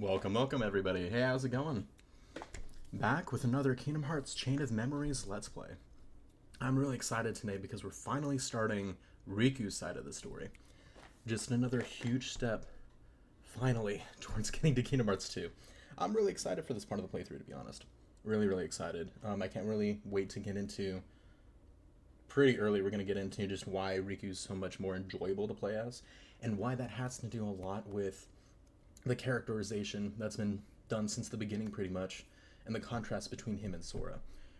Welcome everybody. Hey, how's it going? Back with another Kingdom Hearts Chain of Memories Let's Play. I'm really excited today because we're finally starting Riku's side of the story. Just another huge step, finally, towards getting to Kingdom Hearts 2. I'm really excited for this part of the playthrough, to be honest. Really excited. I can't really wait to get into... Pretty early we're going to get into just why Riku's so much more enjoyable to play as, and why that has to do a lot with the characterization that's been done since the beginning pretty much, and the contrast between him and Sora.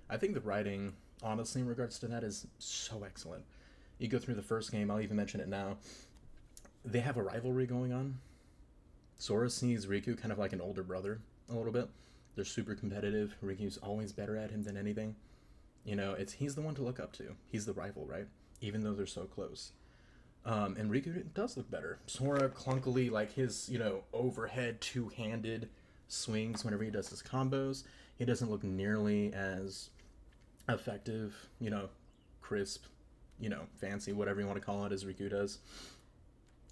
I think the writing, honestly, in regards to that is so excellent. You go through the first game, I'll even mention it now, they have a rivalry going on. Sora sees Riku kind of like an older brother, a little bit. They're super competitive. Riku's always better at him than anything. You know, he's the one to look up to. He's the rival, right? Even though they're so close. And Riku does look better. Sora clunkily, like his, overhead two-handed swings whenever he does his combos. He doesn't look nearly as effective, crisp, fancy, whatever you want to call it, as Riku does.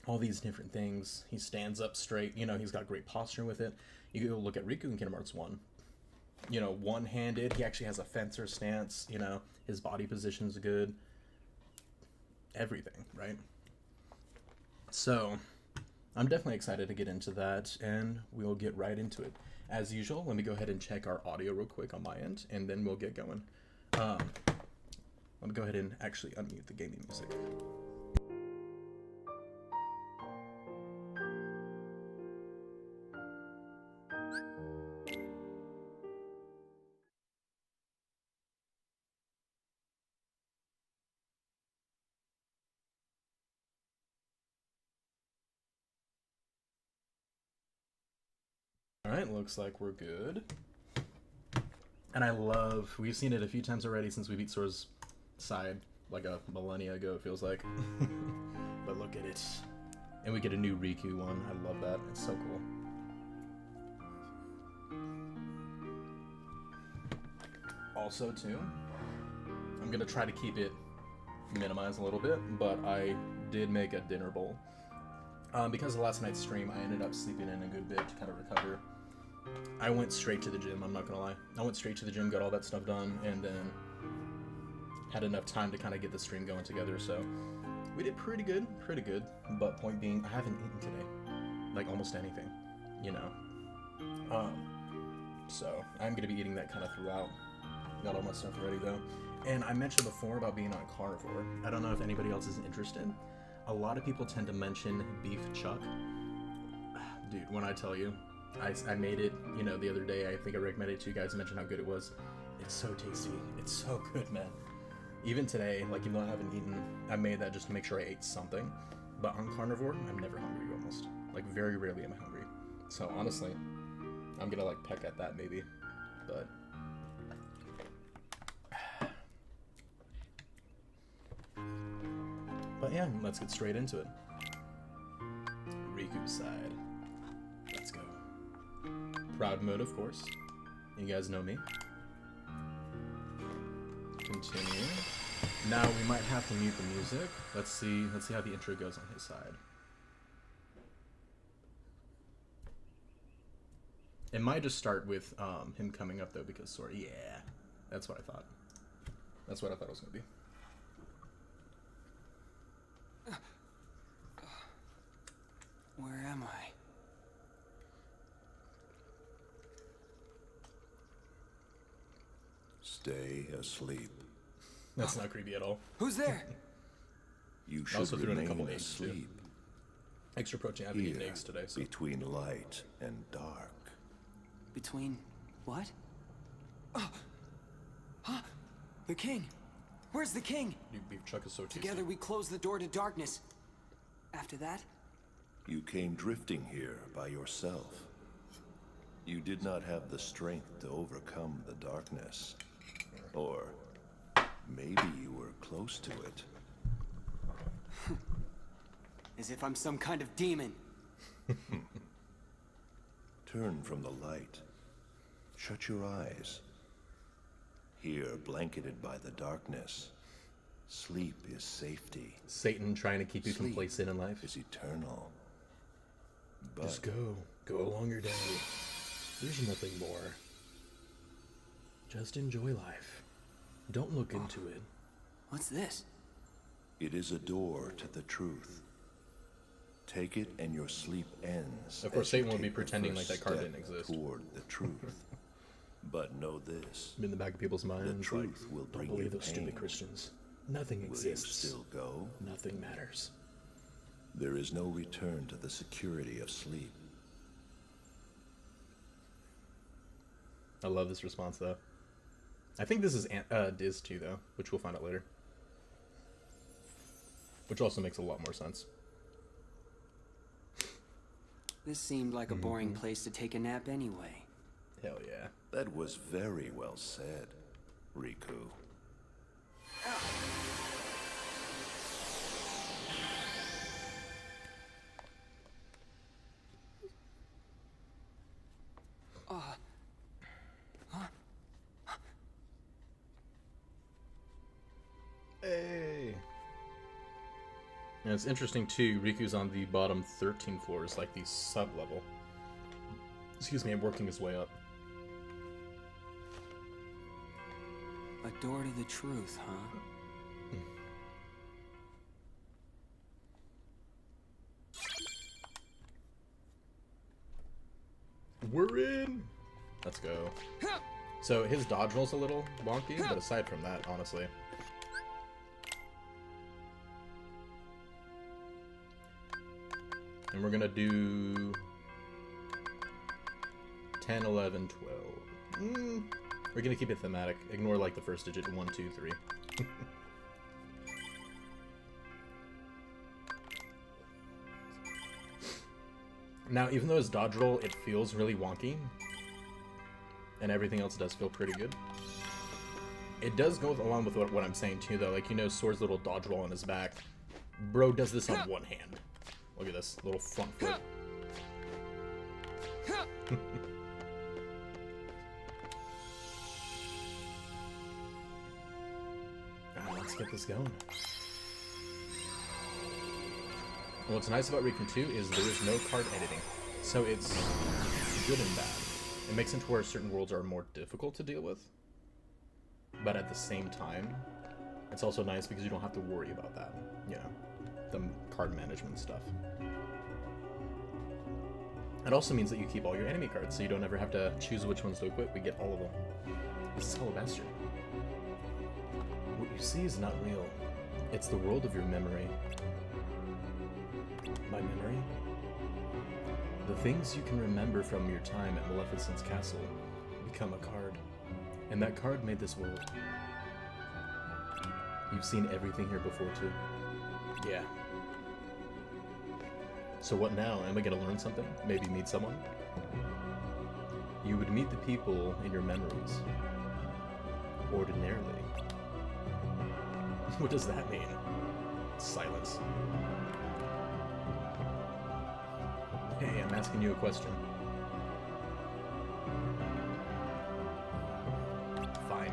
All these different things. He stands up straight. He's got great posture with it. You go look at Riku in Kingdom Hearts 1. One-handed. He actually has a fencer stance. His body position's good. Everything, right? So, I'm definitely excited to get into that, and we'll get right into it. As usual, let me go ahead and check our audio real quick on my end, and then we'll get going. Let me go ahead and actually unmute the gaming music. Alright, looks like we're good. And we've seen it a few times already since we beat Sora's side, like a millennia ago, it feels like. But look at it. And we get a new Riku one. I love that. It's so cool. Also, too, I'm going to try to keep it minimized a little bit, but I did make a dinner bowl. Because of last night's stream, I ended up sleeping in a good bit to kind of recover. I went straight to the gym, I'm not gonna lie. I went straight to the gym, got all that stuff done, and then had enough time to kind of get the stream going together, so we did pretty good, but point being, I haven't eaten today. Like, almost anything, So, I'm gonna be eating that kind of throughout. Got all my stuff ready, though. And I mentioned before about being on carnivore. I don't know if anybody else is interested. A lot of people tend to mention beef chuck. Dude, when I tell you, I made it, the other day. I think I recommended it to you guys and mentioned how good it was. It's so tasty. It's so good, man. Even today, like, even though I haven't eaten, I made that just to make sure I ate something. But on carnivore, I'm never hungry, almost. Like, very rarely am I hungry. So, honestly, I'm gonna, like, peck at that, maybe. But... But yeah, let's get straight into it. Riku's side. Let's go. Proud mode, of course. You guys know me. Continue. Now we might have to mute the music. Let's see how the intro goes on his side. It might just start with him coming up though, because Sora. Yeah, that's what I thought. That's what I thought it was gonna be. Where am I? Stay asleep. That's not creepy at all. Who's there? You should Also threw in a couple remain eggs, too. asleep. Extra protein. I've been eating eggs today, so. Between light and dark. Between what? Oh. Huh? The king. Where's the king? Dude, beef chuck is so tasty. Together we close the door to darkness. After that? You came drifting here by yourself. You did not have the strength to overcome the darkness. Or maybe you were close to it. As if I'm some kind of demon. Turn from the light. Shut your eyes. Here, blanketed by the darkness, sleep is safety. Satan trying to keep you Sleep complacent in life. is eternal. But Just go. Go along your day. There's nothing more. Just enjoy life. Don't look into it. What's this? It is a door to the truth. Take it and your sleep ends. Of course, as you Satan will be take the pretending like first that card step didn't exist. Toward the truth. But know this. In the back of people's minds, like, truth will don't bring believe you those stupid pain. Christians. Nothing Will you exists. still go? Nothing matters. There is no return to the security of sleep. I love this response, though. I think this is Diz too, though, which we'll find out later. Which also makes a lot more sense. This seemed like a boring place to take a nap anyway. Hell yeah. That was very well said, Riku. Hey. And it's interesting too, Riku's on the bottom 13 floors, like the sub-level. Excuse me, I'm working his way up. A door to the truth, huh? We're in! Let's go. So his dodge roll's a little wonky, but aside from that, honestly. And we're gonna do 10, 11, 12. We're gonna keep it thematic. Ignore like the first digit, 1, 2, 3. Now, even though his dodge roll, it feels really wonky, and everything else does feel pretty good. It does go along with what I'm saying too, though. Like, you know, Sword's little dodge roll on his back. Bro does this on one hand. Look at this little front foot. Let's get this going. And what's nice about Riku 2 is there is no card editing, so it's good and bad. It makes it to where certain worlds are more difficult to deal with, but at the same time, it's also nice because you don't have to worry about that, you know, the card management stuff. It also means that you keep all your enemy cards, so you don't ever have to choose which ones to equip. We get all of them. This is Alabaster. What you see is not real. It's the world of your memory. My memory? The things you can remember from your time at Maleficent's castle become a card. And that card made this world. You've seen everything here before, too. Yeah. So what now? Am I gonna learn something? Maybe meet someone? You would meet the people in your memories. Ordinarily. What does that mean? Silence. Hey, I'm asking you a question. Fine.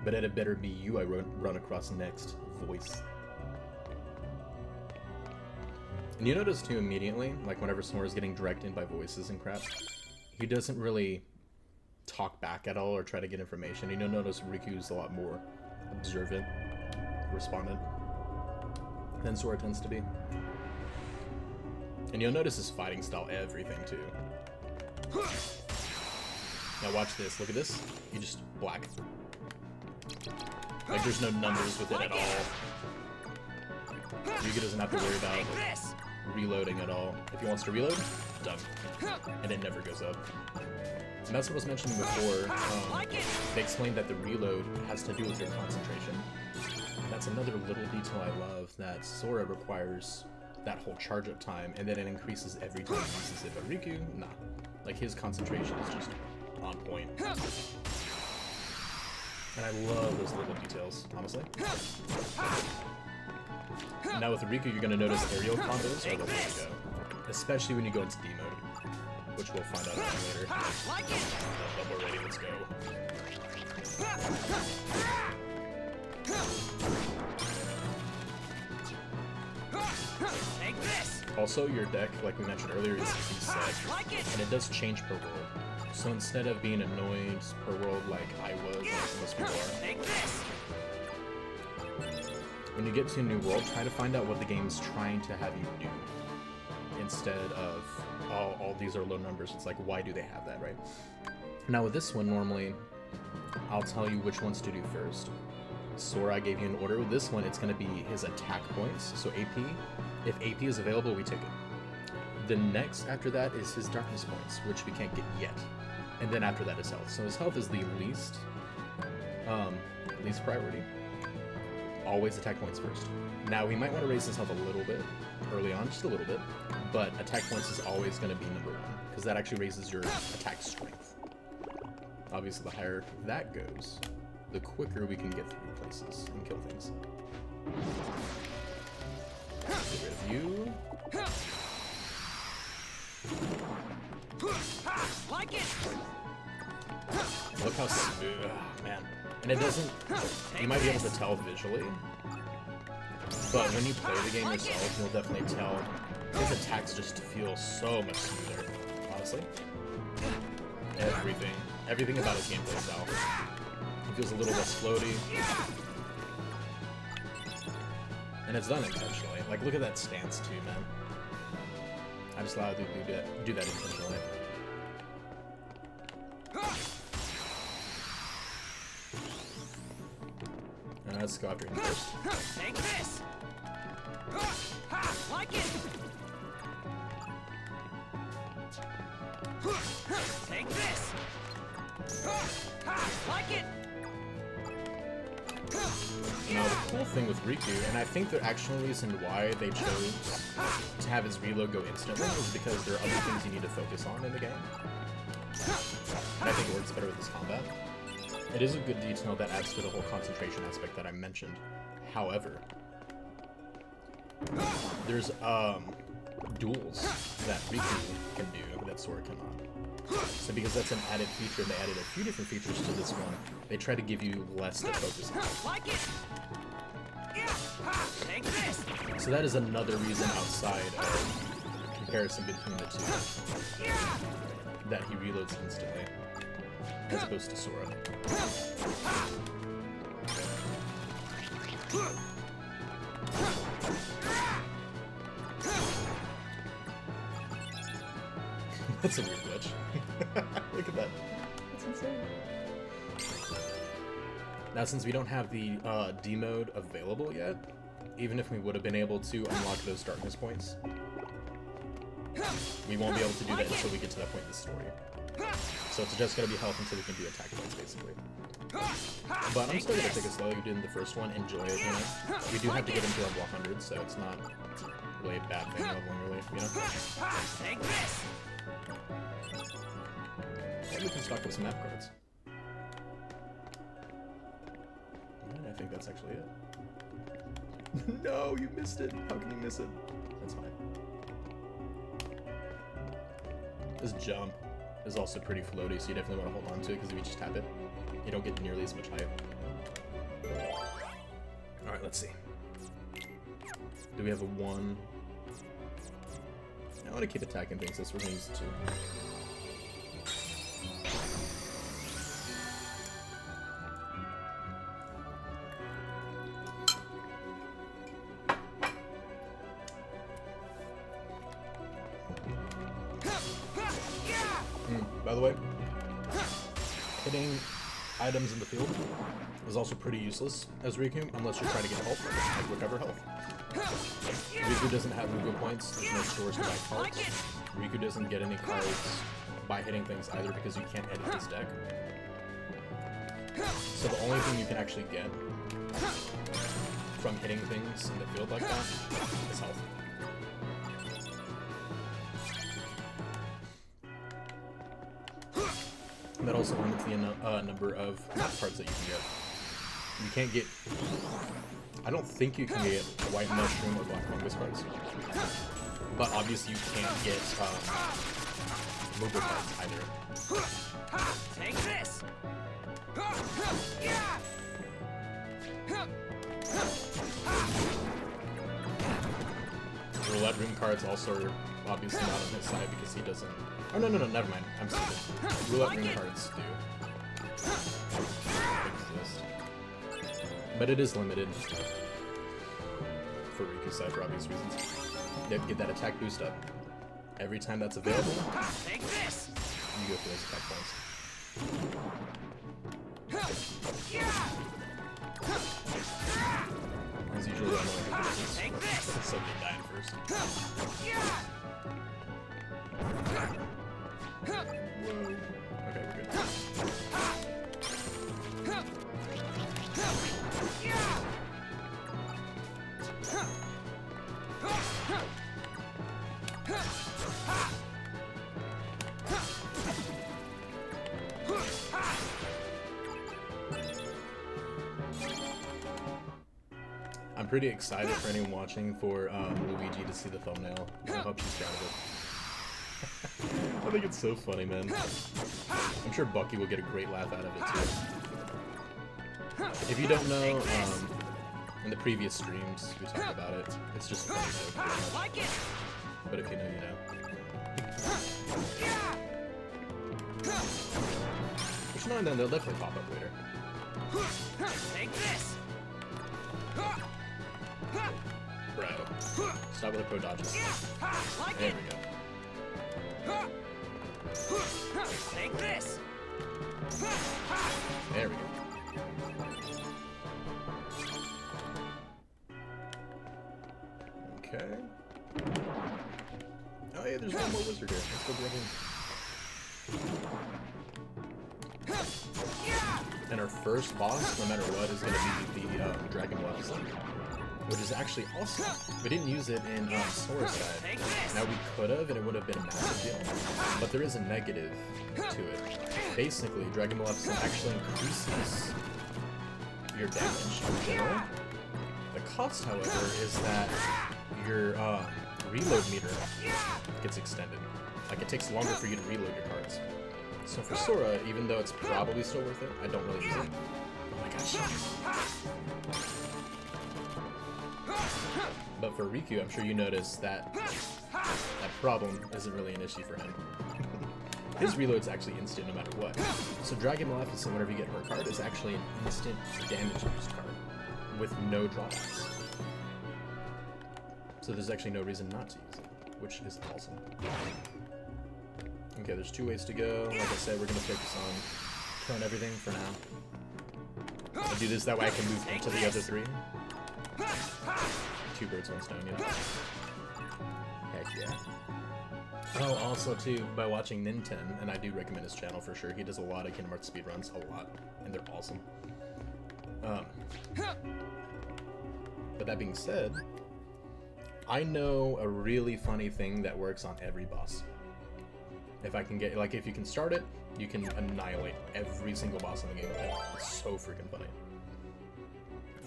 But it had better be you I run across next. Voice. And you notice too immediately, like whenever Sonora's getting directed in by voices and crap, he doesn't really talk back at all or try to get information. And you'll notice Riku's a lot more observant, respondent than Sora tends to be. And you'll notice his fighting style, everything too. Now watch this, look at this. You just black. Like there's no numbers with it at all. Riku doesn't have to worry about reloading at all. If he wants to reload, done. And it never goes up. And that's what I was mentioning before. They explained that the reload has to do with your concentration. And that's another little detail I love, that Sora requires that whole charge up time, and then it increases every time he uses it. But Riku, nah. Like his concentration is just on point. And I love those little details, honestly. Now with Riku, you're going to notice aerial combos are the way to go. Especially when you go into D mode, which we'll find out later. But we're ready, let's go. Take this! Also, your deck, like we mentioned earlier, is reset, and it does change per world. So instead of being annoyed per world like I was, like most people are, when you get to a new world, try to find out what the game's trying to have you do. Instead of, oh, all these are low numbers, it's like, why do they have that, right? Now with this one, normally, I'll tell you which ones to do first. Sora, I gave you an order. With this one, it's going to be his attack points, so AP. If AP is available, we take it. The next after that is his darkness points, which we can't get yet. And then after that is health. So his health is the least priority. Always attack points first. Now, we might want to raise his health a little bit early on, just a little bit, but attack points is always going to be number one, because that actually raises your attack strength. Obviously, the higher that goes, the quicker we can get through places and kill things. Get rid of you. Like it. Look how smooth, man. And it doesn't, you might be able to tell visually, but when you play the game yourself, you'll definitely tell his attacks just feel so much smoother, honestly. Everything about his gameplay style. It feels a little less floaty. And it's done intentionally. Like, look at that stance too, man. I just allowed you to do that intentionally. Let's go after him first. Take this. Like it. Take this. Like it. Now, the cool thing with Riku, and I think the actual reason why they chose to have his reload go instantly is because there are other things you need to focus on in the game. And I think it works better with this combat. It is a good detail that adds to the whole concentration aspect that I mentioned. However, there's duels that Riku can do that Sora cannot. So because that's an added feature, they added a few different features to this one. They try to give you less to focus on. Like it. Take this. So that is another reason outside of comparison between the two that he reloads instantly, as opposed to Sora. That's a weird glitch. Look at that. That's insane. Now, since we don't have the D mode available yet, even if we would have been able to unlock those darkness points, we won't be able to do that until we get to that point in the story. So it's just going to be health until we can do attack points, basically. But I'm still going to take it slow. You did in the first one. Enjoy it, you know? We do have to get into level 100, so it's not really a bad thing leveling, really, you know? Take this. Maybe we can stock with some map cards. And I think that's actually it. No, you missed it. How can you miss it? That's fine. This jump is also pretty floaty, so you definitely want to hold on to it, because if you just tap it, you don't get nearly as much height. Alright, let's see. Do we have a 1? I want to keep attacking things, so we're going to use 2. By the way, hitting items in the field is also pretty useless as Riku, unless you're trying to get health, like recover health. Riku doesn't have Riku points, there's no stores to buy cards. Riku doesn't get any cards by hitting things either because you can't edit his deck. So the only thing you can actually get from hitting things in the field like that is health. That also limits the number of map cards that you can get. You can't get... I don't think you can get White Mushroom or Black Fungus cards. But obviously you can't get Moogle cards either. Take this. Roulette room cards also are obviously not on his side because he doesn't... Oh, no, never mind. I'm stupid. Roulette room cards do exist. But it is limited for Riku's side for obvious reasons. They get that attack boost up. Every time that's available, Take this. you go for those attack points. As usual, I'm only good for this. Take this. So they dying first. Whoa. Okay, we're good. I'm pretty excited for anyone watching for Luigi to see the thumbnail. I hope she's proud of it. I think it's so funny, man. I'm sure Bucky will get a great laugh out of it too. If you don't know, in the previous streams we talked about it. It's just a funny joke. But if you know, you know. Which now and then they'll definitely pop up later. Take this. Bro. Stop with the pro dodges. There we go. Take this. There we go. Okay. Oh yeah, there's one more wizard here. Let's go grab him. And our first boss, no matter what, is going to be the Dragon Weapon, which is actually awesome. We didn't use it in Sora's side. Now we could have, and it would have been a massive deal. But there is a negative to it. Basically, Dragon Maleficent actually increases your damage in general. The cost, however, is that your reload meter gets extended. Like, it takes longer for you to reload your cards. So for Sora, even though it's probably still worth it, I don't really use it. Oh my gosh. But for Riku, I'm sure you noticed that that problem isn't really an issue for him. His reload's actually instant no matter what. So Dragon Maleficent, whenever you get her card, is actually an instant damage boost card with no drawbacks. So there's actually no reason not to use it, which is awesome. Okay, there's two ways to go. Like I said, we're gonna focus on killing everything for now. I'll do this, that way I can move into the other three. Two birds, one stone, you know? Heck yeah. Oh, also too, by watching Ninten, and I do recommend his channel for sure, he does a lot of Kingdom Hearts speedruns, a lot, and they're awesome. But that being said, I know a really funny thing that works on every boss. If I can get, like, if you can start it, you can annihilate every single boss in the game with it. It's so freaking funny.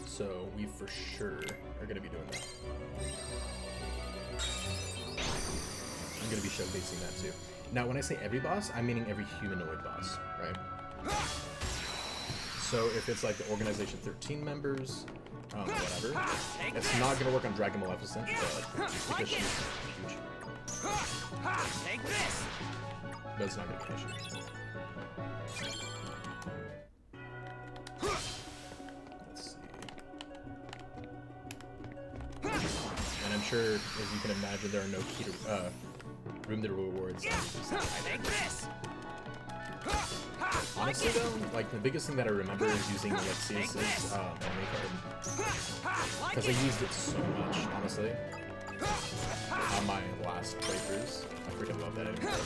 So, we for sure are going to be doing that. I'm going to be showcasing that too. Now, when I say every boss, I'm meaning every humanoid boss, right? So, if it's like the Organization 13 members, whatever, it's not going to work on Dragon Maleficent, but because she's huge. Take this. But it's not going to finish it. Let's see. And I'm sure, as you can imagine, there are no key to, room to rewards. Take this. Honestly though, like the biggest thing that I remember is using Alexius's enemy card. Because I used it so much, honestly. On my last playthroughs. I freaking love that enemy card.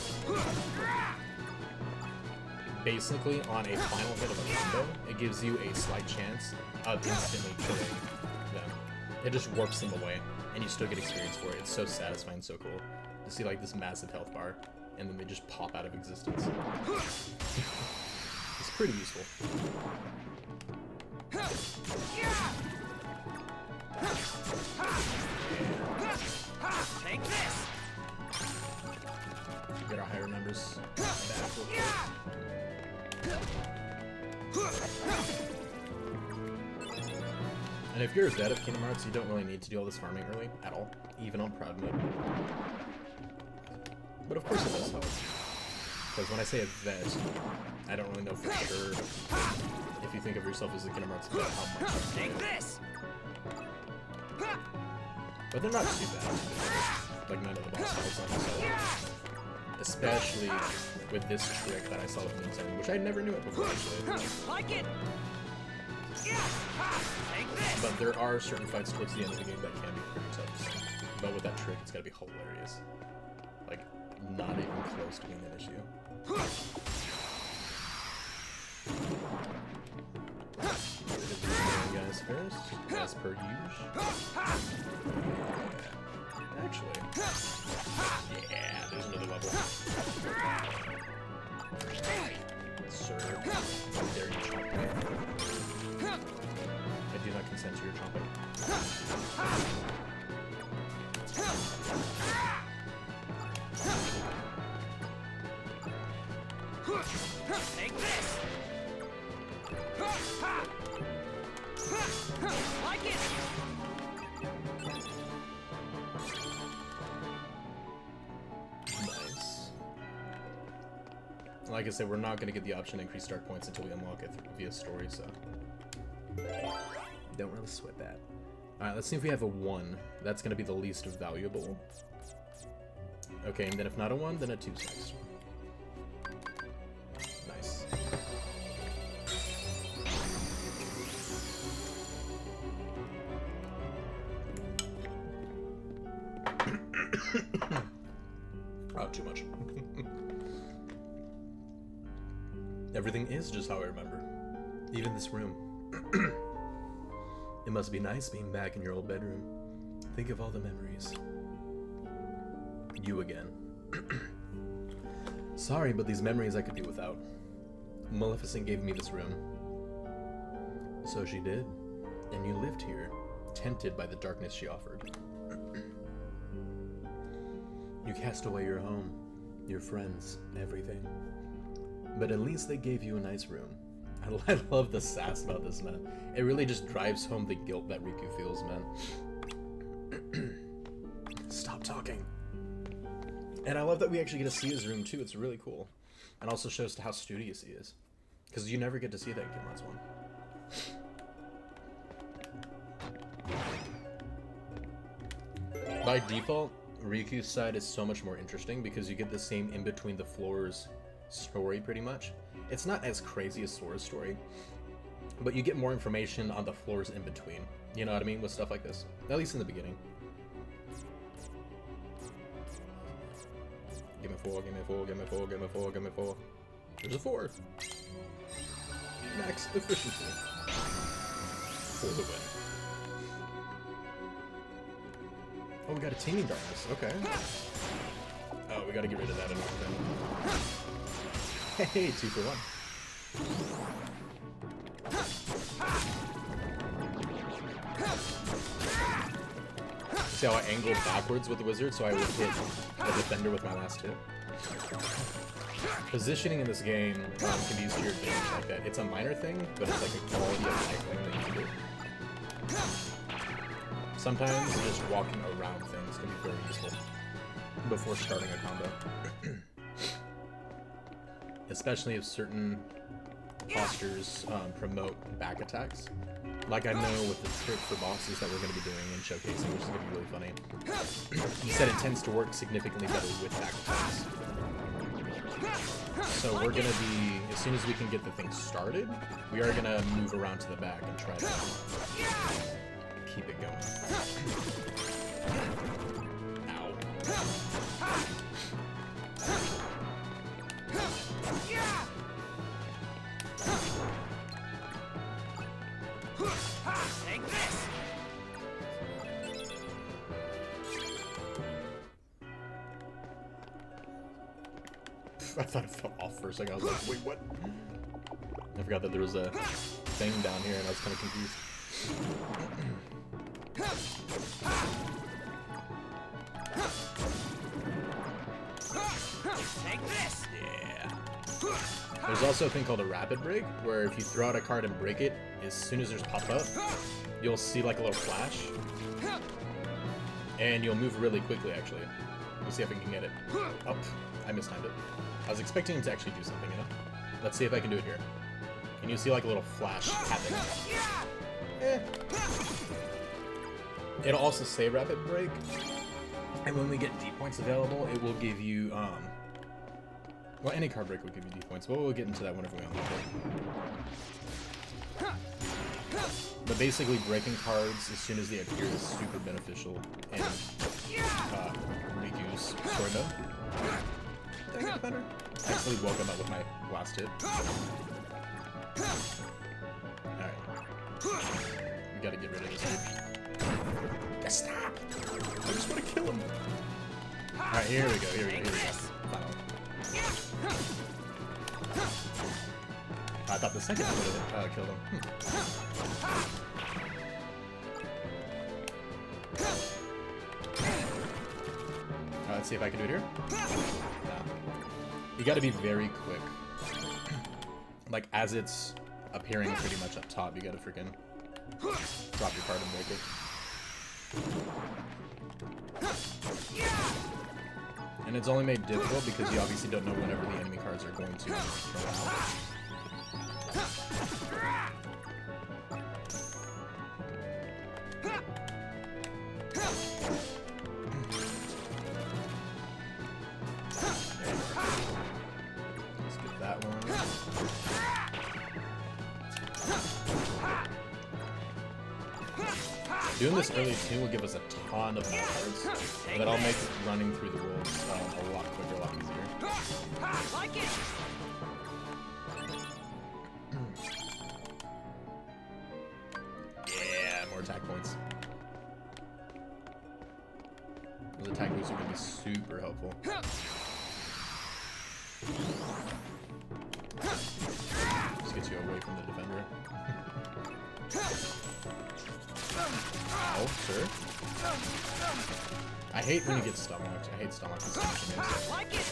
Basically, on a final hit of a combo, it gives you a slight chance of instantly killing them. It just warps them away, and you still get experience for it. It's so satisfying, so cool. To see like this massive health bar, and then they just pop out of existence. It's pretty useful. Take this. Get our higher numbers back real quick. And if you're a vet of Kingdom Hearts, you don't really need to do all this farming early at all, even on proud mode. But of course it does help. Because when I say a vet, I don't really know for sure if you think of yourself as a Kingdom Hearts vet, how much you play it. But they're not too bad. Like none of the boss fights I saw. Especially with this trick that I saw with Nintendo, which I never knew it before actually. Like it. But there are certain fights towards the end of the game that can be pretty tough. But with that trick, it's gotta be hilarious. Like, not even close to being an issue. Guys first, as per usual. Actually, yeah, there's another level. Sir, dare you chomp me? I do not consent to your chomping. Take this. Like it. Nice. Like I said, we're not going to get the option to increase start points until we unlock it via story, so don't really sweat that. Alright, let's see if we have a 1. That's going to be the least valuable. Okay, and then if not a 1, then a 2's next. Nice. Oh, too much. Everything is just how I remember. Even this room. It must be nice being back in your old bedroom. Think of all the memories. You again. Sorry, but these memories I could do without. Maleficent gave me this room. So she did. And you lived here, tempted by the darkness she offered. You cast away your home, your friends, everything. But at least they gave you a nice room. I love the sass about this, man. It really just drives home the guilt that Riku feels, man. Stop talking. And I love that we actually get to see his room, too. It's really cool. And also shows how studious he is. Because you never get to see that in Kingdom Hearts 1. By default, Riku's side is so much more interesting because you get the same in between the floors story, pretty much. It's not as crazy as Sora's story, but you get more information on the floors in between. You know what I mean? With stuff like this. At least in the beginning. Give me 4, give me 4, give me 4, give me 4, give me 4. There's a 4. Max efficiency. For the win. Oh, we got a teaming darkness. Okay. Oh, we gotta get rid of that in order. Hey, 2 for 1. See how I angled backwards with the wizard so I would hit the defender with my last hit? Positioning in this game can be used to your advantage like that. It's a minor thing, but it's like a quality of life thing that you can do. Sometimes just walking around things can be very useful before starting a combo. Especially if certain postures promote back attacks. Like I know with the trick for bosses that we're going to be doing and showcasing, which is going to be really funny. You said it tends to work significantly better with back attacks. So we're going to be, as soon as we can get the thing started, we are going to move around to the back and try to keep it going. Ow. Take this. I thought it fell off for a second. I was like, wait, what? I forgot that there was a thing down here and I was kind of confused. Take this. Yeah. There's also a thing called a rapid break, where if you throw out a card and break it, as soon as there's pop-up, you'll see like a little flash. And you'll move really quickly, actually. Let's see if I can get it. Oh, I mistimed it. I was expecting him to actually do something, you know? Let's see if I can do it here. Can you see like a little flash happen? It'll also say rapid break. And when we get D points available, it will give you, well, any card break will give you D points, but we'll get into that whenever we unlock it. But basically, breaking cards as soon as they appear is super beneficial in Riku's sword mode. Did I get better? I actually woke him up with my last hit. Alright. We gotta get rid of this dude. Stop! I just want to kill him. Alright, here we go, here we go. Finally. I thought the second one would have killed him. Let's see if I can do it here. No. You gotta be very quick. Like, as it's appearing pretty much up top, you gotta freaking drop your card and break it. And it's only made difficult because you obviously don't know whenever the enemy cards are going to come out. Let's get that one. Doing this early too will give us a ton of more cards, and that'll make running through the world a lot quicker, a lot easier. Like it. Yeah, more attack points. Those attack boosts are going to be super helpful. Just gets you away from the defender. Oh, sure. I hate when you get stun locked. I hate stun locked. Like it.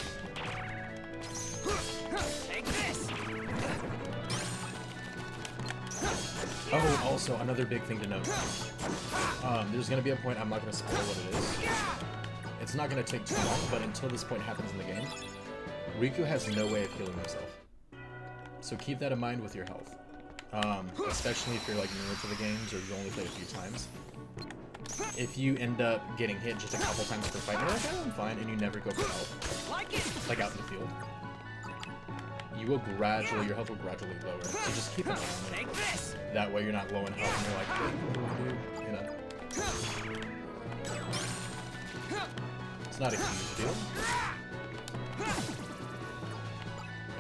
Take this. Oh, also, another big thing to note. There's going to be a point, I'm not going to spoil what it is. It's not going to take too long, but until this point happens in the game, Riku has no way of healing himself. So keep that in mind with your health. Especially if you're like newer to the games or you only play a few times. If you end up getting hit just a couple times per fight, you're like, oh, I'm fine, and you never go for health. Like out in the field. You will gradually, your health will gradually lower. So just keep an eye on it. That way you're not low in health and you're like, what do I do? You know. It's not a huge deal.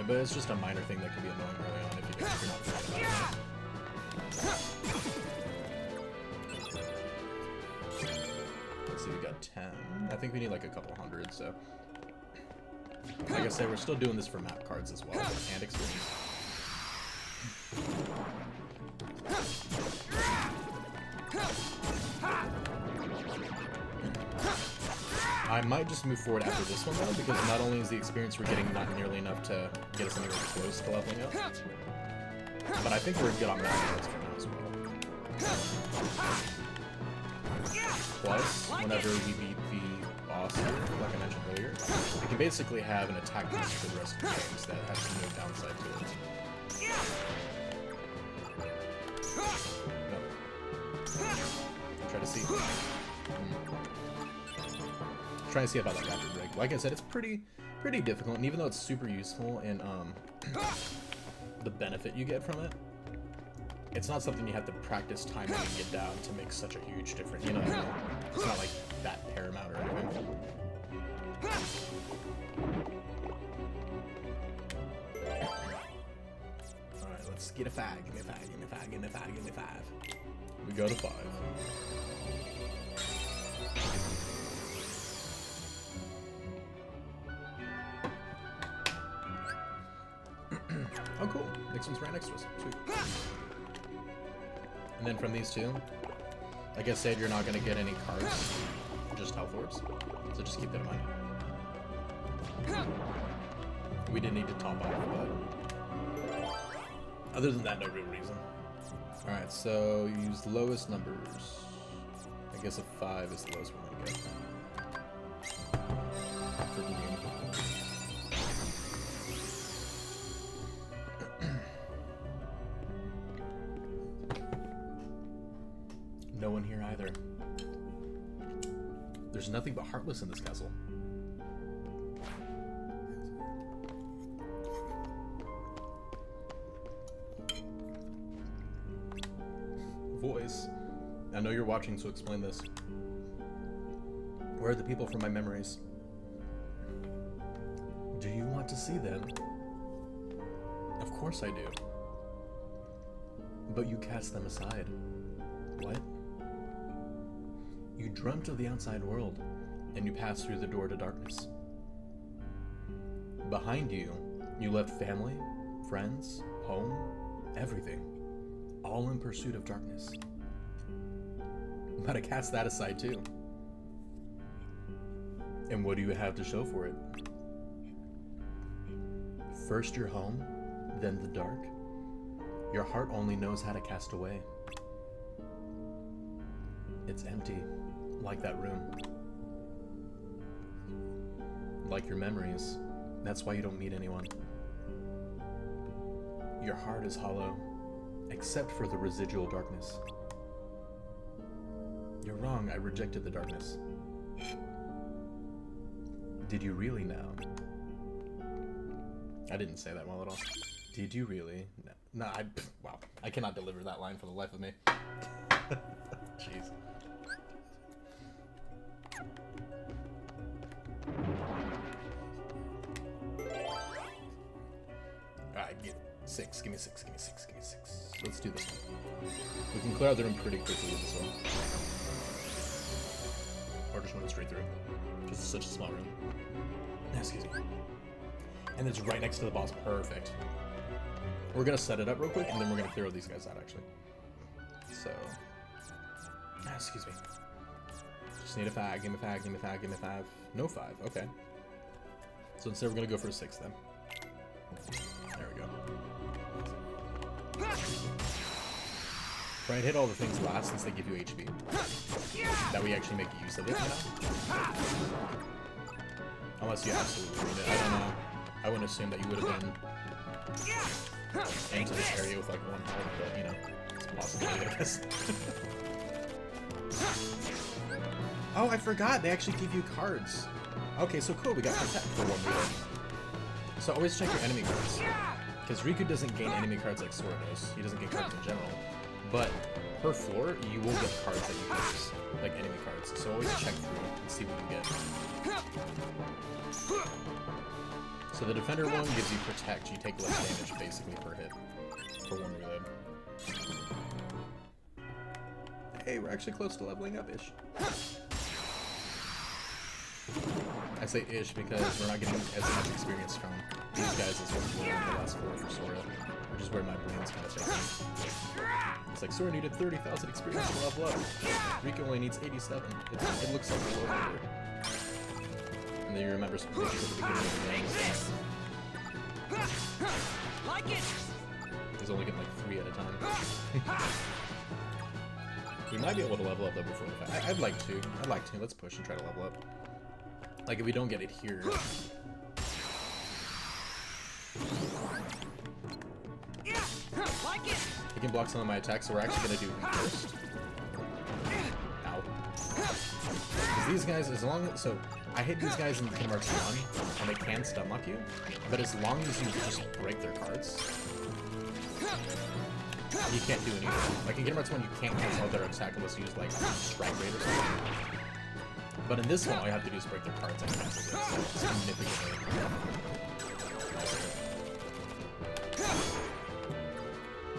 But it's just a minor thing that can be annoying early on if you're not thinking about it. Let's see, we got 10. I think we need like a couple hundred, so. Like I said, we're still doing this for map cards as well, and experience. I might just move forward after this one though, because not only is the experience we're getting not nearly enough to get us anywhere close to leveling up, but I think we're good on map cards for now as well. Plus, whenever we beat the boss, like I mentioned earlier, we can basically have an attack boost for the rest of the games that has no downside to it. No. Try to see. Trying to see about that rapid break. Like I said, it's pretty difficult, and even though it's super useful in the benefit you get from it, it's not something you have to practice timing and get down to make such a huge difference. You know what I mean? It's not like that paramount or anything. Alright, let's get a 5. Give me a 5, give me a 5, give me a 5, give me a 5. We go to 5. Oh, cool. Next one's right next to us. Sweet. And then from these two, like I said, you're not going to get any cards, just health orbs. So just keep that in mind. We didn't need to top off, but other than that, no real reason. Alright, so you use lowest numbers. I guess a 5 is the lowest we're gonna get. No one here either. There's nothing but Heartless in this castle. Voice. I know you're watching, so explain this. Where are the people from my memories? Do you want to see them? Of course I do. But you cast them aside. What? You dreamt of the outside world, and you passed through the door to darkness. Behind you, you left family, friends, home, everything, all in pursuit of darkness. But I cast that aside too. And what do you have to show for it? First your home, then the dark. Your heart only knows how to cast away. It's empty, like that room. Like your memories. That's why you don't meet anyone. Your heart is hollow, except for the residual darkness. You're wrong, I rejected the darkness. Did you really now? I didn't say that well at all. Did you really? No, wow. I cannot deliver that line for the life of me. Jeez. Alright, get 6. Give me 6, give me 6, give me 6. Let's do this one. We can clear out the room pretty quickly with this one. Or just run straight through. Because it's such a small room. Excuse me. And it's right next to the boss. Perfect. We're gonna set it up real quick, and then we're gonna clear all these guys out, actually. So... excuse me. Just need a 5. Give me 5, give me 5, give me 5. No 5. Okay. So instead we're gonna go for a 6 then. There we go. Try and hit all the things last since they give you HP. That we actually make use of it, you know? Unless you absolutely need it. I don't know. I wouldn't assume that you would have been into this area with like 1 health, but you know, it's a possibility, I guess. Oh, I forgot. They actually give you cards. Okay, so cool. We got Protect for 1 reload. So always check your enemy cards. Because Riku doesn't gain enemy cards like Sora does. He doesn't gain cards in general. But per floor, you will get cards that you can use. Like enemy cards. So always check through and see what you get. So the Defender one gives you Protect. You take less damage basically per hit. For 1 reload. Hey, we're actually close to leveling up-ish. I say ish because we're not getting as much experience from these guys as what we were in the last 4 for Sora, which is where my brain's kind of thinking. It's like Sora needed 30,000 experience to level up. Riku only needs 87. It looks like a low number. And then you remember some things at the beginning of the game. Like it. He's only getting like 3 at a time. We might be able to level up though before the fact. I'd like to. I'd like to. Let's push and try to level up. Like if we don't get it here. Yeah, like it. He can block some of my attacks, so we're actually gonna do him first. Ow. Because these guys, as long as I hit these guys in Kingdom Hearts 1, and they can stun lock you, but as long as you just break their cards, you can't do anything. Like in Kingdom Hearts 1, you can't cancel out their attack unless you use like Strike Rate or something. But in this one, all you have to do is break their cards and cancel it, so significantly.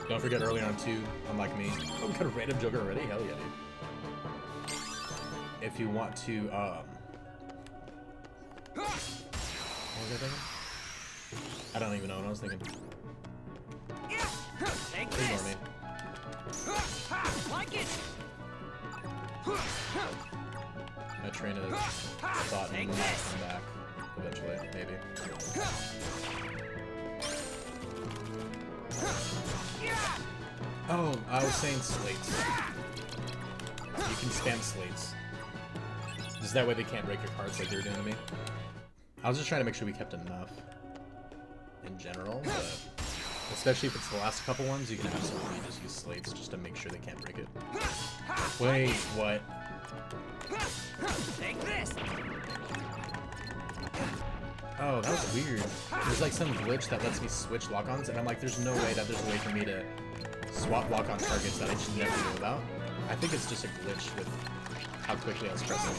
Don't forget earlier on too, unlike me. Oh, we got a random Joker already? Hell yeah, dude. If you want to, what was I thinking? I don't even know what I was thinking. Ignore me. Like it. My train of thought will not come back eventually, maybe. Oh, I was saying slates. You can spam slates. Just that way they can't break your cards like they're doing to me. I was just trying to make sure we kept enough in general, but especially if it's the last couple ones, you can absolutely just use slates just to make sure they can't break it. Wait, what? Take this. Oh, that was weird. There's like some glitch that lets me switch lock-ons, and I'm like, there's no way that there's a way for me to swap lock-on targets that I just never knew about. I think it's just a glitch with how quickly I was pressing it.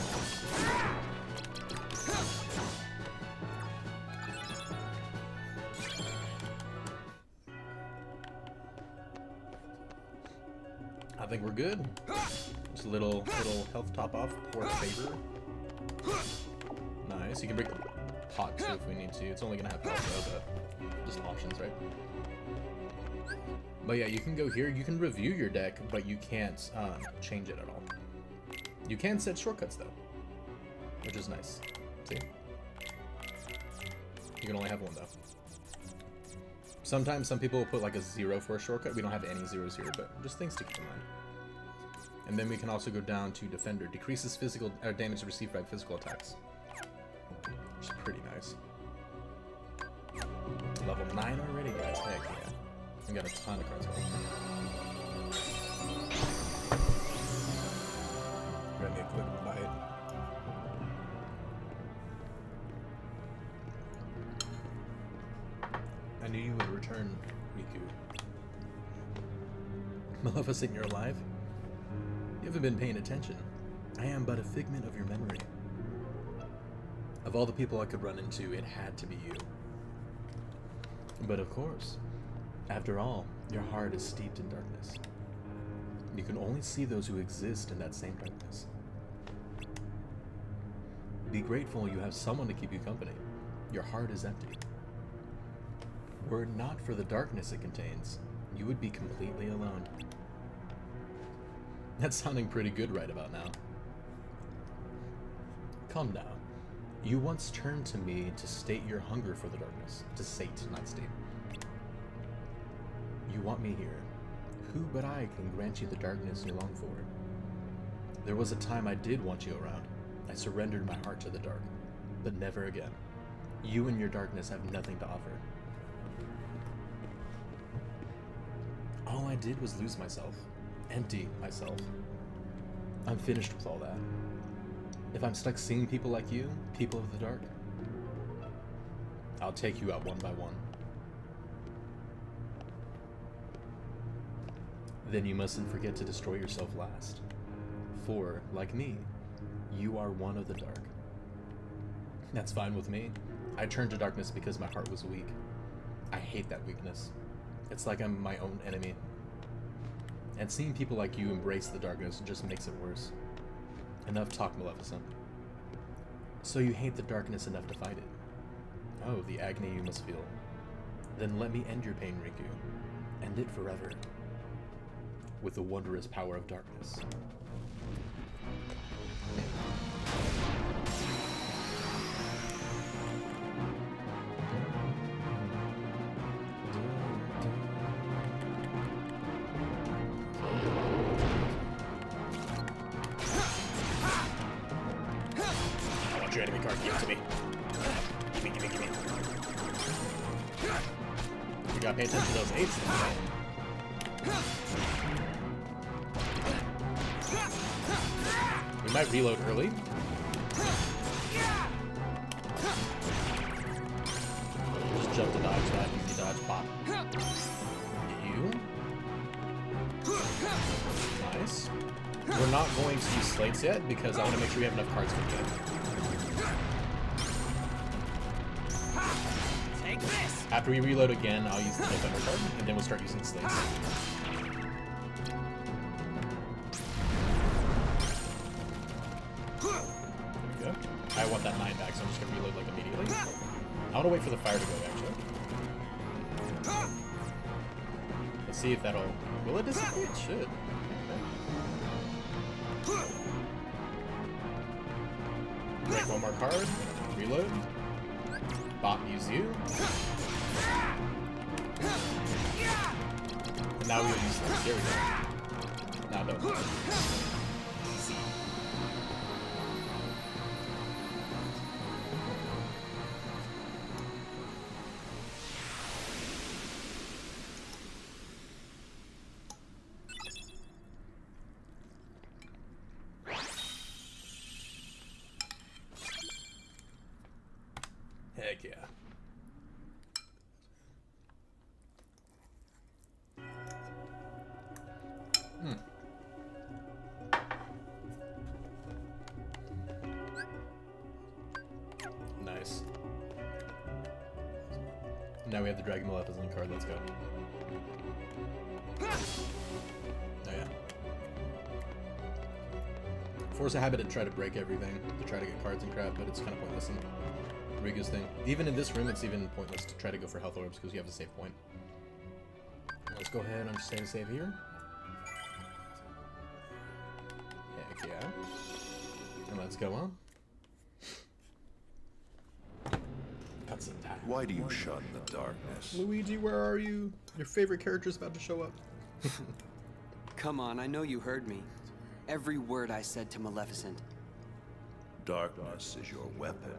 I think we're good. Just a little health top off, poor favor. Nice. You can break the pot too if we need to. It's only gonna have health though, but just options, right? But yeah, you can go here. You can review your deck, but you can't change it at all. You can set shortcuts though, which is nice. See? You can only have one though. Sometimes some people will put like a 0 for a shortcut. We don't have any zeros here, but just things to keep in mind. And then we can also go down to Defender. Decreases physical damage received by physical attacks. Which is pretty nice. Level 9 already, guys. Heck yeah. We got a ton of cards going. Ready to click and buy it. I knew you would return, Riku. Maleficent, you're alive? You haven't been paying attention. I am but a figment of your memory. Of all the people I could run into, it had to be you. But of course, after all, your heart is steeped in darkness. You can only see those who exist in that same darkness. Be grateful you have someone to keep you company. Your heart is empty. Were it not for the darkness it contains, you would be completely alone. That's sounding pretty good right about now. Come now. You once turned to me to state your hunger for the darkness. To sate, not state. You want me here. Who but I can grant you the darkness you long for? There was a time I did want you around. I surrendered my heart to the dark. But never again. You and your darkness have nothing to offer. All I did was lose myself. Empty myself. I'm finished with all that. If I'm stuck seeing people like you, people of the dark, I'll take you out one by one. Then you mustn't forget to destroy yourself last. For, like me, you are one of the dark. That's fine with me. I turned to darkness because my heart was weak. I hate that weakness. It's like I'm my own enemy. And seeing people like you embrace the darkness just makes it worse. Enough talk, Maleficent. So you hate the darkness enough to fight it. Oh, the agony you must feel. Then let me end your pain, Riku. End it forever. With the wondrous power of darkness. Your enemy card, give it to me. Give me. You gotta pay attention to those 8s then. We might reload early. Just jump to dodge that, easy dodge, pop. You. Nice. We're not going to use slates yet because I want to make sure we have enough cards for the game. After we reload again, I'll use the Defender card, and then we'll start using slates. There we go. I want that 9 back, so I'm just gonna reload like immediately. I want to wait for the fire to go, actually. Let's see if that'll... Will it disappear? It should. Okay. Break one more card. Reload. Bot use you. And now we'll use them. There we go. Now don't. See. Heck yeah. Nice. Now we have the Dragon Maleficent card, let's go. Oh yeah. Force a habit to try to break everything, to try to get cards and crap, but it's kind of pointless in Riku's thing. Even in this room, it's even pointless to try to go for health orbs because you have a save point. Let's go ahead and just say save here. Heck yeah. And let's go on. Cutscene time. Why do you shun the darkness? Luigi, where are you? Your favorite character's about to show up. Come on, I know you heard me. Every word I said to Maleficent. Darkness is your weapon.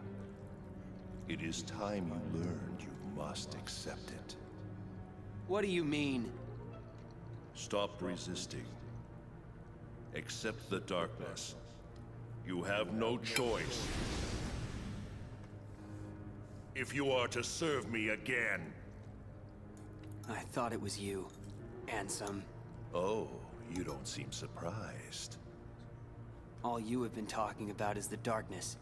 It is time you learned you must accept it. What do you mean? Stop resisting. Accept the darkness. You have no choice. If you are to serve me again. I thought it was you, Ansem. Oh, you don't seem surprised. All you have been talking about is the darkness.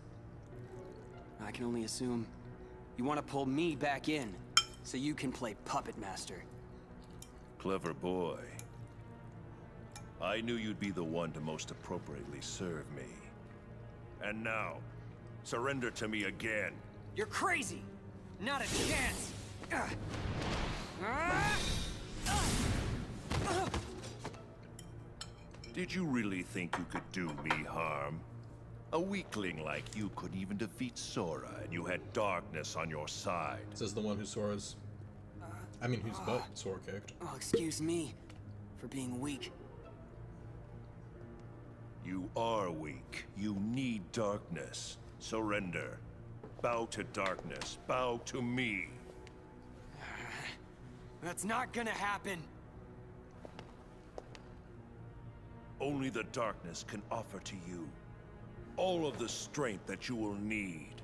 I can only assume you want to pull me back in, so you can play puppet master. Clever boy. I knew you'd be the one to most appropriately serve me. And now, surrender to me again. You're crazy! Not a chance! Did you really think you could do me harm? A weakling like you couldn't even defeat Sora, and you had darkness on your side. Says the one who Sora's... I mean, whose butt Sora kicked. Oh, excuse me for being weak. You are weak. You need darkness. Surrender. Bow to darkness. Bow to me. That's not gonna happen. Only the darkness can offer to you all of the strength that you will need.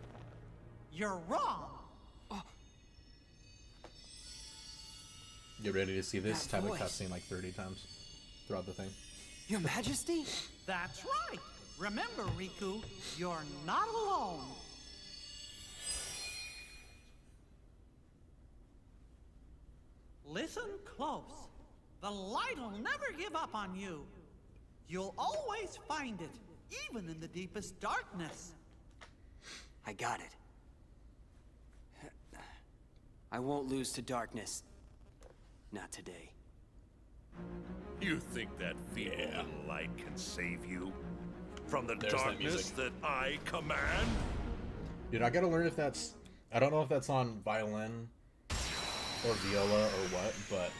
You're wrong. Get ready to see this That type of voice. cutscene like 30 times throughout the thing. Your Majesty? That's right. Remember, Riku, you're not alone. Listen close. The light'll never give up on you. You'll always find it, even in the deepest darkness. I got it. I won't lose to darkness. Not today. You think that feeble little light can save you? From the There's that darkness music. that I command? Dude, I gotta learn if that's... I don't know if that's on violin or viola or what, but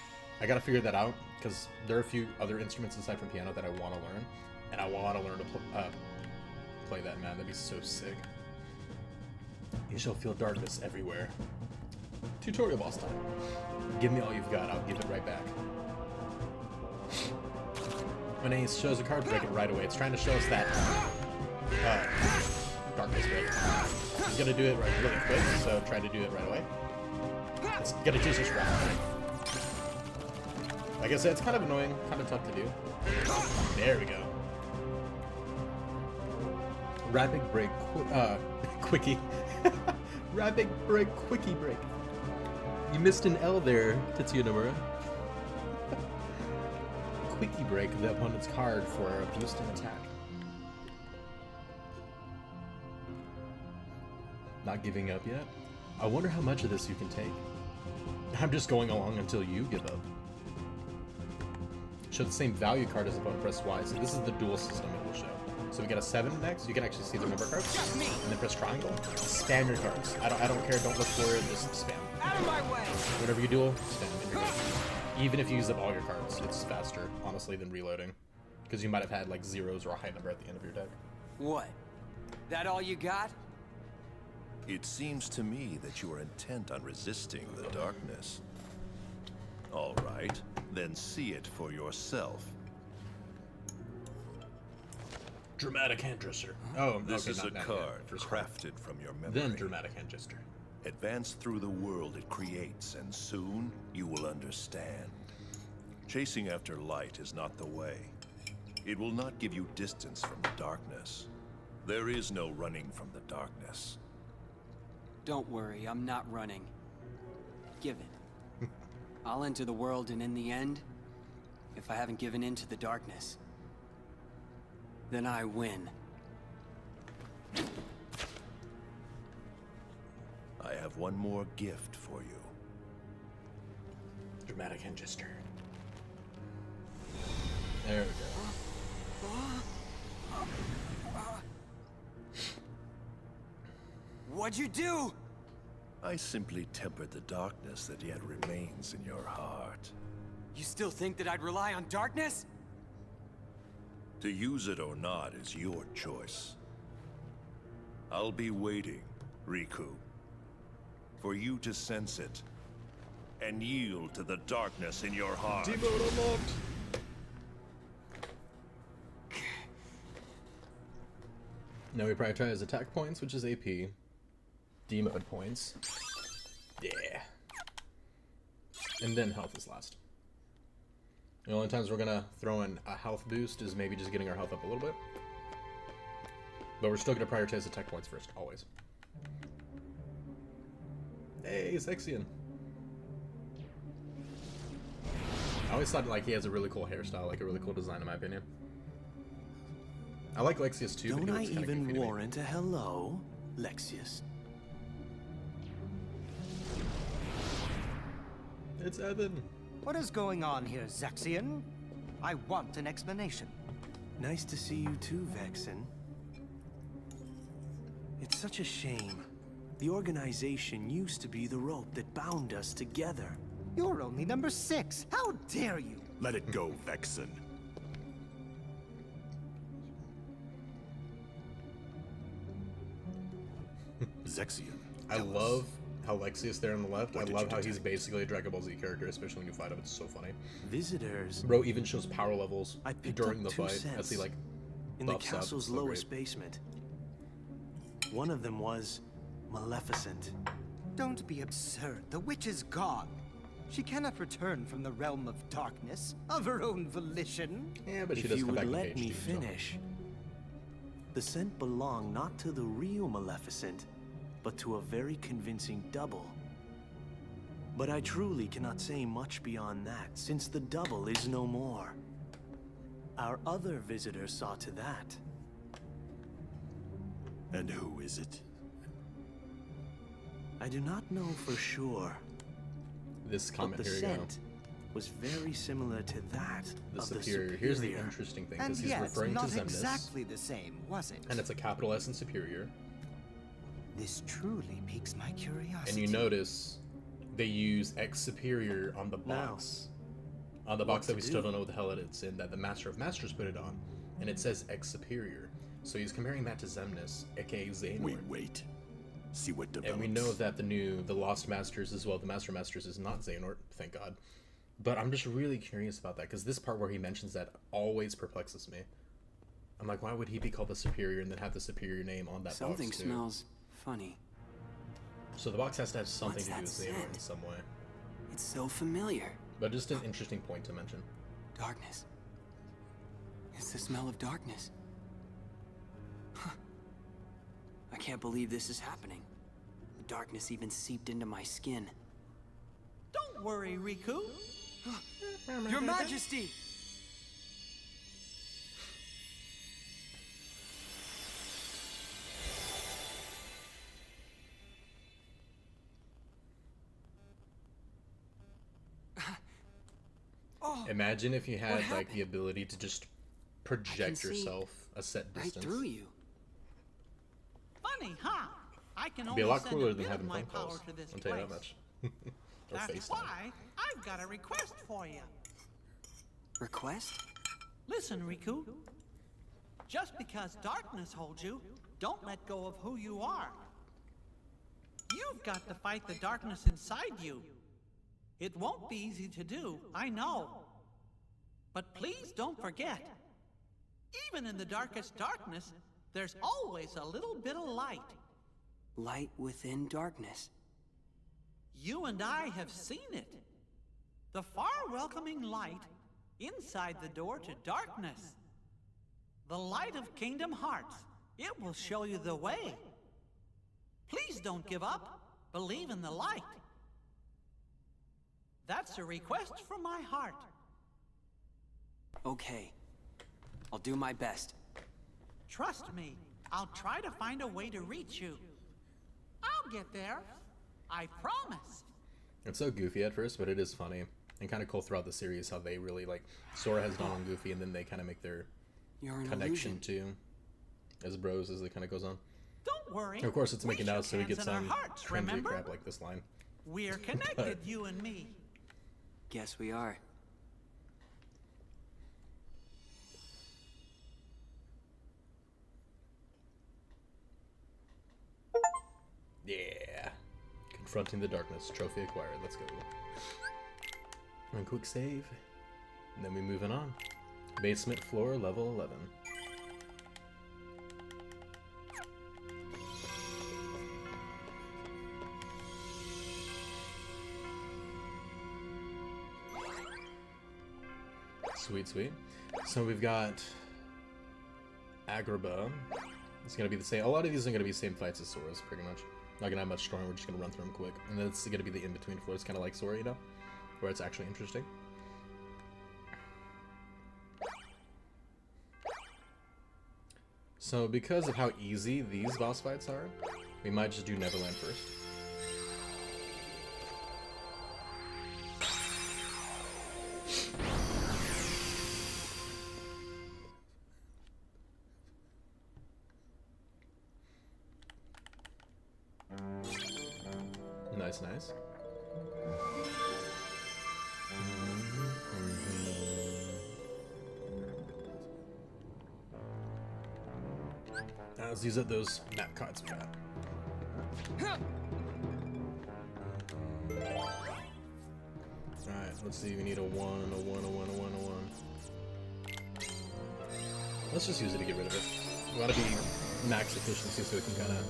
I gotta figure that out, because there are a few other instruments aside from piano that I want to learn, and I want to learn to play that, man. That'd be so sick. You shall feel darkness everywhere. Tutorial boss time. Give me all you've got, I'll give it right back. When Ace shows a card, break it right away. It's trying to show us that darkness break. He's gonna do it really quick, so try to do it right away. It's gonna teach us round. Like I said, it's kind of annoying, kind of tough to do. There we go. Rapid break, quickie. Rapid break, quickie break. You missed an L there, Tetsuya Nomura. Quickie break the opponent's card for a boost in attack. Not giving up yet? I wonder how much of this you can take. I'm just going along until you give up. Show the same value card as opponent, press Y. So this is the dual system it will show. So we get a 7 next. You can actually see the number cards. And then press triangle. Spam your cards. I don't care. Don't look for it. Just spam. Out of my way! Whatever you do, spam. And you're good. Even if you use up all your cards, it's faster, honestly, than reloading. Because you might have had like zeros or a high number at the end of your deck. What? That all you got? It seems to me that you are intent on resisting the darkness. All right, then see it for yourself. Dramatic hand gesture. Oh, This okay, is a not card yet. First card. crafted from your memory. Then dramatic hand gesture. Advance through the world it creates, and soon you will understand. Chasing after light is not the way. It will not give you distance from the darkness. There is no running from the darkness. Don't worry, I'm not running. Give it. I'll enter the world, and in the end, if I haven't given in to the darkness, then I win. I have one more gift for you. Dramatic hand gesture. There we go. What'd you do? I simply tempered the darkness that yet remains in your heart. You still think that I'd rely on darkness? To use it or not is your choice. I'll be waiting, Riku, for you to sense it and yield to the darkness in your heart. Demote unlocked. Now we prioritize attack points, which is AP. Demode points. Yeah. And then health is last. The only times we're gonna throw in a health boost is maybe just getting our health up a little bit. But we're still gonna prioritize attack points first, always. Hey, Zexion. I always thought like he has a really cool hairstyle, like a really cool design in my opinion. I like Lexius too, but Don't he I looks kinda goofy even to me. warrant a hello, Lexius? It's Evan. What is going on here, Zexion? I want an explanation. Nice to see you too, Vexen. It's such a shame. The organization used to be the rope that bound us together. You're only number 6. How dare you? Let it go, Vexen. Zexion. I tell us. love how Lexius there on the left. What I did love you how he's detect? basically a Dragon Ball Z character, especially when you fight him. It's so funny. Visitors Bro even shows power levels I picked during up the 2 fight as he cents like in the buffs up. It's castle's so lowest great. basement. One of them was Maleficent. Don't be absurd. The witch is gone. She cannot return from the realm of darkness of her own volition. Yeah, but she If does you come back would in let me HD, so. finish. The scent belonged not to the real Maleficent, but to a very convincing double. But I truly cannot say much beyond that, since the double is no more. Our other visitor saw to that. And who is it? I do not know for sure, This but comment the here you go. scent was very similar to that The of superior. the Here's the superior. interesting thing, And because he's yet, referring to not Zemnis, exactly the same, was it? and it's a capital S in superior. This truly piques my curiosity. And you notice they use X superior on the box. On the box What that we to still do? don't know what the hell it is in, that the Master of Masters put it on. And it says X superior. So he's comparing that to Zemnis, aka Xehanort. Wait. See what develops. And we know that the Lost Masters as well, the Master Masters is not Xehanort, thank God. But I'm just really curious about that, because this part where he mentions that always perplexes me. I'm like, why would he be called the Superior and then have the Superior name on that Something box too? smells funny. So the box has to have something What's to do that with Xehanort in scent? some way. It's so familiar. But just an interesting point to mention. Darkness. It's the smell of darkness. Huh. I can't believe this is happening. The darkness even seeped into my skin. Don't worry, Riku. Your Majesty! Imagine if you had like happened? the ability to just project see yourself a set right distance. through you. Funny, huh? I can It'd be only a lot send cooler a than bit having of my phone power calls. to this I'll tell you that place. much. Or That's FaceTime. why I've got a request for you. Request? Listen, Riku. Just because darkness holds you, don't let go of who you are. You've got to fight the darkness inside you. It won't be easy to do, I know. But please don't forget, even in the darkest darkness, there's always a little bit of light. Light within darkness. You and I have seen it. The far welcoming light inside the door to darkness. The light of Kingdom Hearts. It will show you the way. Please don't give up. Believe in the light. That's a request from my heart. Okay. I'll do my best. Trust me, I'll try to find a way to reach you. I'll get there. I promise. It's so goofy at first, but it is funny. And kind of cool throughout the series how they really, like, Sora has Donald and Goofy, and then they kind of make their You're an connection illusion. to as bros as it kind of goes on. Don't worry. Of course, it's We making out shook so we hands get in our some hearts, cringy remember? crap like this line. We're connected, you and me. Guess we are. Yeah. Confronting the darkness. Trophy acquired. Let's go. And quick save. And then we moving on. Basement floor, level 11. Sweet, sweet. So we've got Agrabah. It's gonna be the same. A lot of these are gonna be the same fights as Sora's, pretty much. Not gonna have much story. We're just gonna run through them quick, and then it's gonna be the in-between floors, kind of like Sora, you know, where it's actually interesting. So because of how easy these boss fights are, we might just do Neverland first. Nice, nice. Now let's use up those map cards we got. Alright, let's see. We need a 1, a 1, a 1, a 1, a 1. Let's just use it to get rid of it. We want to be max efficiency so we can kind of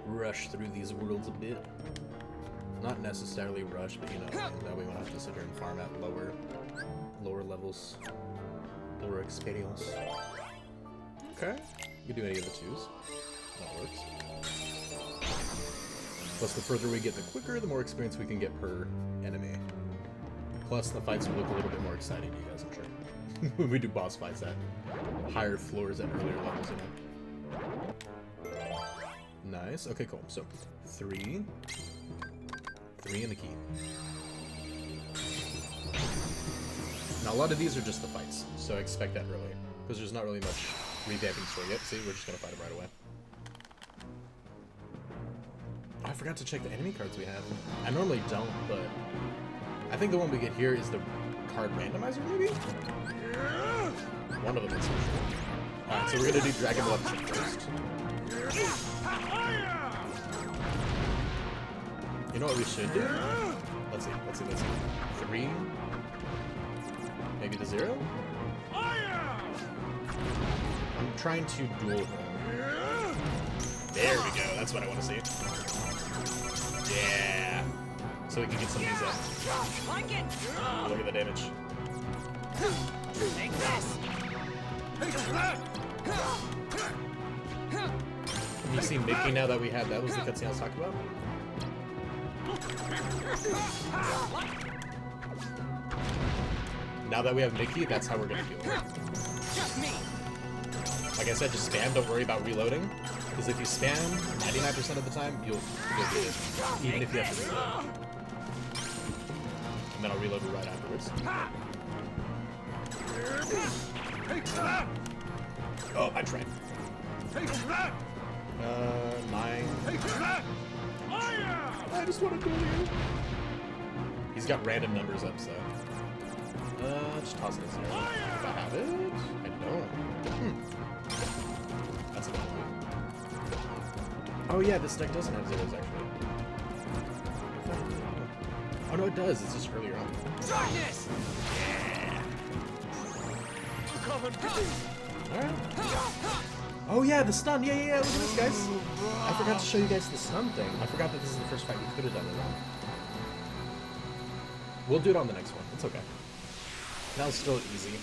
rush through these worlds a bit. Not necessarily rush, but you know, that way we won't have to sit here and farm at lower levels, lower experience. Okay, we can do any of the 2s. That works. Plus, the further we get, the quicker, the more experience we can get per enemy. Plus, the fights will look a little bit more exciting to you guys, I'm sure. When we do boss fights at higher floors at earlier levels, you know. Nice. Okay, cool. So, 3 in the key. Now, a lot of these are just the fights, so expect that early, because there's not really much revamping story yet. See, we're just gonna fight them right away. Oh, I forgot to check the enemy cards we have. I normally don't, but I think the one we get here is the card randomizer, maybe? One of them is. Alright, so we're gonna do Dragon Blood first. You know what we should do? Let's see. 3. Maybe to 0? I'm trying to duel him. There we go. That's what I want to see. Yeah. So we can get some of these up. Look at the damage. Take this! Can you see Mickey now that we have that? Was the cutscene I was talking about? Now that we have Mickey, that's how we're gonna kill him. Just me! Like I said, just spam, don't worry about reloading. Because if you spam 99% of the time, you'll get it. Even if you have to reload. And then I'll reload right afterwards. Oh, I tried. 9. I just want to kill you. He's got random numbers up, so. Just toss this here. If I have it, I don't. That's a bad move. Oh yeah, this deck doesn't have zeros actually. Oh no, it does. It's just earlier on. Darkness! Alright. Oh yeah, the stun. Yeah. Look at this, guys. I forgot to show you guys the stun thing. I forgot that this is the first fight we could have done it on. We'll do it on the next one. It's okay. That was still easy.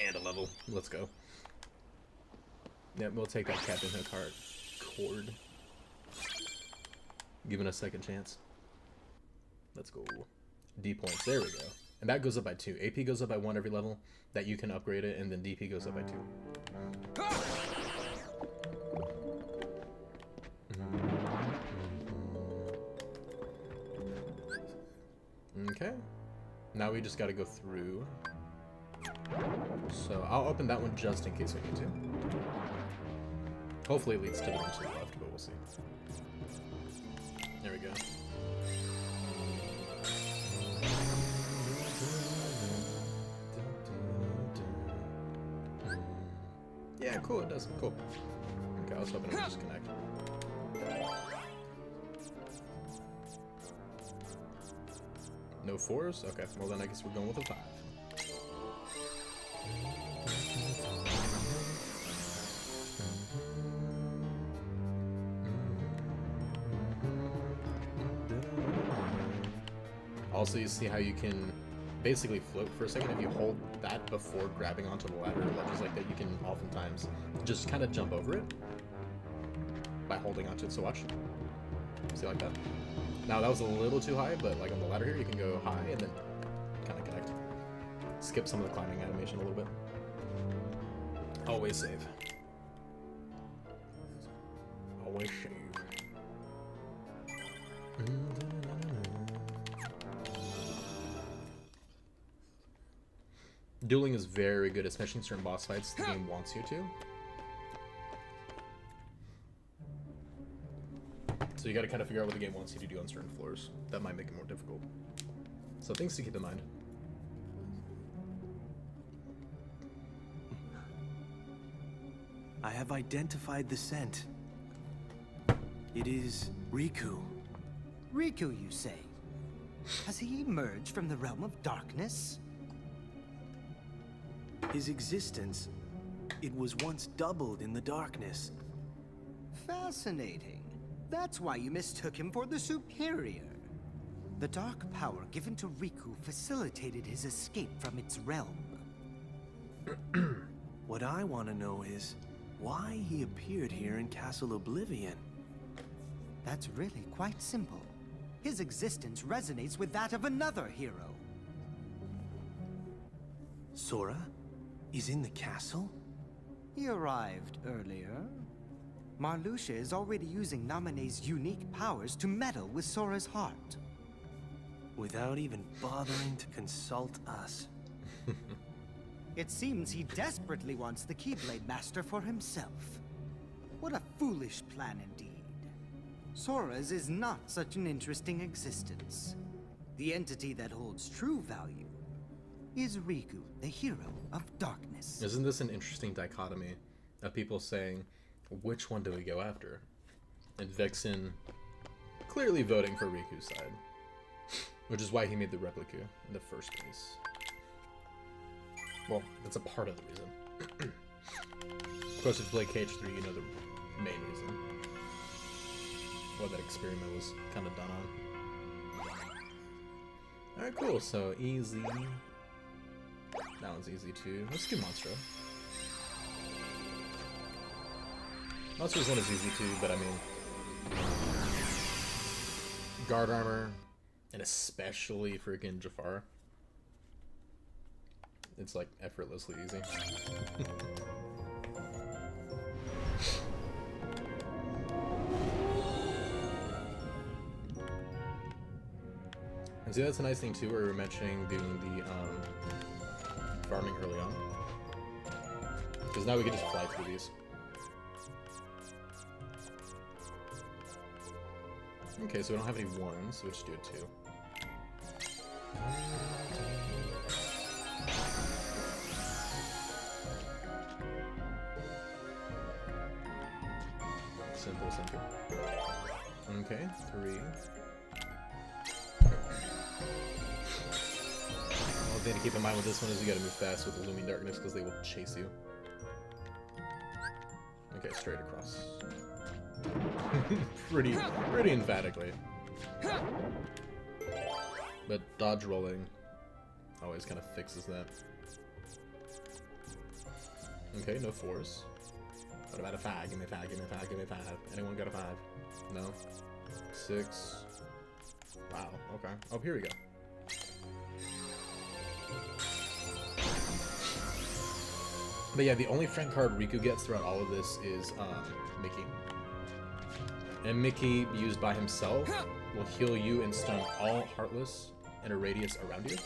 And a level. Let's go. Yep, we'll take that Captain Hook Heart cord. Giving us a second chance. Let's go. D points. There we go. And that goes up by 2. AP goes up by 1 every level that you can upgrade it, and then DP goes up by 2. Okay. Now we just gotta go through. So I'll open that one just in case we need to. Hopefully it leads to the one to the left, but we'll see. There we go. Yeah, cool, it does. Cool. Okay, I was hoping it would just connect. No 4s? Okay, well then I guess we're going with a 5. Also, you see how you can basically float for a second. If you hold that before grabbing onto the ladder or ledges like that, you can oftentimes just kind of jump over it by holding onto it. So watch. See, like that. Now that was a little too high, but like on the ladder here, you can go high and then kind of connect. Skip some of the climbing animation a little bit. Always save. Always save. Dueling is very good, especially in certain boss fights the game wants you to. So you gotta kind of figure out what the game wants you to do on certain floors. That might make it more difficult. So things to keep in mind. I have identified the scent. It is Riku. Riku, you say? Has he emerged from the realm of darkness? His existence, it was once doubled in the darkness. Fascinating. That's why you mistook him for the superior. The dark power given to Riku facilitated his escape from its realm. What I want to know is why he appeared here in Castle Oblivion. That's really quite simple. His existence resonates with that of another hero. Sora is in the castle? He arrived earlier. Marluxia is already using Naminé's unique powers to meddle with Sora's heart. Without even bothering to consult us. It seems he desperately wants the Keyblade Master for himself. What a foolish plan indeed. Sora's is not such an interesting existence. The entity that holds true value is Riku, the hero of darkness. Isn't this an interesting dichotomy of people saying, which one do we go after? And Vexen clearly voting for Riku's side. Which is why he made the replica in the first place. Well, that's a part of the reason. Of course, if you play KH3, you know the main reason. What that experiment was kind of done on. Alright, cool. So, easy. That one's easy too. Let's do Monstro. Monstro's one is easy too, but I mean... Guard armor, and especially freaking Jafar. It's like effortlessly easy. And see, that's a nice thing too, where we were mentioning doing the farming early on. Because now we can just fly through these. Okay, so we don't have any ones, so we'll just do a 2. Simple, simple. Okay, 3. One thing to keep in mind with this one is you gotta move fast with the looming darkness because they will chase you. Okay, straight across. pretty emphatically. But dodge rolling always kind of fixes that. Okay, no 4s. What about a 5? Give me a 5, give me a 5, give me a 5. Anyone got a 5? No? 6. Wow, okay. Oh, here we go. But yeah, the only friend card Riku gets throughout all of this is Mickey. And Mickey, used by himself, will heal you and stun all Heartless in a radius around you.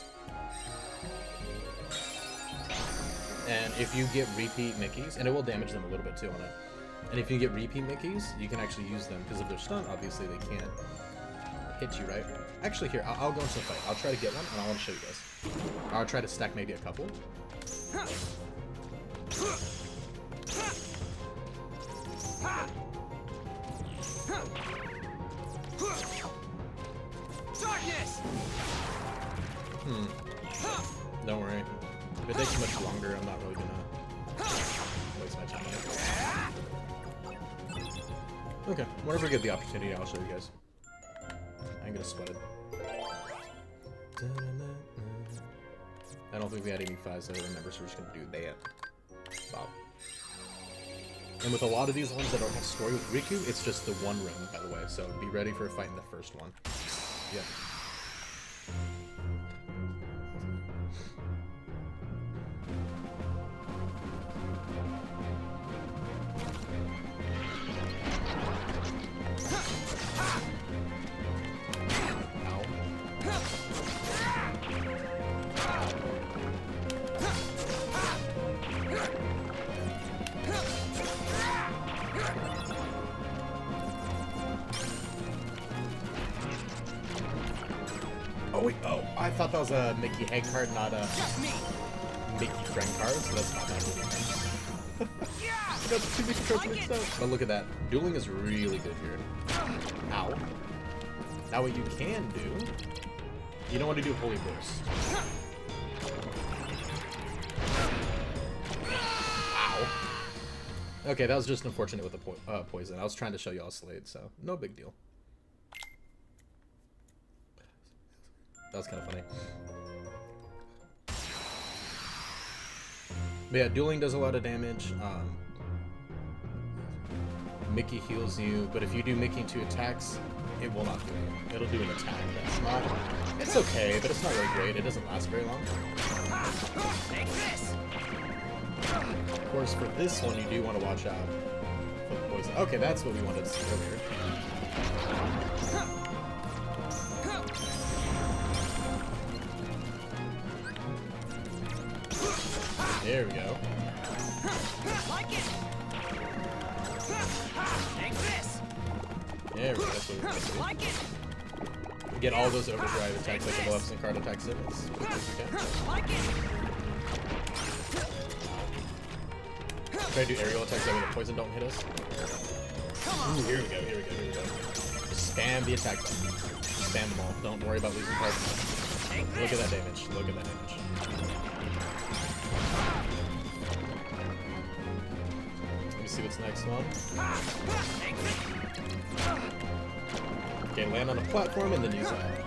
And if you get repeat Mickeys, and it will damage them a little bit too on it. And if you get repeat Mickeys, you can actually use them, because if they're stunned, obviously they can't hit you, right? Actually, here, I'll go into the fight. I'll try to get one, and I want to show you guys. I'll try to stack maybe a couple. Darkness! Don't worry. If it takes much longer, I'm not really gonna waste my time on it. Okay, whenever I get the opportunity, I'll show you guys. I ain't gonna sweat it. I don't think we had any 5s that I remember, so we're just gonna do that. Wow. And with a lot of these ones that don't have story with Riku, it's just the one room, by the way, so be ready for a fight in the first one. Yeah. Oh, I thought that was a Mickey head card, not a Mickey friend card, so that's not that. That's too many cards mixed up. But look at that. Dueling is really good here. Ow. Now what you can do, you don't want to do Holy Burst. Ow. Okay, that was just unfortunate with the poison. I was trying to show you all Slade, so no big deal. That was kind of funny. But yeah, dueling does a lot of damage. Mickey heals you, but if you do Mickey 2 attacks, it will not do it. It'll do an attack. That's not. It's okay, but it's not really great. It doesn't last very long. Of course, for this one, you do want to watch out for the poison. Okay, that's what we wanted to see earlier. There we go. There we go. That's what we do. Get all those overdrive attacks like the Maleficent card attacks it as quickly as you can. Try to do aerial attacks that way the poison don't hit us. Ooh, here we go, here we go, here we go. Just spam the attack button. Spam them all. Don't worry about losing cards. Look at that damage. Look at that damage. Let me see what's next one. Okay, land on a platform and then use that.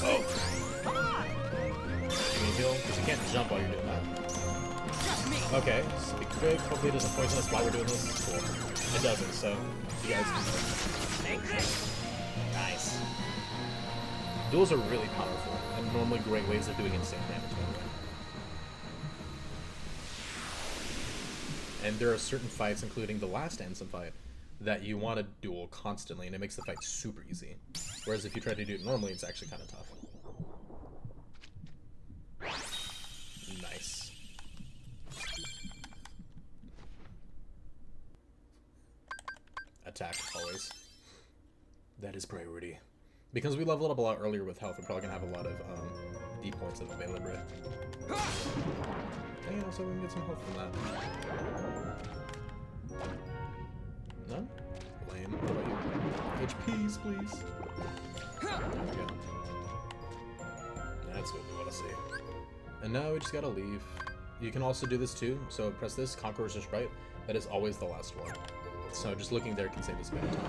Oh! Can you heal? Because you can't jump while you're doing that. Okay, so be quick. Hopefully it doesn't poison us while we're doing this. Cool. It doesn't, so you guys can... Nice. Duels are really powerful, and normally great ways of doing insane damage, by the way. And there are certain fights, including the last Ansem fight, that you want to duel constantly, and it makes the fight super easy. Whereas if you try to do it normally, it's actually kind of tough. attack, always. That is priority. Because we leveled up a lot earlier with health, we're probably gonna have a lot of D points available. And also we can get some health from that. None? Lame. What about you? HPs, please. There we go. That's what we want to see. And now we just gotta leave. You can also do this too. So press this, Conqueror's Sprite. That is always the last one. So just looking there can save us a bit of time.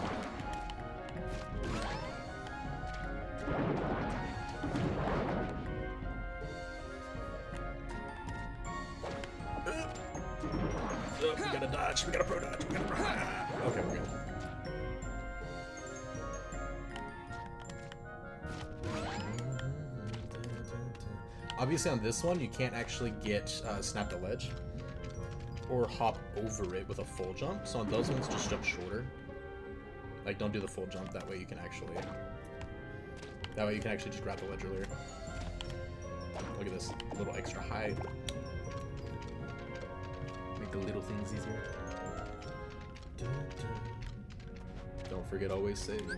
Oh, we gotta dodge, we gotta pro dodge, we gotta pro dodge. Okay, we're good. Obviously on this one, you can't actually get snap the ledge or hop over it with a full jump. So on those ones, just jump shorter. Like, don't do the full jump. That way you can actually just grab the ledge earlier. Look at this little extra height. Make the little things easier. Don't forget, always save.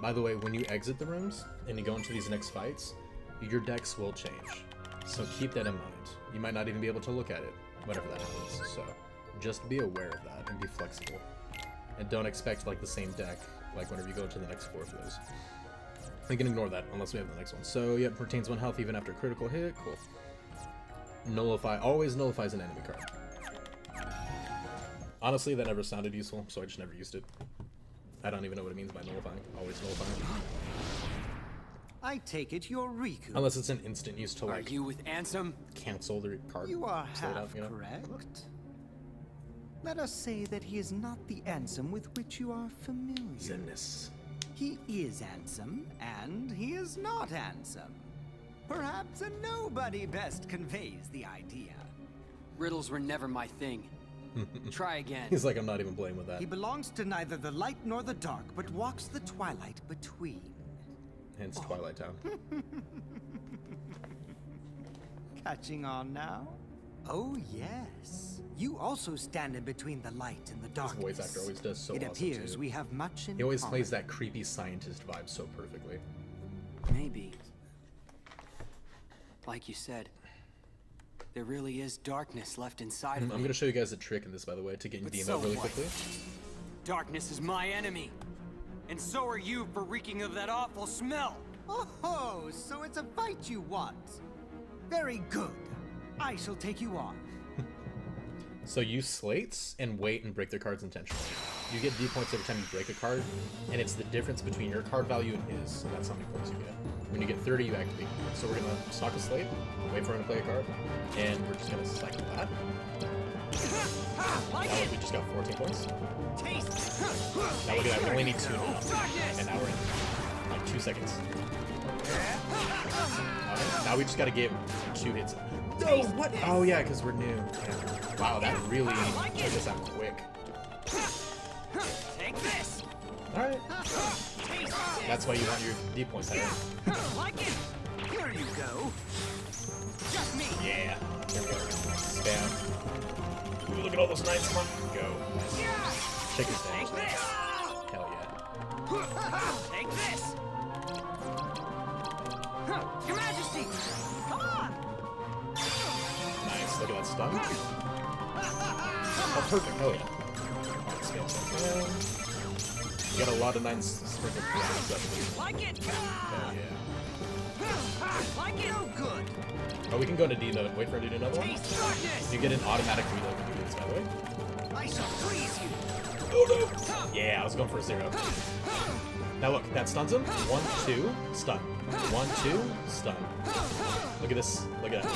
By the way, when you exit the rooms and you go into these next fights, your decks will change. So keep that in mind. You might not even be able to look at it whenever that happens. So just be aware of that and be flexible. And don't expect like the same deck like whenever you go into the next 4 flows. You can ignore that unless we have the next one. So yeah, retains 1 health even after a critical hit. Cool. Nullify, always nullifies an enemy card. Honestly, that never sounded useful, so I just never used it. I don't even know what it means by nullifying. Always nullifying. I take it you're Riku. Unless it's an instant use to like Are you with Ansem? cancel the card. You are straight half up, you know? correct. Let us say that he is not the Ansem with which you are familiar. Zenness. He is Ansem, and he is not Ansem. Perhaps a nobody best conveys the idea. Riddles were never my thing. Try again. He's like, I'm not even playing with that. He belongs to neither the light nor the dark, but walks the twilight between. Hence Twilight Town. Catching on now? Oh, yes. You also stand in between the light and the His darkness. voice actor always does so It awesome appears too. we have much in He always common. plays that creepy scientist vibe so perfectly. Maybe. Like you said, there really is darkness left inside of I'm me. gonna show you guys a trick in this, by the way, to get in But Demo so really what? quickly. Darkness is my enemy. And so are you for reeking of that awful smell. Oh, so it's a fight you want. Very good. I shall take you on. So use slates and wait and break their cards intentionally. You get D points every time you break a card, and it's the difference between your card value and his, and that's how many points you get. When you get 30, you activate. So we're gonna stock a slate, wait for him to play a card, and we're just gonna cycle that. Now we just got 14 points. Now look at that, we only need 2 now. And now we're in like 2 seconds. Okay, now we just gotta get 2 hits. No, what? Oh yeah, because we're new. Yeah. Wow, that really took us out quick. Take this. Alright. That's why you want your D points higher. Like it. Here you go. Just me. Yeah. There we go. Spam. Ooh, look at all those knights. Come on. Go. Check your Take stats. this. Hell yeah. Take this. Your Majesty. Come on. Nice. Look at that stun. Oh, perfect. Hell yeah. Alright, spam, spam. You got a lot of 9 sprinkled throughout stuff. Like it. Hell yeah. Like it. No good. Oh, we can go into D mode. Wait for him to do another one. Taste darkness. You get an automatic reload when you do this, by the way. I shall freeze you. Oh no! Yeah, I was going for a 0. Now look, that stuns him. 1, 2, stun. 1, 2, stun. Look at this. Look at that.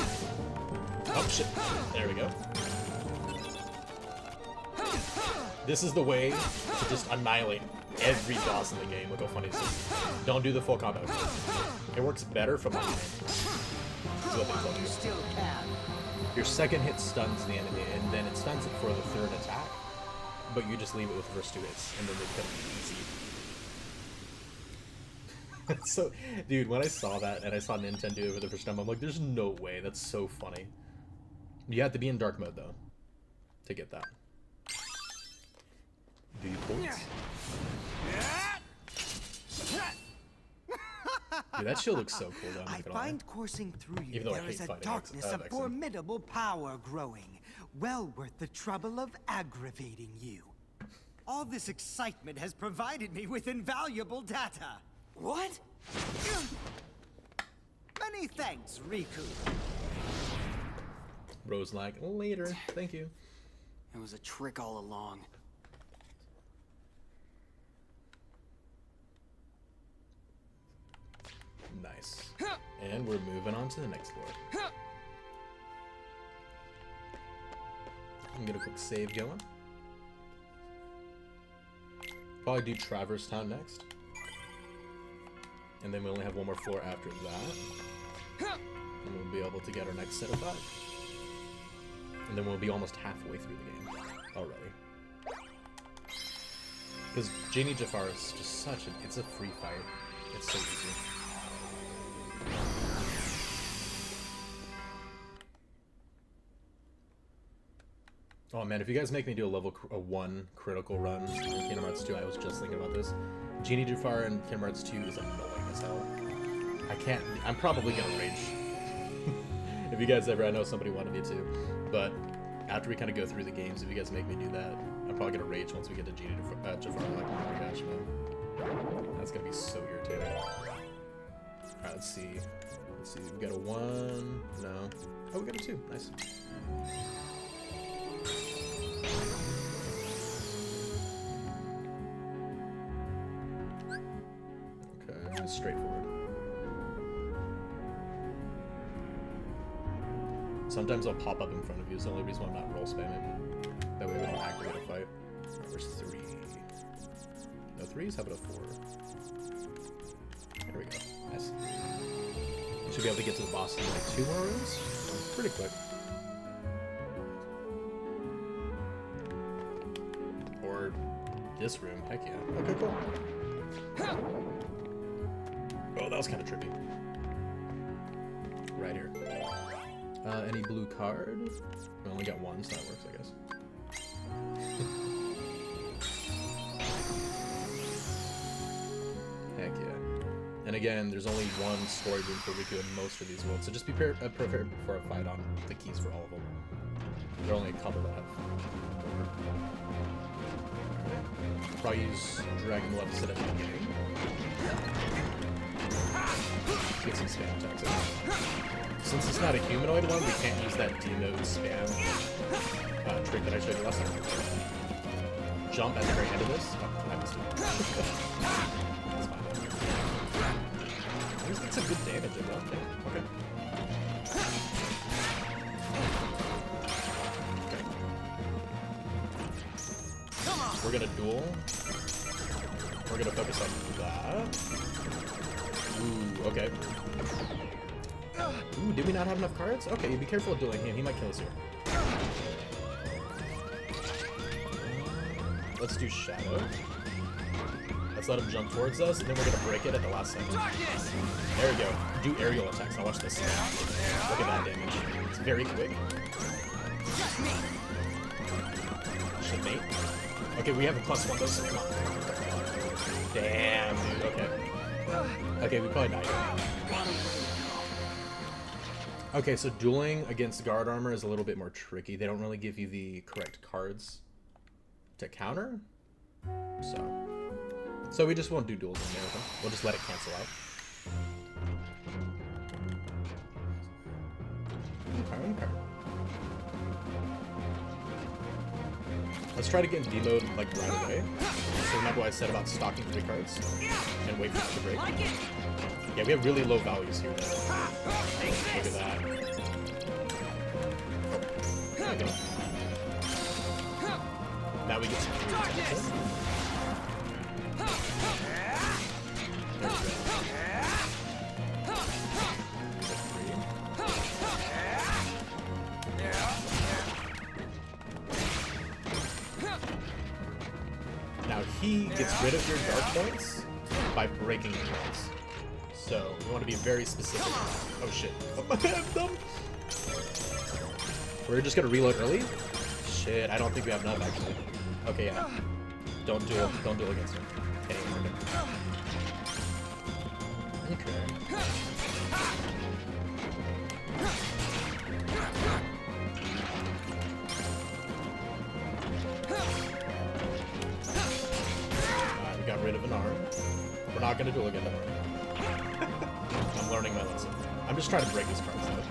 Oh shit. There we go. This is the way to just annihilate every boss in the game. Look how funny this is. Don't do the full combo. It works better from behind. This is what they tell You you. still can. Your second hit stuns the enemy, and then it stuns it for the 3rd attack. But you just leave it with the first 2 hits, and then they become easy. So, dude, when I saw that, and I saw Nintendo do it for the first time, I'm like, there's no way. That's so funny. You have to be in dark mode, though, to get that. Do you points? Dude, that shield looks so cool though. I find coursing through you Even though I there is hate a fighting darkness of Vexen. formidable power growing, well worth the trouble of aggravating you. All this excitement has provided me with invaluable data. What? Many thanks, Riku. Rose like, later. Thank you. It was a trick all along. Nice. And we're moving on to the next floor. I'm gonna quick save going. Probably do Traverse Town next. And then we only have one more floor after that. And we'll be able to get our next set of 5. And then we'll be almost halfway through the game already. Because Genie Jafar is just such an... It's a free fight. It's so easy. Oh man, if you guys make me do a 1 critical run in Kingdom Hearts 2, I was just thinking about this. Genie Jafar in Kingdom Hearts 2 is annoying as hell. I'm probably gonna rage. If you guys ever, I know somebody wanted me to, but after we kind of go through the games, if you guys make me do that, I'm probably gonna rage once we get to Genie Jafar. Like, oh my gosh, man. That's gonna be so irritating. Alright, let's see. We got a 1. No. Oh, we got a 2. Nice. Okay, straightforward. Sometimes I'll pop up in front of you. It's the only reason why I'm not roll spamming. That way we don't activate a fight. There's 3. No 3s? How about a 4? There we go. Nice. Should be able to get to the boss in like 2 more rooms? Pretty quick. Or this room. Heck yeah. Okay, cool. Oh, that was kind of trippy. Right here. Any blue card? We only got 1, so that works, I guess. Heck yeah. And again, there's only 1 story room for Riku in most of these worlds, so just be prepared for a fight on the keys for all of them. There are only a couple that have. Probably use Dragon Maleficent at the beginning. Get some spam attacks in. Since it's not a humanoid one, we can't use that D-mode spam trick that I showed you last time. Jump at the very end of this. Oh, I missed it. That's fine. At least get some good damage in that thing. Okay. We're gonna duel. We're gonna focus on that. Ooh, okay. Ooh, did we not have enough cards? Okay, be careful of dueling him. He might kill us here. Let's do Shadow. Let's let him jump towards us, and then we're gonna break it at the last second. There we go. Do aerial attacks. Now watch this. Look at that damage. It's very quick. Shipmate. Okay, we have a +1 though, so come on. Damn, dude. Okay. Okay, we probably died. Okay, so dueling against guard armor is a little bit more tricky. They don't really give you the correct cards to counter. So we just won't do duels in there with them. We'll just let it cancel out. Okay. Let's try to get in D-mode like right away. So remember what I said about stocking 3 cards and wait for it to break. Yeah, we have really low values here though. Look at that. There we go. Now we get some free attacks in. Now he gets rid of your dark points by breaking your points. So we want to be very specific. Oh shit. We're just gonna reload early? Shit, I don't think we have enough actually. Okay, yeah. Don't duel against him. Okay. We got rid of an arm. We're not gonna duel again, don't worry. I'm learning my lesson. I'm just trying to break his cards though.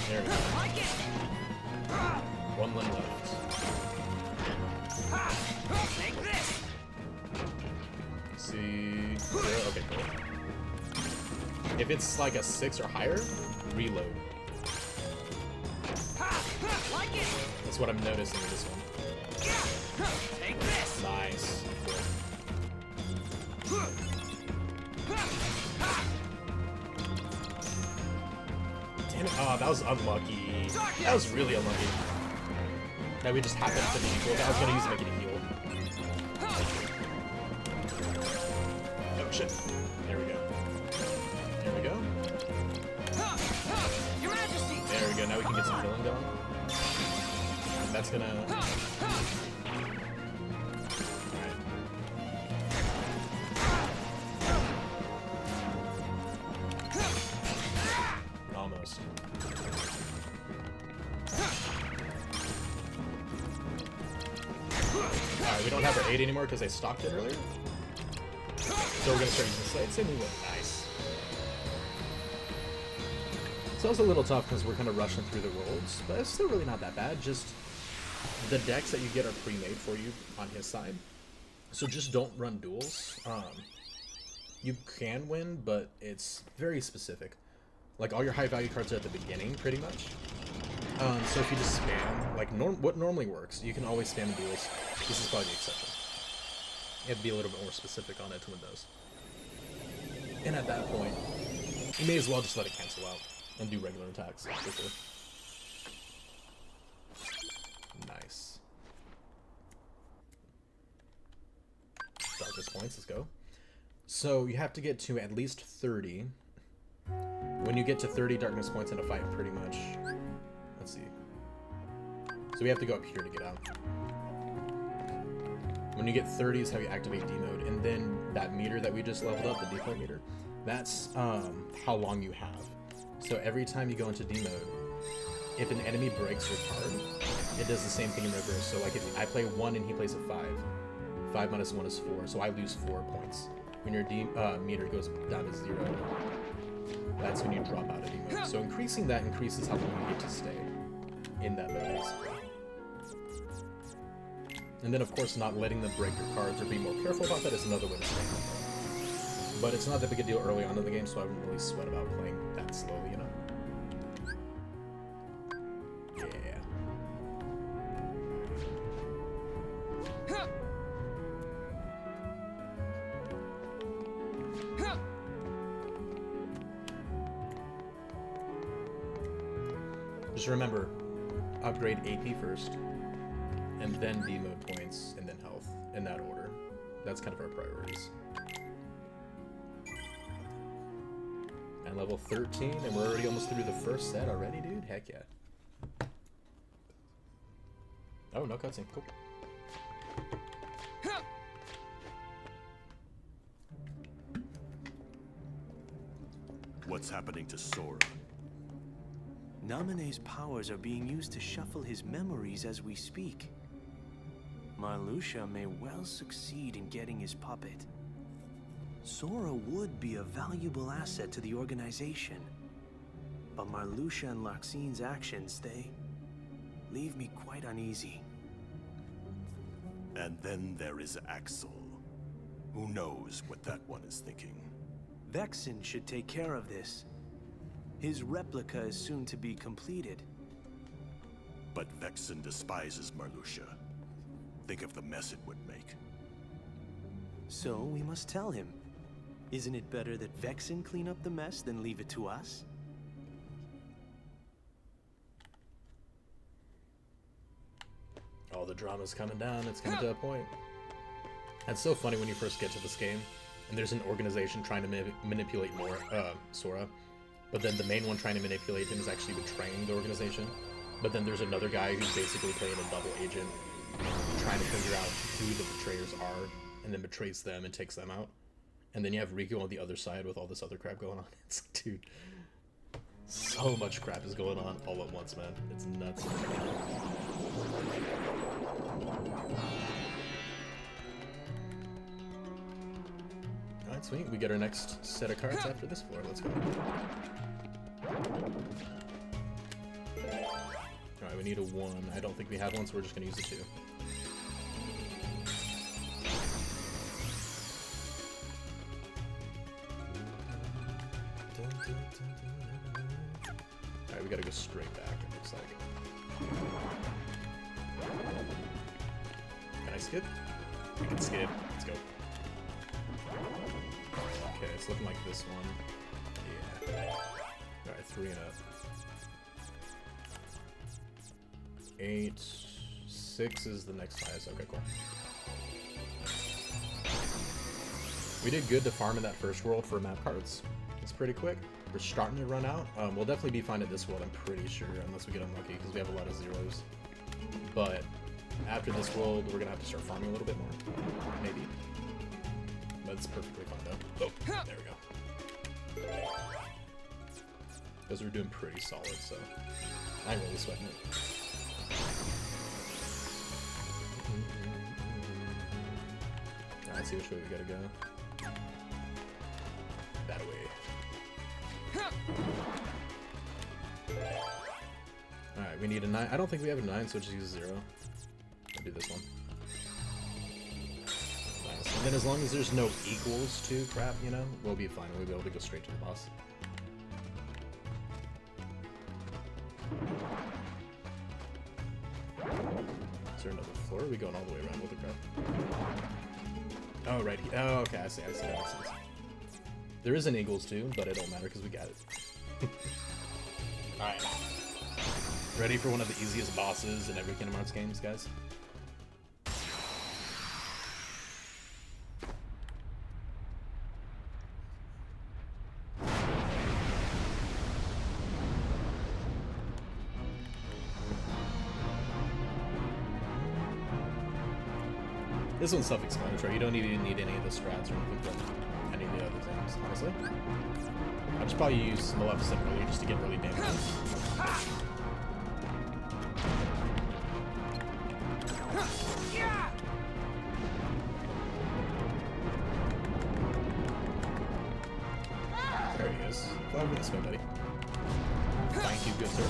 There we go. One limb left. Take this. See. 0. Okay, cool. If it's like a 6 or higher, reload. Like it. That's what I'm noticing with this one. Take this. Nice. Cool. Damn it. Oh, that was unlucky. That was really unlucky. That we just happened to be equal. I was gonna use it to make it a heal. Oh shit. There we go. There we go. Your Majesty. There we go. Now we can get some healing going. And that's gonna. Alright. Almost. Alright, we don't have our 8 anymore because I stocked it earlier. So we're gonna start using Slade. Same move. Nice. So it's a little tough because we're kind of rushing through the rolls, but it's still really not that bad. Just the decks that you get are pre-made for you on his side. So just don't run duels. You can win, but it's very specific. Like all your high value cards are at the beginning, pretty much. So if you just spam, like what normally works, you can always spam duels. This is probably the exception. You have to be a little bit more specific on it to win those. And at that point, you may as well just let it cancel out and do regular attacks. Quickly. Nice. Darkness points, let's go. So you have to get to at least 30. When you get to 30 darkness points in a fight, pretty much. Let's see. So we have to go up here to get out. When you get 30 is how you activate D mode, and then that meter that we just leveled up, the default meter, that's how long you have. So every time you go into D mode, if an enemy breaks your card, it does the same thing in reverse. So like if I play 1 and he plays a 5, 5 minus 1 is 4, so I lose 4 points. When your D meter goes down to 0, that's when you drop out of D mode. So increasing that increases how long you get to stay in that mode, basically. And then, of course, not letting them break your cards or being more careful about that is another way to stay in the mode. But it's not that big a deal early on in the game, so I wouldn't really sweat about playing that slowly, you know? Yeah. Just remember, upgrade AP first, and then D mode points, and then health, in that order. That's kind of our priorities. And level 13, and we're already almost through the first set already, dude? Heck yeah. Oh, no cutscene. Cool. What's happening to Sora? Naminé's powers are being used to shuffle his memories as we speak. Marluxia may well succeed in getting his puppet. Sora would be a valuable asset to the organization. But Marluxia and Larxine's actions, they leave me quite uneasy. And then there is Axel. Who knows what that one is thinking? Vexen should take care of this. His replica is soon to be completed. But Vexen despises Marluxia. Think of the mess it would make. So we must tell him. Isn't it better that Vexen clean up the mess than leave it to us? All the drama's coming down, it's coming to a point. It's so funny when you first get to this game, and there's an organization trying to manipulate Sora, but then the main one trying to manipulate him is actually betraying the organization. But then there's another guy who's basically playing a double agent, trying to figure out who the betrayers are, and then betrays them and takes them out. And then you have Riku on the other side with all this other crap going on. It's like, dude, so much crap is going on all at once, man. It's nuts. Alright, sweet. We get our next set of cards after this floor. Let's go. Alright, we need a 1. I don't think we have one, so we're just going to use a 2. Alright, we gotta go straight back, it looks like. Can I skip? We can skip. Let's go. Okay, it's looking like this one. Yeah. Alright, 3 and up. 8. 6 is the next highest. Okay, cool. We did good to farm in that first world for map cards. It's pretty quick. We're starting to run out. We'll definitely be fine at this world, I'm pretty sure, unless we get unlucky, because we have a lot of zeros. But after this world, we're gonna have to start farming a little bit more. Maybe. But it's perfectly fine, though. Oh, there we go. Because we're doing pretty solid, so I'm really sweating it. Let's see which way we gotta go. That way. Alright, we need a 9. I don't think we have a 9, so just use a 0. I'll do this one. Nice. And then as long as there's no equals to crap, you know, we'll be fine. We'll be able to go straight to the boss. Is there another floor? Or are we going all the way around with the crap? Oh, right here. Oh, okay, I see, that makes sense. There is an equals too, but it don't matter because we got it. Alright. Ready for one of the easiest bosses in every Kingdom Hearts games, guys? This one's self-explanatory. You don't even need any of the strats or anything from any of the other things, honestly. I'll just probably use Maleficent earlier just to get really damaged. There he is. Fly over this way, buddy. Thank you, good sir.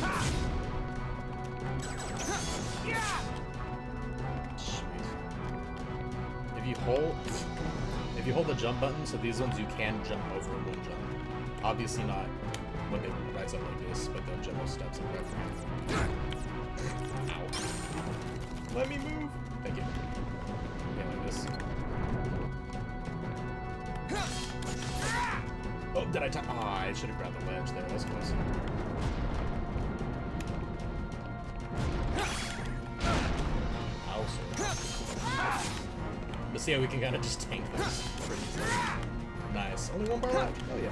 If you hold the jump button, so these ones you can jump over in one jump. Obviously not when they rise up like this, but the general steps and whatever. Ow. Let me move! Thank you. Yeah, like this. Oh, did I I should have grabbed the ledge there, that was close. Ow, sir. But see how we can kind of just tank this pretty easily. Nice. Only one bar left. Oh yeah.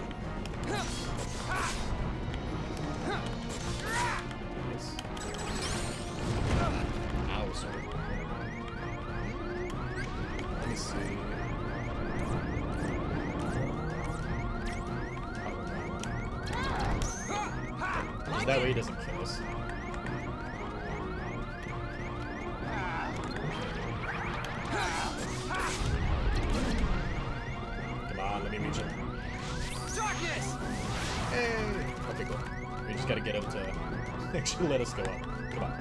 Nice. Ow, sorry. Let me see. That way he doesn't kill us. Let me reach him. Darkness! Hey! Okay, cool. We just gotta get him to actually let us go up. Come on.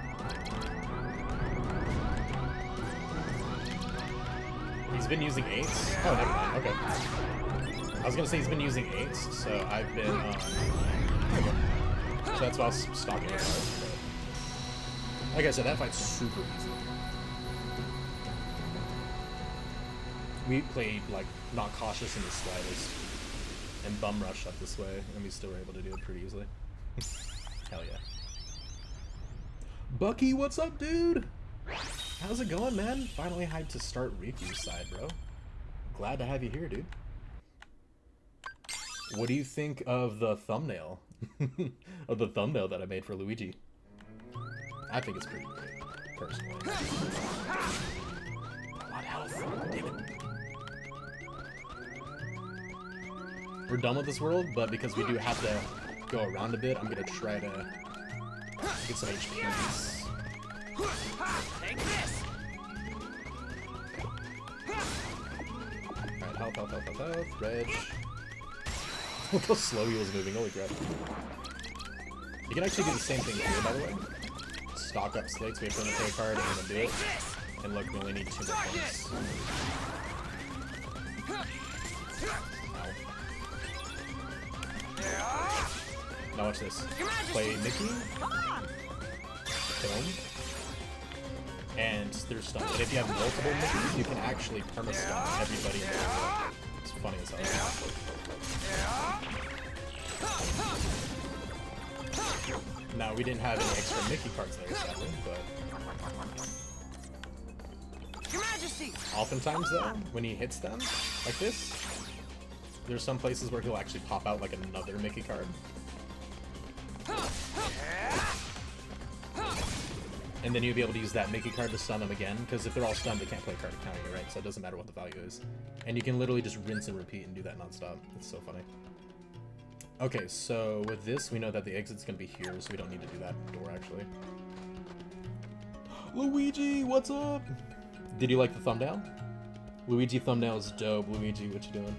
He's been using 8s? Oh, never mind. Okay. I was gonna say he's been using 8s, so I've been, there we go. So that's why I was stalking him. Like I said, that fight's super easy. We played, like, not cautious in the slightest, and bum rushed up this way, and we still were able to do it pretty easily. Hell yeah. Bucky, what's up, dude? How's it going, man? Finally hyped to start Riku's side, bro. Glad to have you here, dude. What do you think of the thumbnail? Of the thumbnail that I made for Luigi? I think it's pretty great, personally. A lot of health. Damn it. We're done with this world, but because we do have to go around a bit, I'm gonna try to get some HPs. Take this. Alright, health. Reg. Look how slow he was moving, holy crap. You can actually do the same thing here, by the way. Stock up slates, wait for him to play a card, and then do it. And look, we only need 2 more points. Ow. Now watch this. Play Mickey. Kill him. And they're stunned. And if you have multiple Mickeys, you can actually perma-stun everybody in the world. It's funny as hell. Now, we didn't have any extra Mickey cards there, sadly, but... Your Majesty! Oftentimes, though, when he hits them, like this, there's some places where he'll actually pop out like another Mickey card. And then you'll be able to use that Mickey card to stun them again, because if they're all stunned, they can't play a card counting it, right? So it doesn't matter what the value is. And you can literally just rinse and repeat and do that nonstop. It's so funny. Okay, so with this, we know that the exit's gonna be here, so we don't need to do that door, actually. Luigi, what's up? Did you like the thumbnail? Luigi thumbnail is dope. Luigi, what you doing?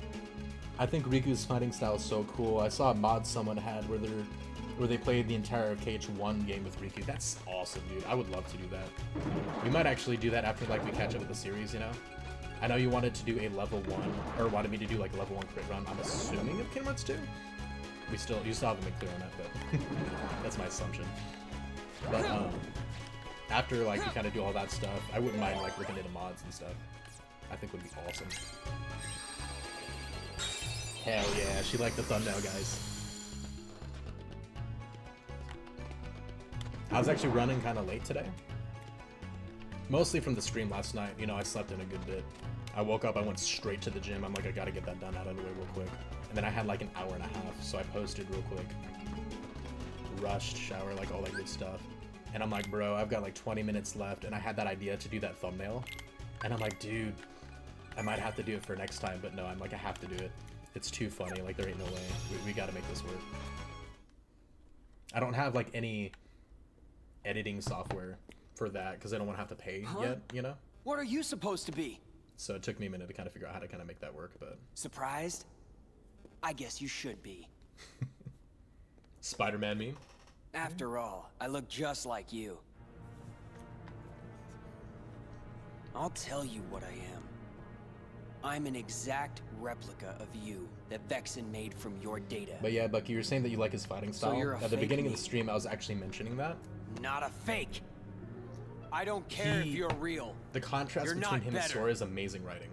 I think Riku's fighting style is so cool. I saw a mod someone had where they played the entire KH1 game with Riku. That's awesome, dude. I would love to do that. We might actually do that after like we catch up with the series, you know? I know you wanted to do a level 1, or wanted me to do like a level 1 crit run, I'm assuming of Kingdom Hearts 2? You still haven't been clear on that, but that's my assumption. But after like we kind of do all that stuff, I wouldn't mind like looking into mods and stuff. I think would be awesome. Hell yeah, she liked the thumbnail, guys. I was actually running kind of late today. Mostly from the stream last night. You know, I slept in a good bit. I woke up, I went straight to the gym. I'm like, I gotta get that done out of the way real quick. And then I had like an hour and a half, so I posted real quick. Rushed, shower, like all that good stuff. And I'm like, bro, I've got like 20 minutes left, and I had that idea to do that thumbnail. And I'm like, dude, I might have to do it for next time, but no, I'm like, I have to do it. It's too funny, like there ain't no way. We gotta make this work. I don't have like any editing software for that, because I don't want to have to pay yet, you know? What are you supposed to be? So it took me a minute to kind of figure out how to kind of make that work, but... Surprised? I guess you should be. Spider-Man meme? After all, I look just like you. I'll tell you what I am. I'm an exact replica of you that Vexen made from your data. But yeah, Bucky, you're saying that you like his fighting style. So you're a At the fake beginning of me. the stream, I was actually mentioning that. Not a fake. I don't care if you're real. The contrast You're between not him better. and Sora is amazing writing.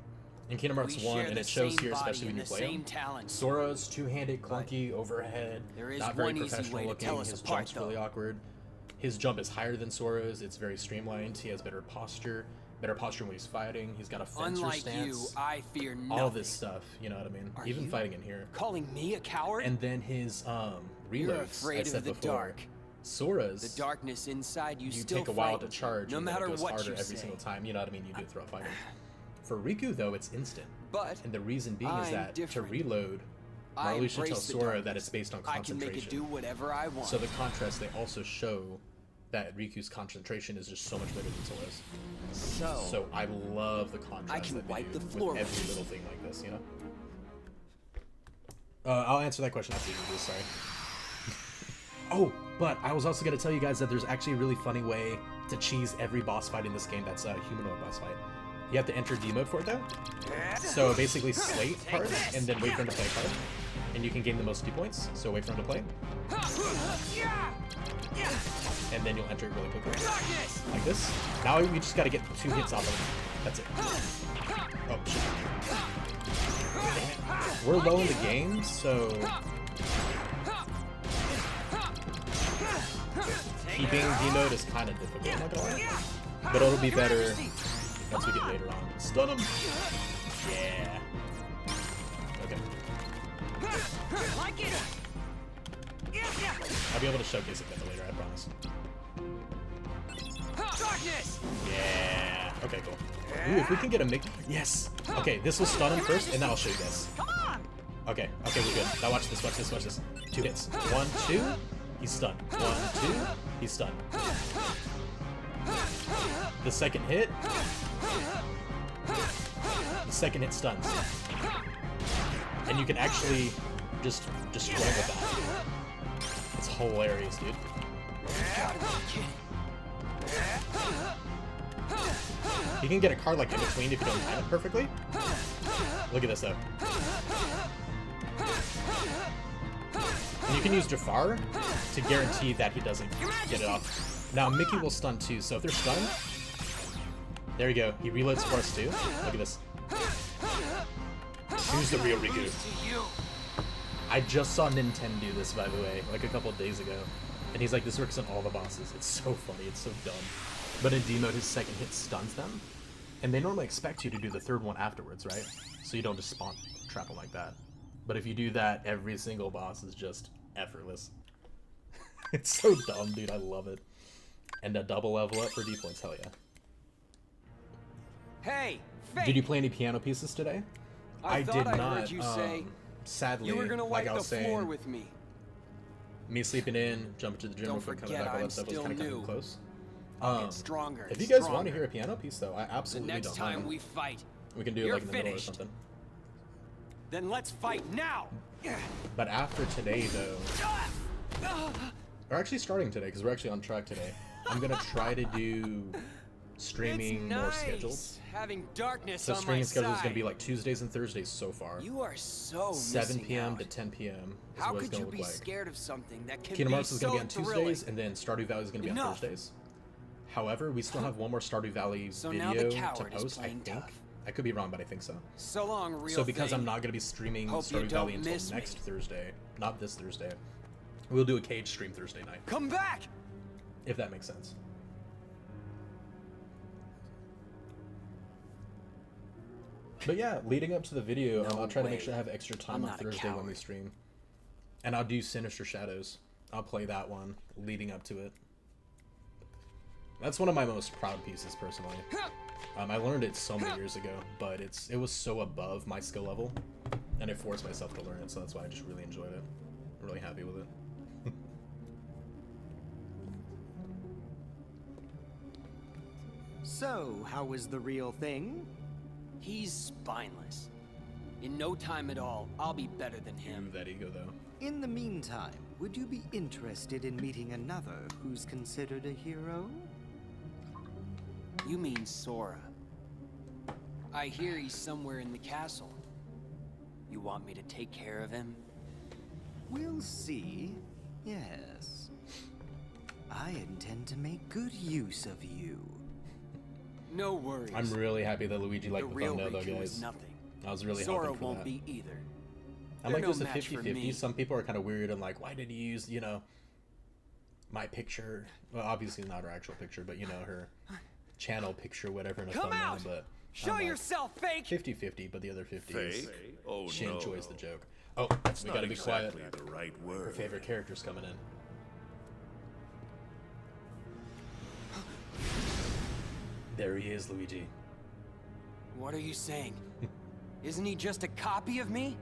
In Kingdom Hearts We 1, share and the it shows same here, body especially when and you the play same him. talents. Sora's two-handed, clunky, overhead, There is not very one easy professional way to looking. tell us His apart, jump's really though. awkward. His jump is higher than Sora's. It's very streamlined. He has better posture when he's fighting. He's got a fencer Unlike stance. you, I fear nothing. All this stuff, you know what I mean? Are Even you fighting in here. Calling me a coward? And then his You're reloads, afraid I said of the before. dark. Sora's, The darkness inside you you still take a while to frightens you, charge, no and then matter it goes what harder you every say. single time. You know what I mean? You do it throughout fighting. For Riku, though, it's instant. But And the reason being is I'm that different. to reload, I Marluxia embrace tells the Sora darkness. that it's based on I can concentration. make it do whatever I want. So the contrast, they also show that Riku's concentration is just so much better than Sora's. So I love the contrast I can that they wipe do the floor with with every this. little thing like this, you know? I'll answer that question after you do this, sorry. Oh, but I was also going to tell you guys that there's actually a really funny way to cheese every boss fight in this game that's a humanoid boss fight. You have to enter D mode for it, though. So basically slate cards and then wait for him to play a card. And you can gain the most D points, so wait for him to play. And then you'll enter it really quickly. Like this. Now we just gotta get 2 hits off of him. That's it. Oh, shit. We're low in the game, so... keeping D mode is kind of difficult, I'm not gonna lie. But it'll be better once we get later on. Stun him! Yeah. Okay. I'll be able to showcase it better later, I promise. Darkness! Yeah. Okay, cool. Ooh, if we can get a mix. Yes. Okay, this will stun him first, and then I'll show you guys. Come on! Okay, okay, we're good. Now watch this, watch this, watch this. 2 hits. 1, 2. He's stunned. 1, 2. He's stunned. The second hit. The second hit stuns. And you can actually just destroy with that. It's hilarious, dude. You can get a card like in between if you don't time it perfectly. Look at this though. And you can use Jafar to guarantee that he doesn't get it off. Now Mickey will stun too, so if they're stunned, there you go. He reloads for us too. Look at this. Who's the real Riku? I just saw Nintendo do this, by the way, like a couple of days ago. And he's like, this works on all the bosses. It's so funny, it's so dumb. But in D mode, his second hit stuns them. And they normally expect you to do the third one afterwards, right? So you don't just spawn trap them like that. But if you do that, every single boss is just effortless. It's so dumb, dude. I love it. And a double level up for D points, hell yeah. Hey, Fake! Did you play any piano pieces today? I did I not. heard you say Sadly, you were gonna like wipe I was the floor saying, with me. me sleeping in, jumping to the gym Don't real quick, coming forget back, all I'm that stuff was still kind of new. close. I'll get stronger. If and you guys want stronger. to hear a piano piece, though, I The absolutely next don't time mind. we fight, We can do it you're like in the middle or finished. something. Then let's fight now. But after today, though, we're actually starting today because we're actually on track today. I'm gonna try to do streaming It's more nice scheduled. having darkness So on streaming my schedule is side. gonna be like Tuesdays and Thursdays so far. You are so 7 missing p.m. out. to 10 p.m. is How what it's could gonna you look be like. scared of something that can Kingdom be Hearts is gonna so be on thrilling? Tuesdays, and then Stardew Valley is gonna be on Enough. Thursdays. However, we still have one more Stardew Valley So now video the to coward is post, I playing think. tough. I could be wrong, but I think so. So long, real So because thing. I'm not gonna be streaming Hope you Stardew Valley don't until miss me. next Thursday, not this Thursday, we'll do a cage stream Thursday night, Come back! if that makes sense. But yeah, leading up to the video, No I'll try to make way. sure I have extra time I'm on not a Thursday when we coward. stream. And I'll do Sinister Shadows. I'll play that one leading up to it. That's one of my most proud pieces, personally. I learned it so many years ago, but it was so above my skill level, and I forced myself to learn it, so that's why I just really enjoyed it. I'm really happy with it. So, how was the real thing? He's spineless. In no time at all, I'll be better than him. Move that ego, though. In the meantime, would you be interested in meeting another who's considered a hero? You mean Sora. I hear he's somewhere in the castle. You want me to take care of him? We'll see. Yes. I intend to make good use of you. No worries. I'm really happy that Luigi the liked the real thumbnail, though, Riku guys. is nothing. I was really Sora hoping for won't that. be either. I'm They're like, no there's a match for 50-50. me. Some people are kind of weird and like, why did he use, you know, my picture? Well, obviously not her actual picture, but, you know, her channel picture, whatever, in a Come thumbnail. out! But Show I'm like, yourself, Fake! 50-50, but the other 50 is Fake? Oh, she no. enjoys the joke. Oh, That's we not gotta be quiet. exactly the right Her word. favorite character's coming in. There he is, Luigi. What are you saying? Isn't he just a copy of me?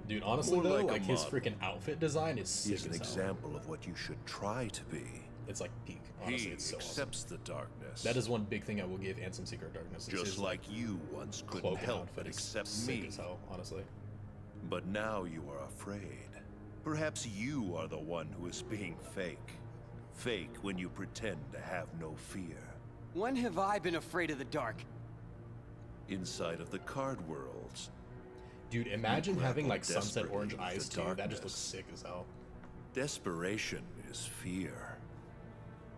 Dude, honestly More though, like a like his model. freaking outfit design is sick He's an as hell. example of what you should try to be. It's like peak. Honestly, He it's so awesome. accepts the darkness. That is one big thing I will give Ansem Secret Darkness. It's just his, like you once cloak couldn't and help outfit but is accept sick me. as hell, honestly. But now you are afraid. Perhaps you are the one who is being fake. Fake when you pretend to have no fear. When have I been afraid of the dark? Inside of the card worlds, Dude, imagine having like grapple sunset orange desperately eyes with too. the That just looks darkness. sick as hell. desperation is fear.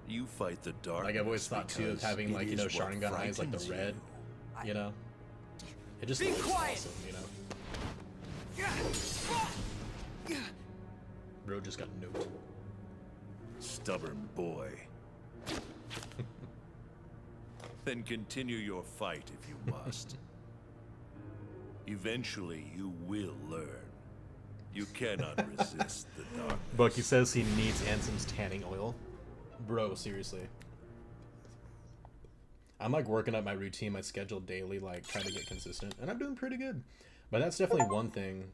You fight the darkness. Like I've always thought too of because having it like, you know, is what Sharingan eyes like the frightens red, you. you know? It just Be looks quiet! awesome, you know? Bro just got nuked. Stubborn boy. Then continue your fight if you must. Eventually, you will learn. You cannot resist the darkness. Bucky says he needs Ansem's tanning oil. Bro, seriously. I'm like working up my routine, my schedule daily, like trying to get consistent, and I'm doing pretty good. But that's definitely one thing.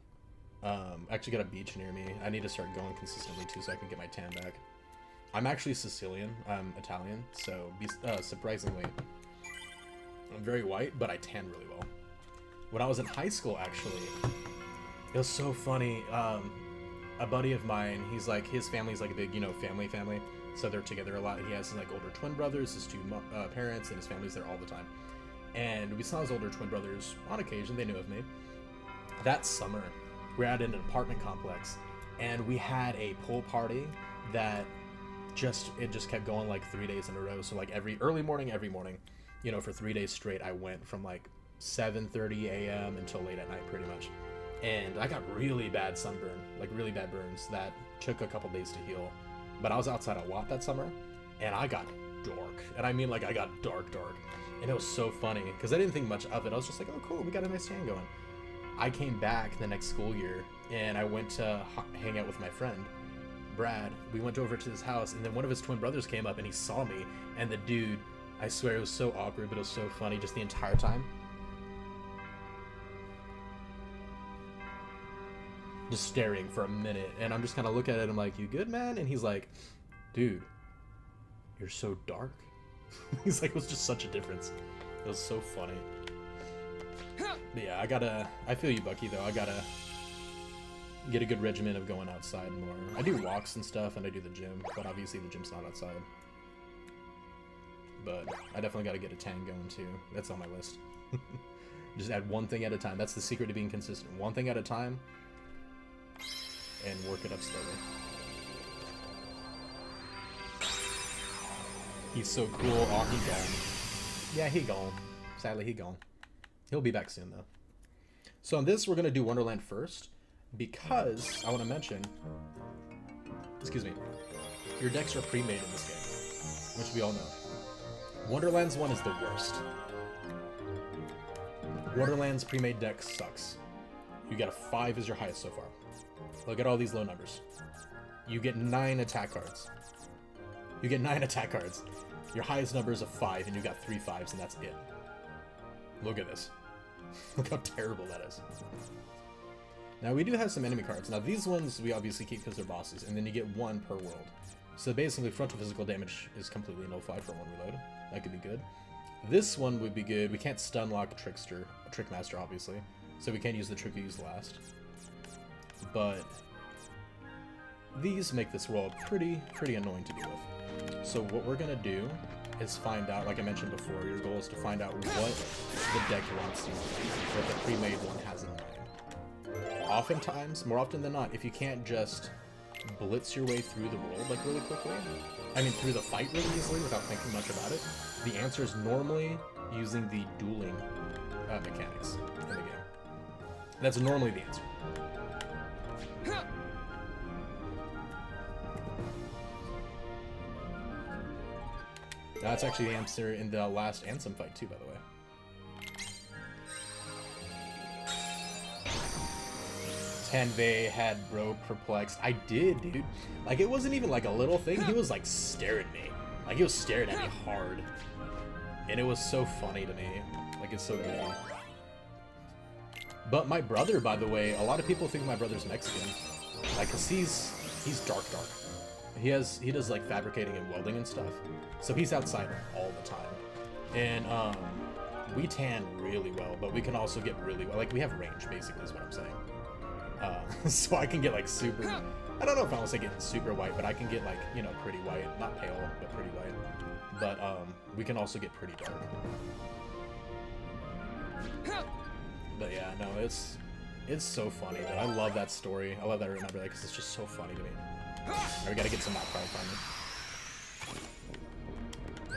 I actually got a beach near me. I need to start going consistently too, so I can get my tan back. I'm actually Sicilian. I'm Italian, so surprisingly, I'm very white, but I tan really well. When I was in high school, actually, it was so funny. A buddy of mine, he's like, his family's like a big, you know, family. So they're together a lot. He has like older twin brothers, his two parents, and his family's there all the time. And we saw his older twin brothers on occasion. They knew of me. That summer, we were at an apartment complex, and we had a pool party that just kept going like 3 days in a row. So like every morning, you know, for 3 days straight, I went from like 7:30 a.m. until late at night, pretty much. And I got really bad sunburn, like really bad burns that took a couple days to heal. But I was outside a lot that summer, and I got dark. And I mean, like, I got dark. And it was so funny, because I didn't think much of it. I was just like, oh, cool, we got a nice tan going. I came back the next school year, and I went to hang out with my friend, Brad. We went over to his house, and then one of his twin brothers came up, and he saw me. And the dude, I swear, it was so awkward, but it was so funny just the entire time. Just staring for a minute, and I'm just kind of looking at it. I'm like, you good, man? And he's like, dude, you're so dark. He's like, it was just such a difference. It was so funny. But yeah, I feel you, Bucky, though. I gotta get a good regimen of going outside more. I do walks and stuff, and I do the gym, but obviously the gym's not outside. But I definitely gotta get a tan going too. That's on my list. Just add one thing at a time. That's the secret to being consistent. One thing at a time, and work it up slowly. He's so cool. Oh, he gone. Yeah, he gone. Sadly, he gone. He'll be back soon, though. So on this, we're going to do Wonderland first, because I want to mention, excuse me, your decks are pre-made in this game, which we all know. Wonderland's one is the worst. Wonderland's pre-made deck sucks. You got a 5 as your highest so far. Look at all these low numbers. You get 9 attack cards. You get 9 attack cards. Your highest number is a 5, and you got 3 5s, and that's it. Look at this. Look how terrible that is. Now, we do have some enemy cards. Now, these ones we obviously keep because they're bosses, and then you get 1 per world. So basically, frontal physical damage is completely nullified for 1 reload. That could be good. This one would be good. We can't stun lock Trickmaster, obviously. So we can't use the trick we used last. But these make this world pretty annoying to deal with. So what we're gonna do is find out, like I mentioned before, your goal is to find out what the deck wants you, what the pre-made one has in mind. Oftentimes, more often than not, if you can't just blitz your way through the world like really quickly, I mean through the fight really easily without thinking much about it, the answer is normally using the dueling mechanics in the game. That's normally the answer. That's actually the answer in the last Ansem fight too, by the way. Tanvey had bro perplexed. I did, dude. Like, it wasn't even like a little thing. He was like staring at me. Like, he was staring at me hard. And it was so funny to me. Like, it's so goofy. But my brother, by the way, a lot of people think my brother's Mexican. Like, 'cause he's dark. He does like fabricating and welding and stuff. So he's outside all the time. And we tan really well, but we can also get really well. Like, we have range, basically, is what I'm saying. So I can get like super, I don't know if I want to say getting super white, but I can get like, you know, pretty white. Not pale, but pretty white. But we can also get pretty dark. But yeah, no, it's so funny. Though. I love that story. I love that I remember that because it's just so funny to me. Alright, we gotta get some outcry from me.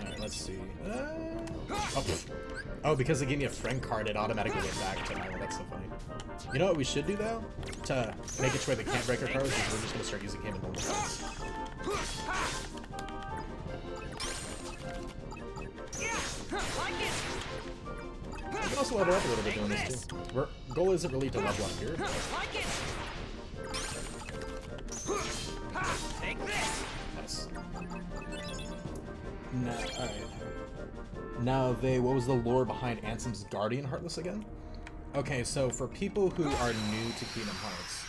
Alright, let's see. Oh, because it gave me a friend card, it automatically went back to my one. That's so funny. You know what we should do, though? To make it to where they can't break our cards, is we're just gonna start using him in normal cards. We can also level up a little bit doing this, too. Our goal isn't really to level up here, but... Nice. Now, alright. Now what was the lore behind Ansem's Guardian Heartless again? Okay, so for people who are new to Kingdom Hearts,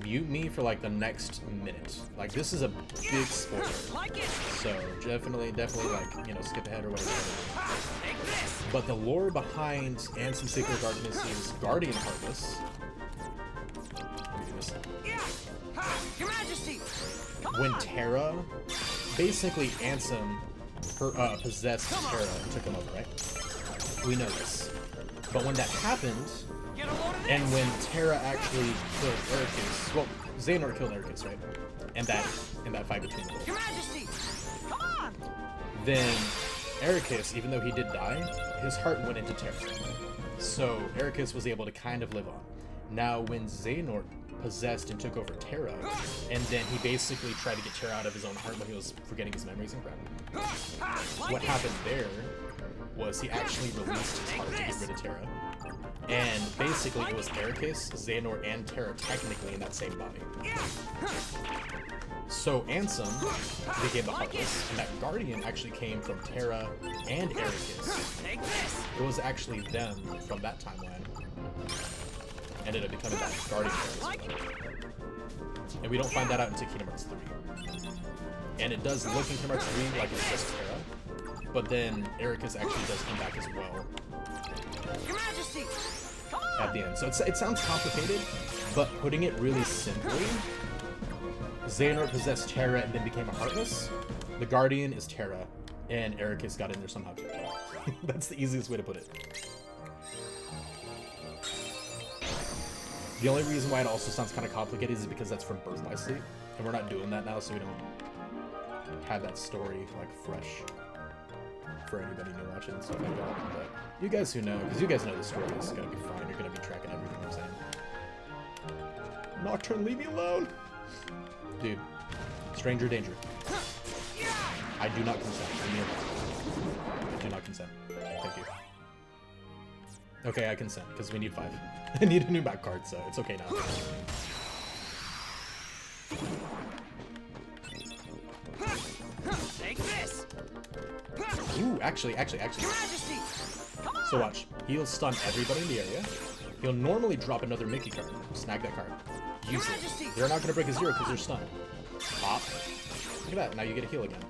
mute me for like the next minute. Like, this is a big spoiler. So definitely like, you know, skip ahead or whatever. But the lore behind Ansem Sacred Darkness's Guardian Heartless. Let me do this. Your Majesty! When Terra, basically Ansem possessed Terra and took him over, right? We know this. But when that happened, and when Terra actually killed Ericus, well, Xehanort killed Ericus, right? And in that fight between them. Your Majesty! Come on! Then Ericus, even though he did die, his heart went into Terra. So Ericus was able to kind of live on. Now when Xehanort possessed and took over Terra, and then he basically tried to get Terra out of his own heart when he was forgetting his memories and crap. What happened there was he actually released his heart to get rid of Terra. And basically it was Ericus, Xehanort, and Terra technically in that same body. So Ansem became the Heartless, and that Guardian actually came from Terra and Ericus. It was actually them from that timeline. Ended up becoming that Guardian Heartless. And we don't find that out until Kingdom Hearts 3. And it does look in Kingdom Hearts 3 like it's just Terra, but then Ericus actually does come back as well. Your Majesty! At the end. So it sounds complicated, but putting it really simply, Xehanort possessed Terra and then became a Heartless. The Guardian is Terra, and Ericus got in there somehow. That's the easiest way to put it. The only reason why it also sounds kind of complicated is because that's from Birth by Sleep, and we're not doing that now, so we don't have that story like fresh for anybody new watching and stuff like that. But you guys who know, because you guys know the story is gonna be fine. You're gonna be tracking everything I'm saying. Nocturne, leave me alone, dude. Stranger danger. I do not consent. I do not consent. Thank you. Okay, I consent because we need 5. I need a new back card, so it's okay now. Take this! Ooh, actually. Your Majesty! Come on! So watch. He'll stun everybody in the area. He'll normally drop another Mickey card. Snag that card. Use it. They're not going to break a 0 because they're stunned. Pop. Look at that. Now you get a heal again.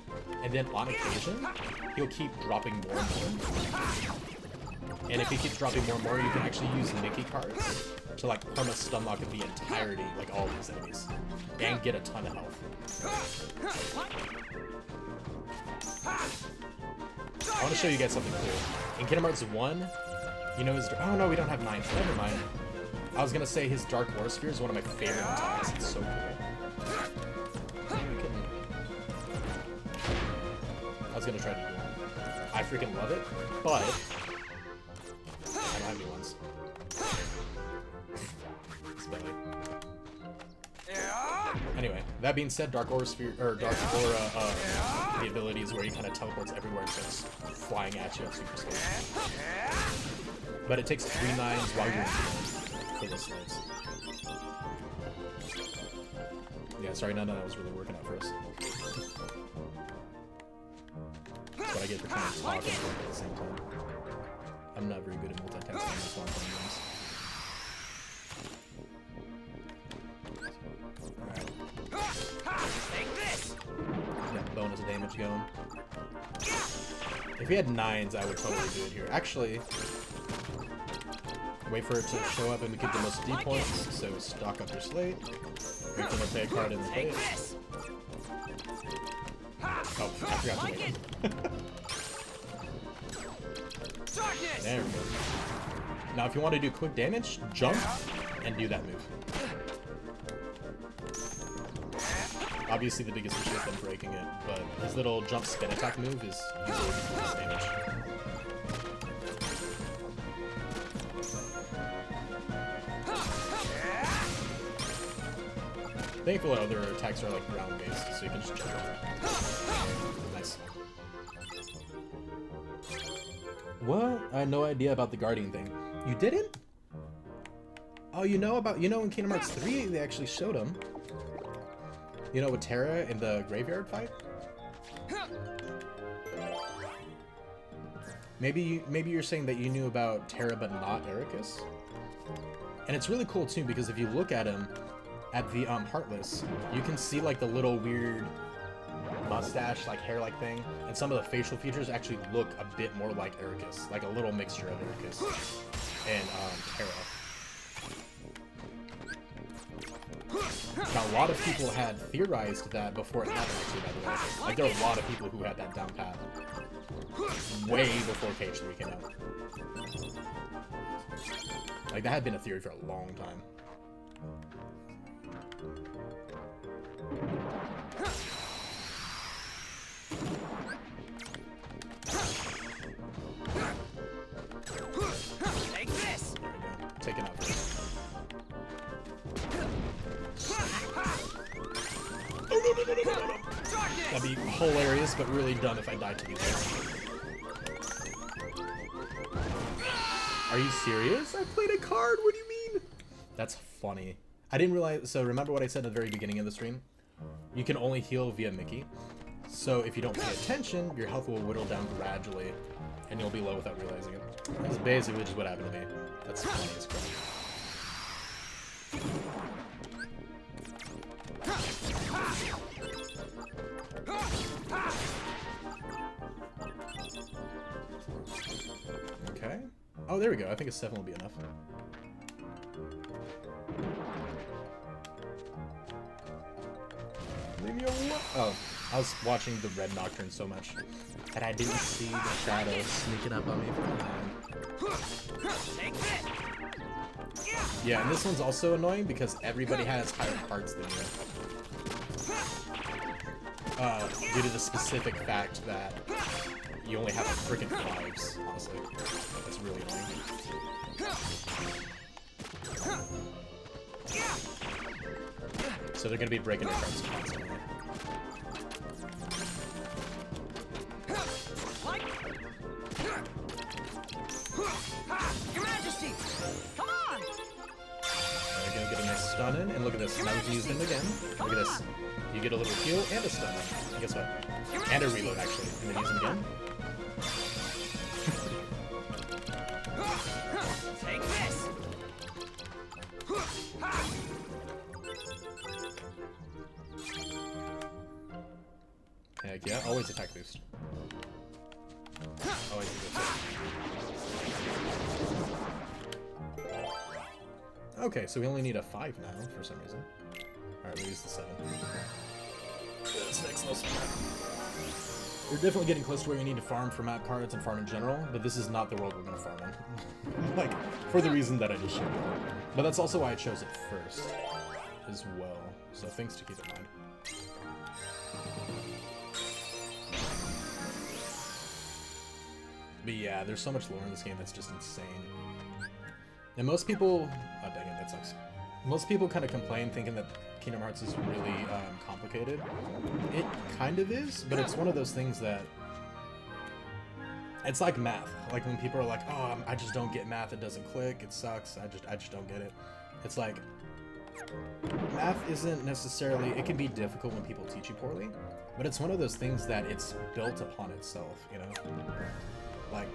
And then on occasion, he'll keep dropping more and more. And if he keeps dropping more and more, you can actually use Mickey cards to like perma stunlock the entirety, like all of these enemies, and get a ton of health. I want to show you guys something cool. In Kingdom Hearts 1, you know his... Oh no, we don't have 9. Never mind. I was going to say his Dark War Sphere is one of my favorite attacks. It's so cool. I was going to try to do one. I freaking love it, but... I don't have any ones. Anyway, that being said, Dark Aura Sphere, or Dark Aura, the ability is where he kind of teleports everywhere and starts flying at you at super speed. But it takes 3 nines while you're in for those slides. Yeah, sorry, none of that was really working out for us. That's what I get for trying to talk and work at the same time. I'm not very good at multitasking this long playing games. Got bonus damage going. If we had 9s, I would totally do it here. Actually, wait for it to show up and we get the most D points. So stock up your slate. Wait for the pay card in the face. Oh, I forgot to wait. There we go. Now, if you want to do quick damage, jump and do that move. Obviously, the biggest issue has been breaking it, but his little jump spin attack move is usually the most damage. Thankfully, other attacks are like ground based, so you can just jump over. Nice. What? I had no idea about the Guardian thing. You didn't? Oh, you know in Kingdom Hearts 3, they actually showed him. You know, with Terra in the graveyard fight? Maybe you're saying that you knew about Terra but not Ericus? And it's really cool too, because if you look at him at the Heartless, you can see like the little weird mustache, like hair-like thing, and some of the facial features actually look a bit more like Ericus, like a little mixture of Ericus and Terra. Now, a lot of people had theorized that before it happened, actually, by the way. Like, there were a lot of people who had that down pat way before KH3 came out. Like, that had been a theory for a long time. Take this. There we go. Take it out. Oh, no. That'd be hilarious, but really dumb if I died to these guys. Are you serious? I played a card? What do you mean? That's funny. I didn't realize. So remember what I said at the very beginning of the stream? You can only heal via Mickey. So if you don't pay attention, your health will whittle down gradually, and you'll be low without realizing it. That's basically just what happened to me. That's funny as crap. Okay. Oh, there we go. I think a 7 will be enough. Leave me alone. Oh, I was watching the Red Nocturne so much that I didn't see the shadow sneaking up on me from behind. Yeah, and this one's also annoying because everybody has higher hearts than you. Due to the specific fact that you only have freaking 5s, honestly. That's really annoying. So they're gonna be breaking their cards constantly. Your Majesty, come on! They're gonna get a nice stun in, and look at this. Now we've used him again. Look at this. You get a little heal and a stun. And guess what? And a reload, actually. And then use him again. Take this! Heck yeah, always attack boost. Always do this. Okay, so we only need a 5 now, for some reason. Alright, we'll use the 7. This makes no sense. We're definitely getting close to where we need to farm for map cards and farm in general, but this is not the world we're going to farm in. Like, for the reason that I just showed you. But that's also why I chose it first, as well. So things to keep in mind. But yeah, there's so much lore in this game that's just insane. And most people... Oh, dang it, that sucks. Most people kind of complain thinking that Kingdom Hearts is really complicated. It kind of is, but it's one of those things that... It's like math. Like when people are like, oh, I just don't get math, it doesn't click, it sucks, I just don't get it. It's like... Math isn't necessarily... It can be difficult when people teach you poorly, but it's one of those things that it's built upon itself, you know? Like,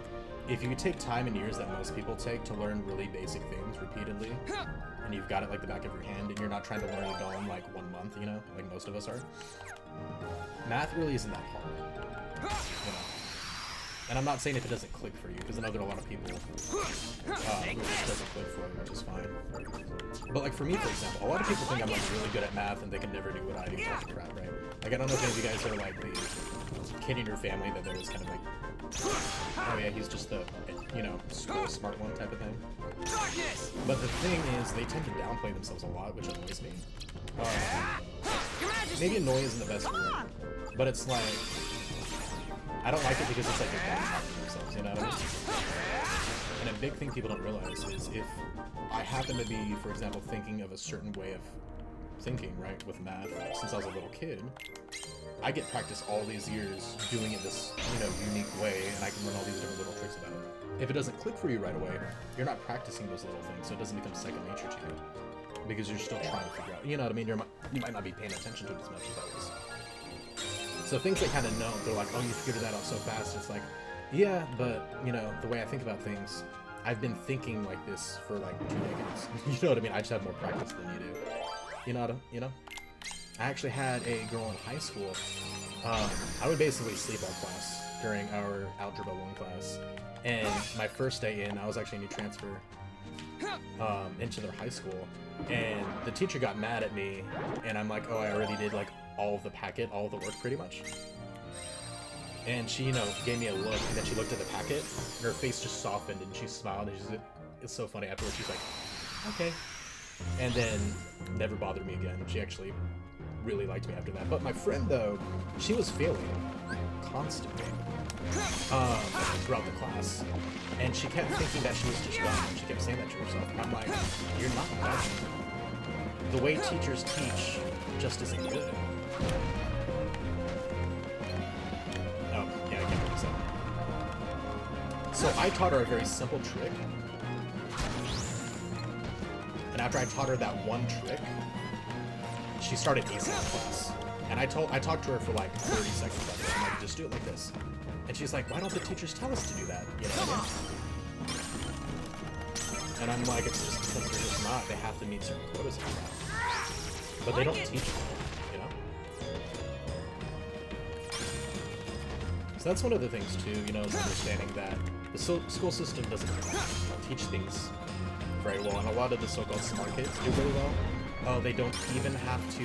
if you take time and years that most people take to learn really basic things repeatedly, and you've got it like the back of your hand, and you're not trying to learn it all in like 1 month, you know, like most of us are, math really isn't that hard, you know? And I'm not saying if it doesn't click for you, because I know there are a lot of people who it just doesn't click for them, which is fine. But like for me, for example, a lot of people think I'm like really good at math and they can never do what I do, type of crap, right? Like I don't know if any of you guys are like the kid in your family that there was kind of like, oh yeah, he's just the, you know, school smart one type of thing. But the thing is, they tend to downplay themselves a lot, which annoys me. Maybe annoy isn't the best word, but it's like, I don't like it because it's like they're talking to themselves, you know what I mean? And a big thing people don't realize is if I happen to be, for example, thinking of a certain way of thinking, right, with math, since I was a little kid, I get practice all these years doing it this, you know, unique way, and I can learn all these different little tricks about it. If it doesn't click for you right away, you're not practicing those little things, so it doesn't become second nature to you, because you're still trying to figure out, you know what I mean? You might not be paying attention to it as much as I was. So things they kind of know, they're like, oh, you figured that out so fast. It's like, Yeah, but, you know, the way I think about things, I've been thinking like this for like 2 decades. You know what I mean? I just have more practice than you do. You know? I actually had a girl in high school. I would basically sleep all class during our Algebra 1 class. And my first day in, I was actually a new transfer into their high school. And the teacher got mad at me, and I'm like, oh, I already did like all of the packet, all of the work pretty much. And she, you know, gave me a look, and then she looked at the packet, and her face just softened, and she smiled, and she's like, it's so funny afterwards, she's like, okay. And then never bothered me again. She actually really liked me after that. But my friend, though, she was failing constantly throughout the class. And she kept thinking that she was just dumb. She kept saying that to herself. And I'm like, you're not dumb. The way teachers teach just isn't good. Oh, yeah, I can't fix that. So I taught her a very simple trick. And after I taught her that one trick, she started acing the class. And I talked to her for like 30 seconds after that. I'm like, just do it like this. And she's like, why don't the teachers tell us to do that? You know what I mean? And I'm like, it's just because they're just not. They have to meet certain quotas and stuff. But they don't teach them, you know? So that's one of the things too, you know, is understanding that the school system doesn't teach things very well, and a lot of the so-called smart kids do really well. They don't even have to,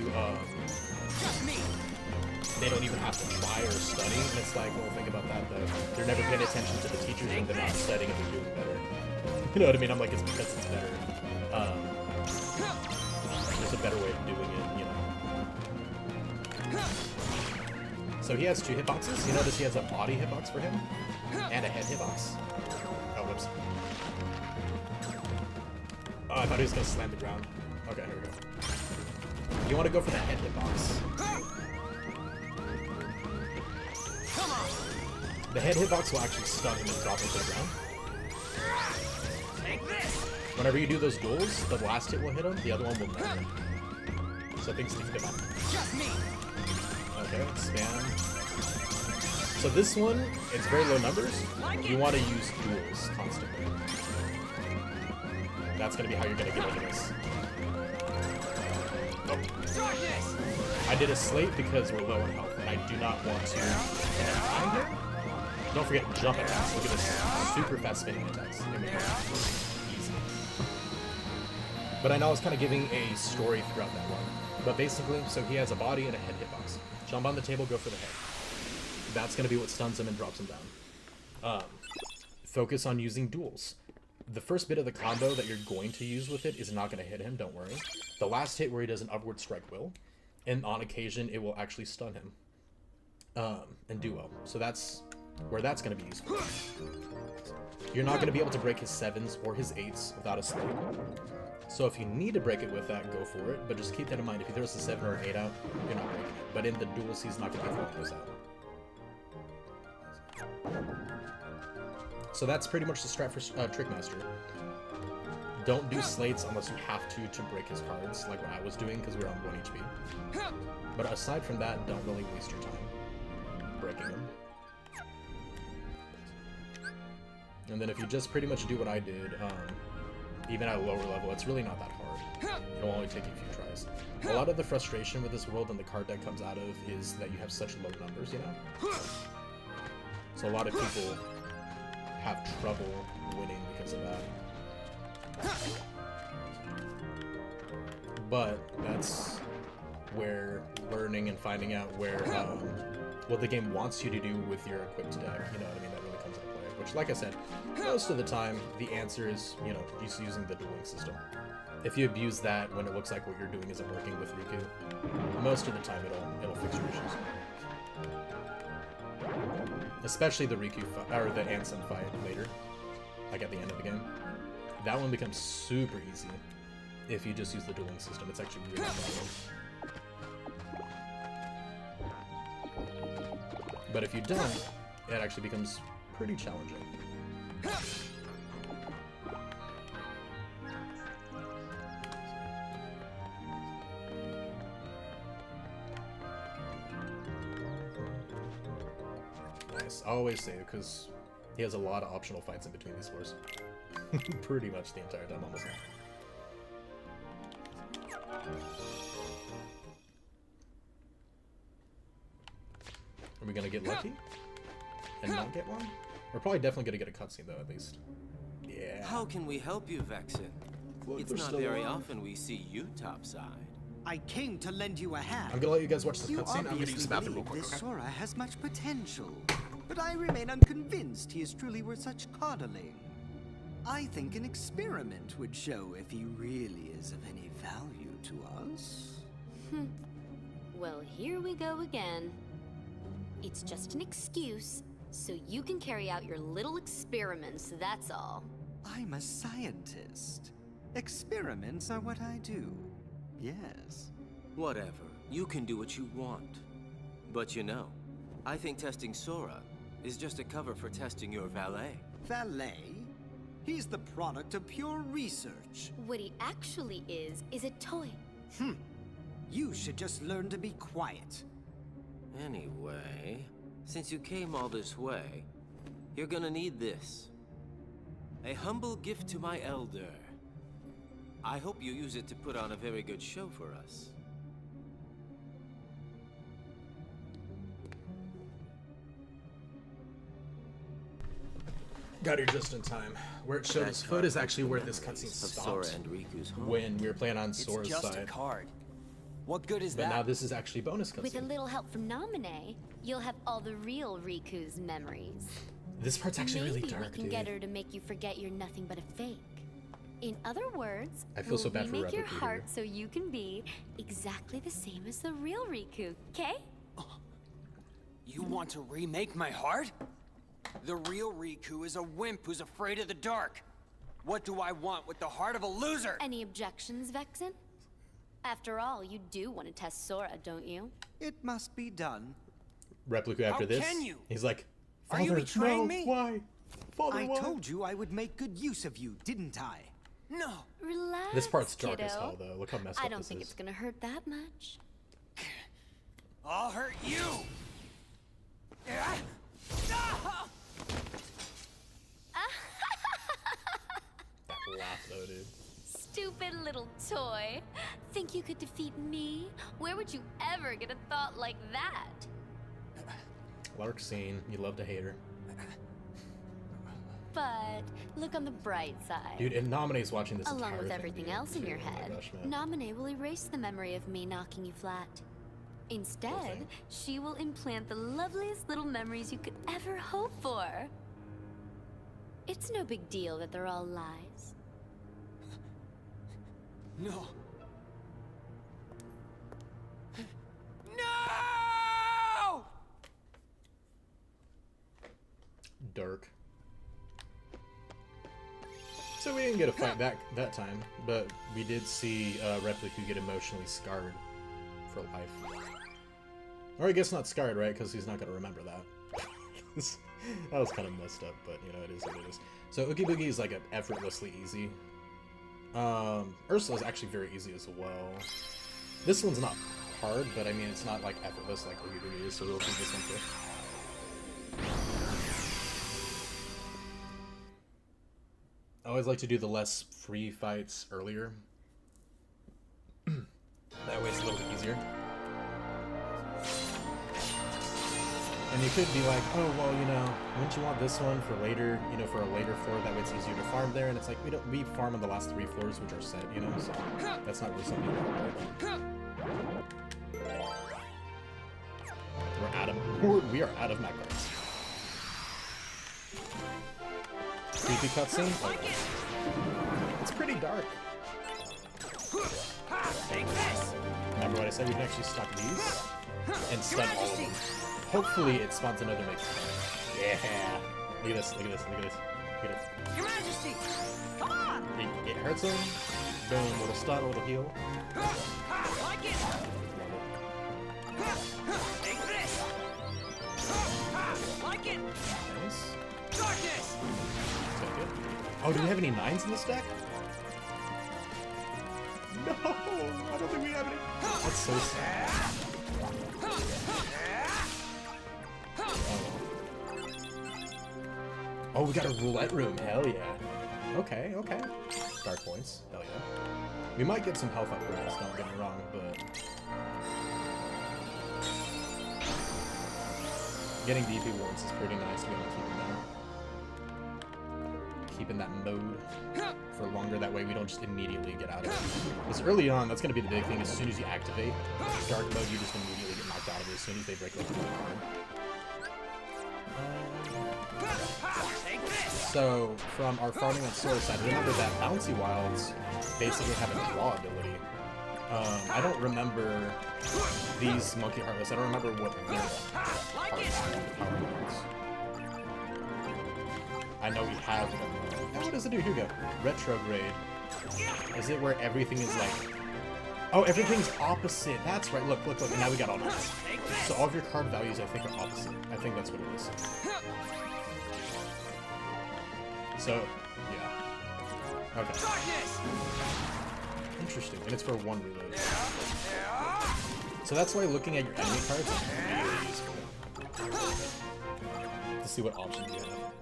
they don't even have to try or study, and it's like, well, think about that, though. They're never paying attention to the teachers, and they're not studying, and they're doing better. You know what I mean? I'm like, it's because it's better. There's a better way of doing it, you know? So he has 2 hitboxes. You notice he has a body hitbox for him, and a head hitbox. Oh, whoops. Oh, I thought he was gonna slam the ground. Okay, here we go. You want to go for the head hitbox. The head hitbox will actually stun him and drop him to the ground. Whenever you do those duels, the last hit will hit him, the other one will never. So things to keep in mind. Okay, spam. So this one, it's very low numbers. You want to use duels constantly. That's going to be how you're going to get over this. Oh. I did a slate because we're low on health, and I do not want to die here. Don't forget jump attacks. Look at this. Super fast spinning attacks. Easy. But I know I was kind of giving a story throughout that one. But basically, so he has a body and a head hitbox. Jump on the table, go for the head. That's going to be what stuns him and drops him down. Focus on using duels. The first bit of the combo that you're going to use with it is not going to hit him, don't worry. The last hit where he does an upward strike will. And on occasion, it will actually stun him. And duo. So that's where that's going to be useful. You're not going to be able to break his 7s or his 8s without a slate. So if you need to break it with that, go for it. But just keep that in mind. If he throws a 7 or an 8 out, you're not breaking it. But in the duels, he's not going to be throwing those out. So that's pretty much the strat for Trickmaster. Don't do slates unless you have to break his cards, like what I was doing, because we were on 1 HP. But aside from that, don't really waste your time breaking them. And then if you just pretty much do what I did, even at a lower level, it's really not that hard. It'll only take you a few tries. A lot of the frustration with this world and the card deck comes out of is that you have such low numbers, you know? So a lot of people have trouble winning because of that. But that's where learning and finding out where what the game wants you to do with your equipped deck, you know what I mean, that really comes into play. Which, like I said, most of the time, the answer is, you know, just using the dueling system. If you abuse that when it looks like what you're doing isn't working with Riku, most of the time it'll fix your issues. Especially the Riku or the Ansem fight later, like at the end of the game. That one becomes super easy if you just use the dueling system. It's actually really fun. But if you don't, it actually becomes pretty challenging. Nice. I always say, because He has a lot of optional fights in between these floors. Pretty much the entire time, almost. Are we gonna get lucky? And not get one? We're probably definitely gonna get a cutscene though, at least. Yeah. How can we help you, Vexen? Look, It's they're not still very alive. often we see you topside. I came to lend you a hand. I'm gonna let you guys watch this You cutscene. I'm gonna use obviously the bathroom real believe quick. this Okay? Sora has much potential, but I remain unconvinced he is truly worth such coddling. I think an experiment would show if he really is of any value to us. Well, here we go again. It's just an excuse, so you can carry out your little experiments, that's all. I'm a scientist. Experiments are what I do. Yes. Whatever. You can do what you want. But you know, I think testing Sora is just a cover for testing your valet. Valet? He's the product of pure research. What he actually is a toy. You should just learn to be quiet. Anyway, since you came all this way, you're gonna need this. A humble gift to my elder. I hope you use it to put on a very good show for us. Got here just in time. Where it showed his foot is actually where this cutscene Of Sora stopped. and Riku's home. When we were playing on It's Sora's just a side. card. What good is But that? now this is actually bonus With a cutscene. little help from Namine, you'll have all the real Riku's memories. This part's actually Maybe really dark, we can dude. get her to make you forget you're nothing but a fake. In other words, I feel so bad for remake your Replica heart here. so you can be exactly the same as the real Riku, okay? You want to remake my heart? The real Riku is a wimp who's afraid of the dark. What do I want with the heart of a loser? Any objections, Vexen? After all, you do want to test Sora, don't you? It must be done. Replica after How this. can you? He's like, Are you "Father, betraying no, me?" Why? Father, I why?" told you I would make good use of you, didn't I? No. Relax, This part's dark as kiddo. hell, though. Look how messed I up don't this think is. it's gonna hurt that much. I'll hurt you. That laugh, though, dude. Stupid little toy. Think you could defeat me? Where would you ever get a thought like that? Lark scene. You love to hate her. But look on the bright side. Dude, and Nominee's watching this Along entire with thing, everything dude. else in your Oh my head, gosh, man. Nominee will erase the memory of me knocking you flat. Instead, thing. she will implant the loveliest little memories you could ever hope for. It's no big deal that they're all lies. No. No! Dark. So we didn't get a fight that time, but we did see Replica get emotionally scarred for life. Or I guess not scarred, right? Because he's not going to remember that. That was kind of messed up, but you know, it is what it is. So Oogie Boogie is like an effortlessly easy. Ursula is actually very easy as well. This one's not hard, but I mean, it's not like effortless like Oogie Boogie is, so we'll do this one first. I always like to do the less free fights earlier. That way it's a little bit easier. And you could be like, oh, well, you know, wouldn't you want this one for later, you know, for a later floor, that way it's easier to farm there, and it's like, we farm on the last 3 floors, which are set, you know, so that's not really something you want, right? We are out of mech cards. Creepy cutscene? Oh. It's pretty dark. Take this! Remember what I said? We can actually stock these and stun all of them. Hopefully it spawns another mech. Yeah. Look at this, look at this, look at this. Look at it. Your Majesty! Come on! It hurts him. Boom, little stun, little heal. Like it! Take this! Like it! Nice. Darkness! Take it. Oh, do we have any 9s in this deck? No! I don't think we have any. That's so sad. Oh, Oh, we got a roulette room. Hell yeah. Okay, okay. Dark points. Hell yeah. We might get some health upgrades, don't get me wrong, but... Getting DP wards is pretty nice. We want to keep them there. Keep in that mode for longer. That way we don't just immediately get out of it. Because early on, that's going to be the big thing. As soon as you activate dark mode, you just immediately get knocked out of it as soon as they break open the card. So, from our farming on Sora side, remember that Bouncy Wilds basically have a draw ability. I don't remember these Monkey Heartless. I don't remember what their power modes. I know we have them. And what does it do? Here we go. Retrograde. Is it where everything is like... Oh, everything's opposite. That's right. Look, look, look. Now we got all that. So all of your card values, I think, are opposite. I think that's what it is. So, yeah. Okay. Interesting. And it's for one reload. So that's why looking at your enemy cards is really useful. To see what options you have.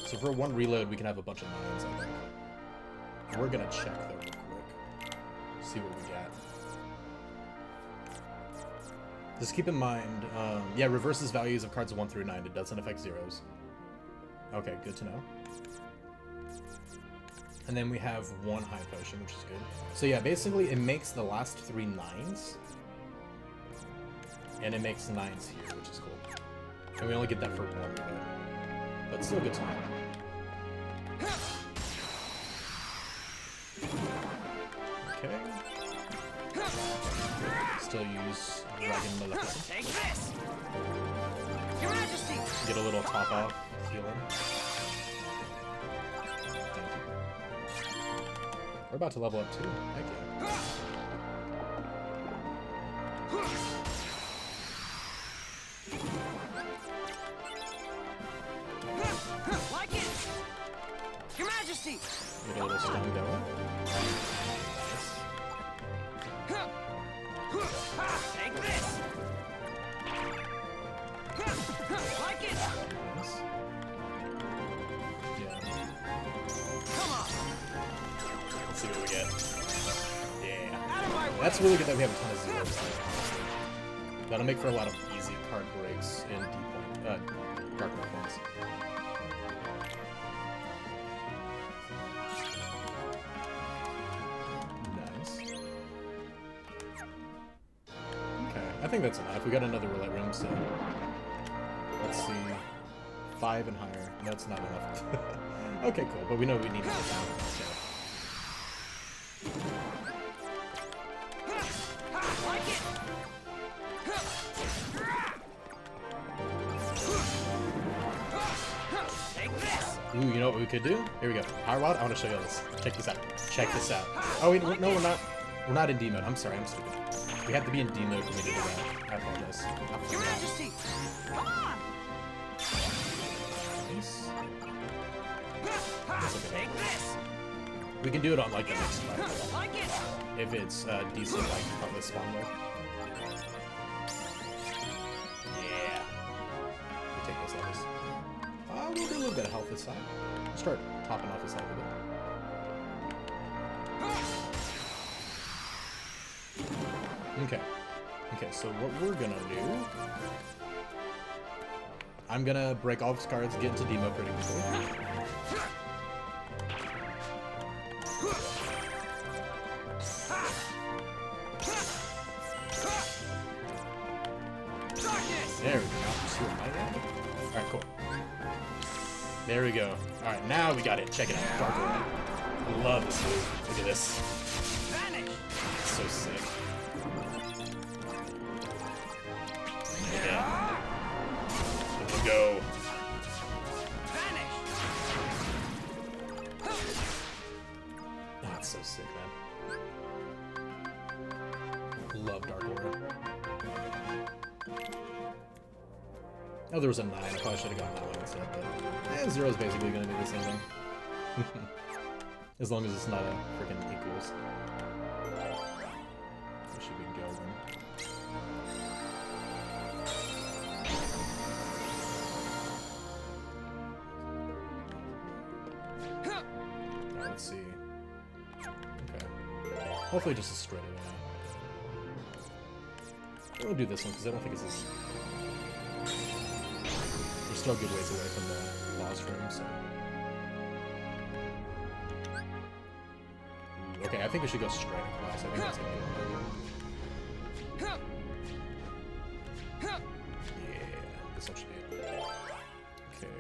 So for one reload, we can have a bunch of 9s, I think. We're gonna check though real quick. See what we got. Just keep in mind, yeah, reverses values of cards 1 through 9. It doesn't affect zeros. Okay, good to know. And then we have one high potion, which is good. So yeah, basically it makes the last 3 9s. And it makes 9s here, which is cool. And we only get that for one, but still good to know. Okay. Still use Dragon Maleficent. Take this! Your Majesty! Get a little top off, healing. We're about to level up too. Heck yeah. Like it! Your Majesty! Get a little stun going. Take this! Like it! Nice. Yeah. Come on! Let's see what we get. Yeah. That's really good that we have a ton of zeros. Honestly. That'll make for a lot of easy card breaks and dark points. Nice. Okay, I think that's enough. We got another roulette room, so let's see. 5 and higher. That's not enough. Okay, cool. But we know we need to get down. So. Ooh, you know what we could do? Here we go. Power Wild. I want to show you this. Check this out. Check this out. Oh wait, no, we're not. We're not in D mode. I'm sorry, I'm stupid. We have to be in D mode for me to do that. I apologize. Your Majesty! Come on! Nice. Take this! We can do it on like the next fight. Like it! If it's decent, like probably spawn with. Yeah. We take this out. We'll do a little bit of health this time. We'll start topping off his health a bit. Okay. Okay, so what we're gonna do... I'm gonna break all of his cards, get into demo pretty quickly. There we go. Alright, cool. There we go. Alright, now we got it. Check it out. Dark Aura. Love this move. Look at this. It's so sick. Yeah. Let's go. Oh, it's so sick, man. Love Dark Aura. Oh, there was a 9. I probably should have gotten that one instead, but... Zero is basically going to be the same thing. As long as it's not a freaking equals. We should be golden. Let's see. Okay. Hopefully just a straight away. We'll do this one because I don't think it's as... We're still a good ways away from the boss room, so... Ooh, okay, I think we should go straight across. I think that's gonna be one. Yeah, this one should be it. Okay.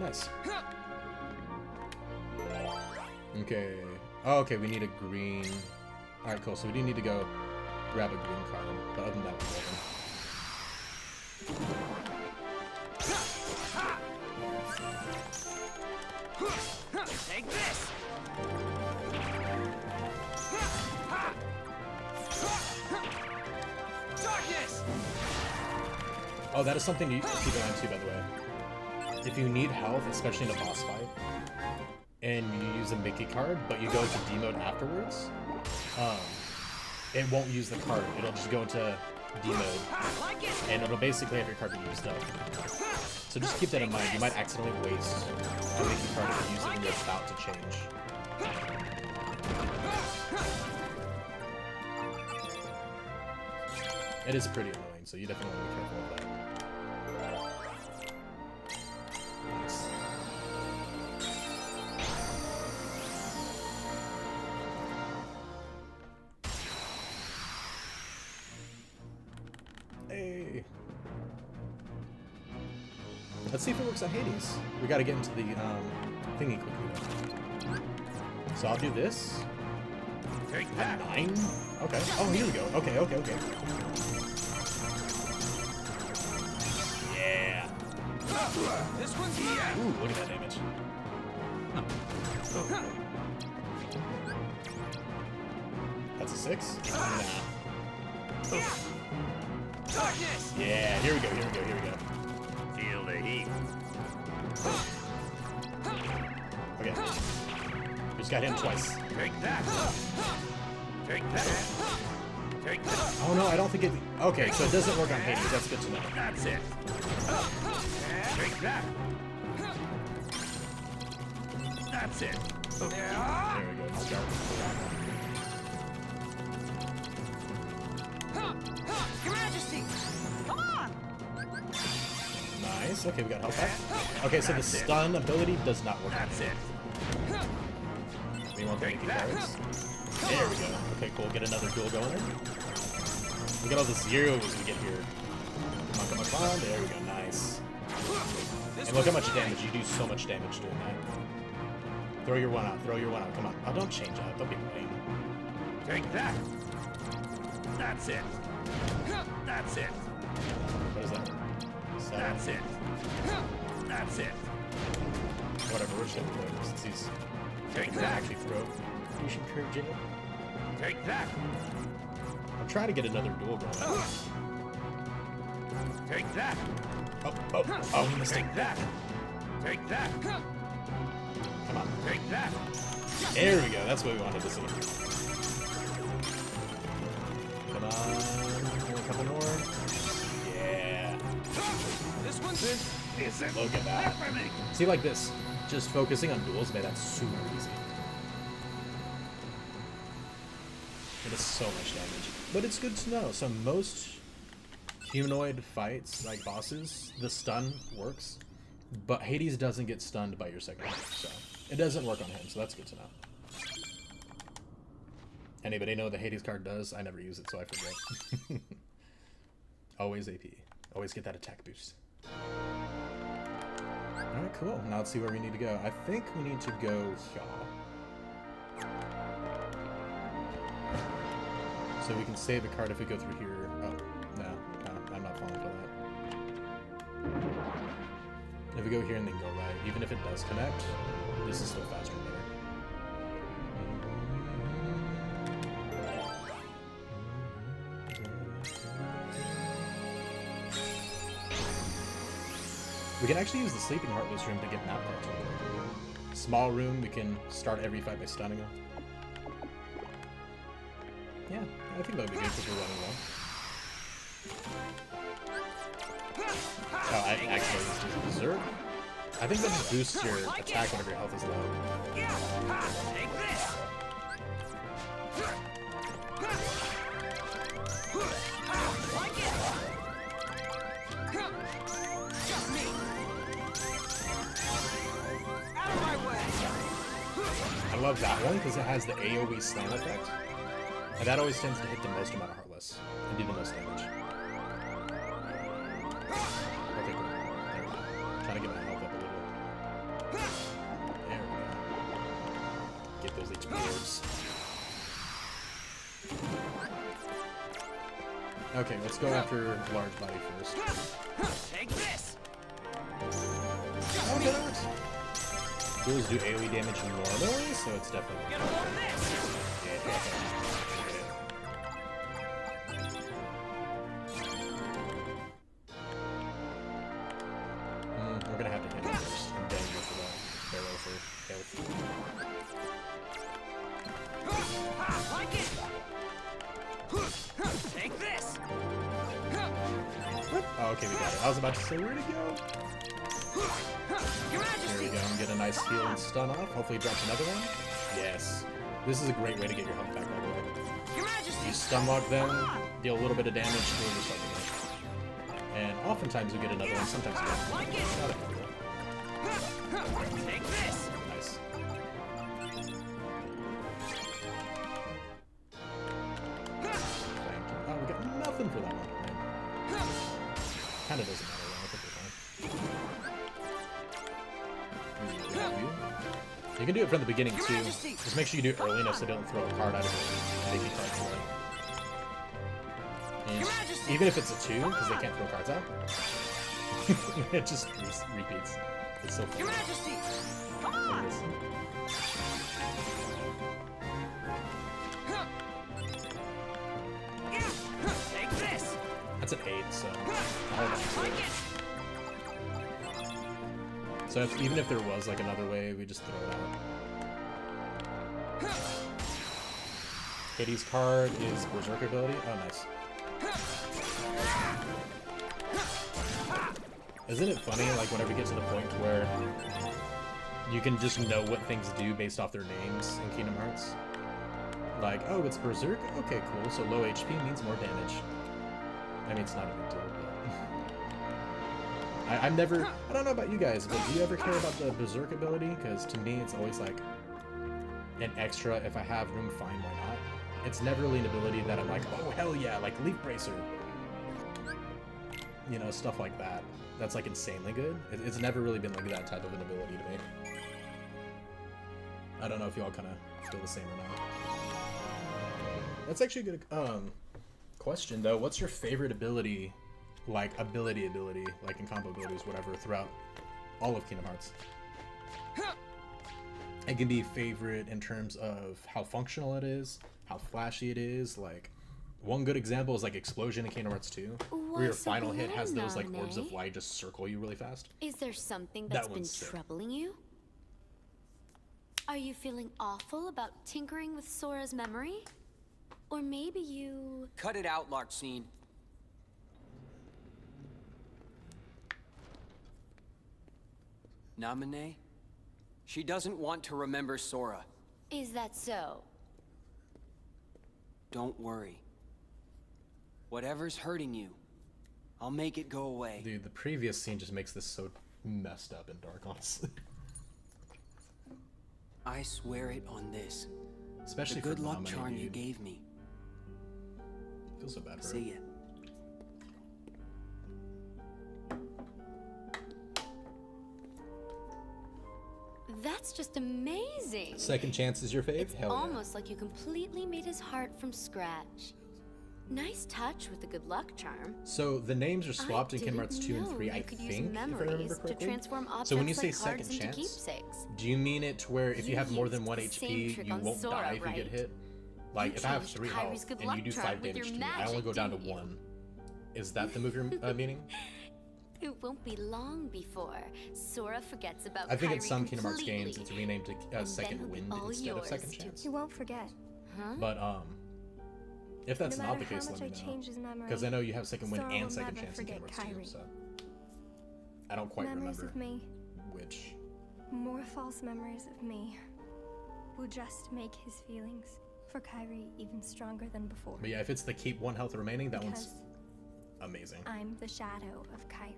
Nice. Okay. Oh, okay, we need a green... Alright, cool. So we do need to go grab a green card. But other than that, we're open. Take this! Darkness! Oh, that is something you keep in mind too, by the way. If you need health, especially in a boss fight, and you use a Mickey card, but you go into D mode afterwards, it won't use the card. It'll just go into D mode, and it'll basically have your card be used up. So just keep that in mind. You might accidentally waste a Mickey card if you use it when you're about to change. It is pretty annoying, so you definitely want to be careful of that. Nice. Hey. Let's see if it works on Hades. We gotta get into the thingy quickly though. So I'll do this. Take that. 9? Okay. Oh, here we go. Okay, okay, okay. Yeah. This one's here! Ooh, look at that damage. That's a 6? Nah. Darkness! Yeah, here we go, here we go, here we go. Feel the heat. Okay. We just got hit twice. Take that. Take that. Take that. Oh no, I don't think it... Okay, so it doesn't work on Hades. That's good to know. That's it. Take that. That's it. There we go. Start. Your Majesty! Come on! Nice. Okay, we got health back. Okay, so the stun ability does not work on That's Hades. it. We want the Mickey cards. There we go. Okay, cool. Get another duel going there. Look at all the zeros we get here. Come on, come on, come on. There we go. Nice. And look how much damage. You do so much damage doing that. Throw your one out. Throw your one out. Come on. Oh, don't change out. Don't be lame. Take that. That's it. That's it. What is that? 7. That's it. That's it. Whatever. We're just gonna throw it since he's Take gonna that. actually throw. You should encourage it. Take that. I'm trying to get another duel going. Take that. Oh, he missed it. Take that. Take that. Come on. Take that. There we go. That's what we wanted to see. Come on. Only a couple more. Yeah. This one's... Isn't Look at that. happening. See, like this. Just focusing on duels made that super easy. It is so much damage. But it's good to know. So most humanoid fights, like bosses, the stun works. But Hades doesn't get stunned by your second hit. So it doesn't work on him. So that's good to know. Anybody know what the Hades card does? I never use it, so I forget. Always AP. Always get that attack boost. Alright, cool. Now let's see where we need to go. I think we need to go here. So we can save a card if we go through here. Oh, no. I'm not falling for that. If we go here and then go right, even if it does connect, this is still faster and better. We can actually use the Sleeping Heartless room to get nap cards real quick. Small room, we can start every fight by stunning them. Yeah, I think that would be good because we're running well. I actually use Berserk. I think that just boosts your attack whenever your health is low. Take this! Like it! Just me! Out of my way! I love that one because it has the AoE slam effect. And that always tends to hit the most amount of Heartless and do the most damage. Okay, cool. There we go. Trying to get my health up a little. There we go. Get those HP orbs. Okay, let's go after large body first. Take this! Okay, that works. Duels do AoE damage normally, so it's definitely Get a load of this! We're gonna have to hit it first, and then go for the barrel for health. Like it! Take this! Oh, okay, we got it. I was about to say, where'd it go? Your There Majesty! we go, and get a nice heal and stun off. Hopefully he drops another one. Yes. This is a great way to get your health back, by the way. Your Majesty! You stun lock them, deal a little bit of damage, or just something. And oftentimes you get another one, sometimes you don't. Like it! Not a big deal. Take this! Nice. Thank you. Oh, we got nothing for that one. Kinda doesn't matter though, I think we're fine. You can do it from the beginning too. Just make sure you do it early enough so they don't throw a card out of it and make you cards away. And even if it's a 2, because they can't throw cards out, it just repeats. It's so funny. Your Majesty! Come Look on! at this. Take this! That's an 8, so hold on to Like it. it! So even if there was like another way, we just throw it out. Hades card is Berserk ability. Oh, nice. Isn't it funny, like, whenever you get to the point where you can just know what things do based off their names in Kingdom Hearts? Like, oh, it's Berserk? Okay, cool. So low HP means more damage. I mean, it's not a big deal, but... I've never... I don't know about you guys, but do you ever care about the Berserk ability? Because to me, it's always like an extra. If I have room, fine, why not? It's never really an ability that I'm like, oh, hell yeah, like Leaf Bracer. You know, stuff like that. That's like insanely good. It's never really been like that type of an ability to me. I don't know if y'all kind of feel the same or not. That's actually a good question, though. What's your favorite ability, like ability, like in combo abilities, whatever, throughout all of Kingdom Hearts? It can be favorite in terms of how functional it is, how flashy it is, like... One good example is like Explosion in Kingdom Hearts 2, where your final hit has those like orbs of light just circle you really fast. Is there something that's been sick. troubling you? Are you feeling awful about tinkering with Sora's memory? Or maybe you... Cut it out, Larxene. Naminé? She doesn't want to remember Sora. Is that so? Don't worry. Whatever's hurting you, I'll make it go away. Dude, the previous scene just makes this so messed up and dark, honestly. I swear it on this. Especially the good for luck Naminé, charm you dude. gave me. I feel so bad for her. See ya. That's just amazing. Second chance is your fave? It's Hell yeah. almost like you completely made his heart from scratch. Nice touch with the good luck charm. So the names are swapped in Kingdom didn't Hearts 2 and know 3, you I could think, use if I remember memories to correctly. transform objects So when you say like second cards into chance, keepsakes. do you mean it to where if you You have more than used 1 the same HP, trick you on won't Sora, die if you get right? hit? Like, You if I have changed 3 Kyrie's health good and luck you do charm 5 with your damage to me, I only magic, go down to didn't you? 1. Is that the move you're meaning? It won't be long before Sora forgets about I think in Kyrie some Kingdom Hearts completely. games it's renamed to then Second he'll be Wind all instead of yours Second to- Chance. He won't forget. Huh? But if that's No not matter the case, how let much me I know. change his memory, Because I know you have Second Wind Sora and will Second never Chance in Kingdom forget Hearts 2, Kyrie. so... I don't quite memories remember of me. which. More false memories of me. Will just make his feelings for Kyrie even stronger than before. But yeah, if it's the keep 1 health remaining, that one's Because amazing. I'm the shadow of Kyrie.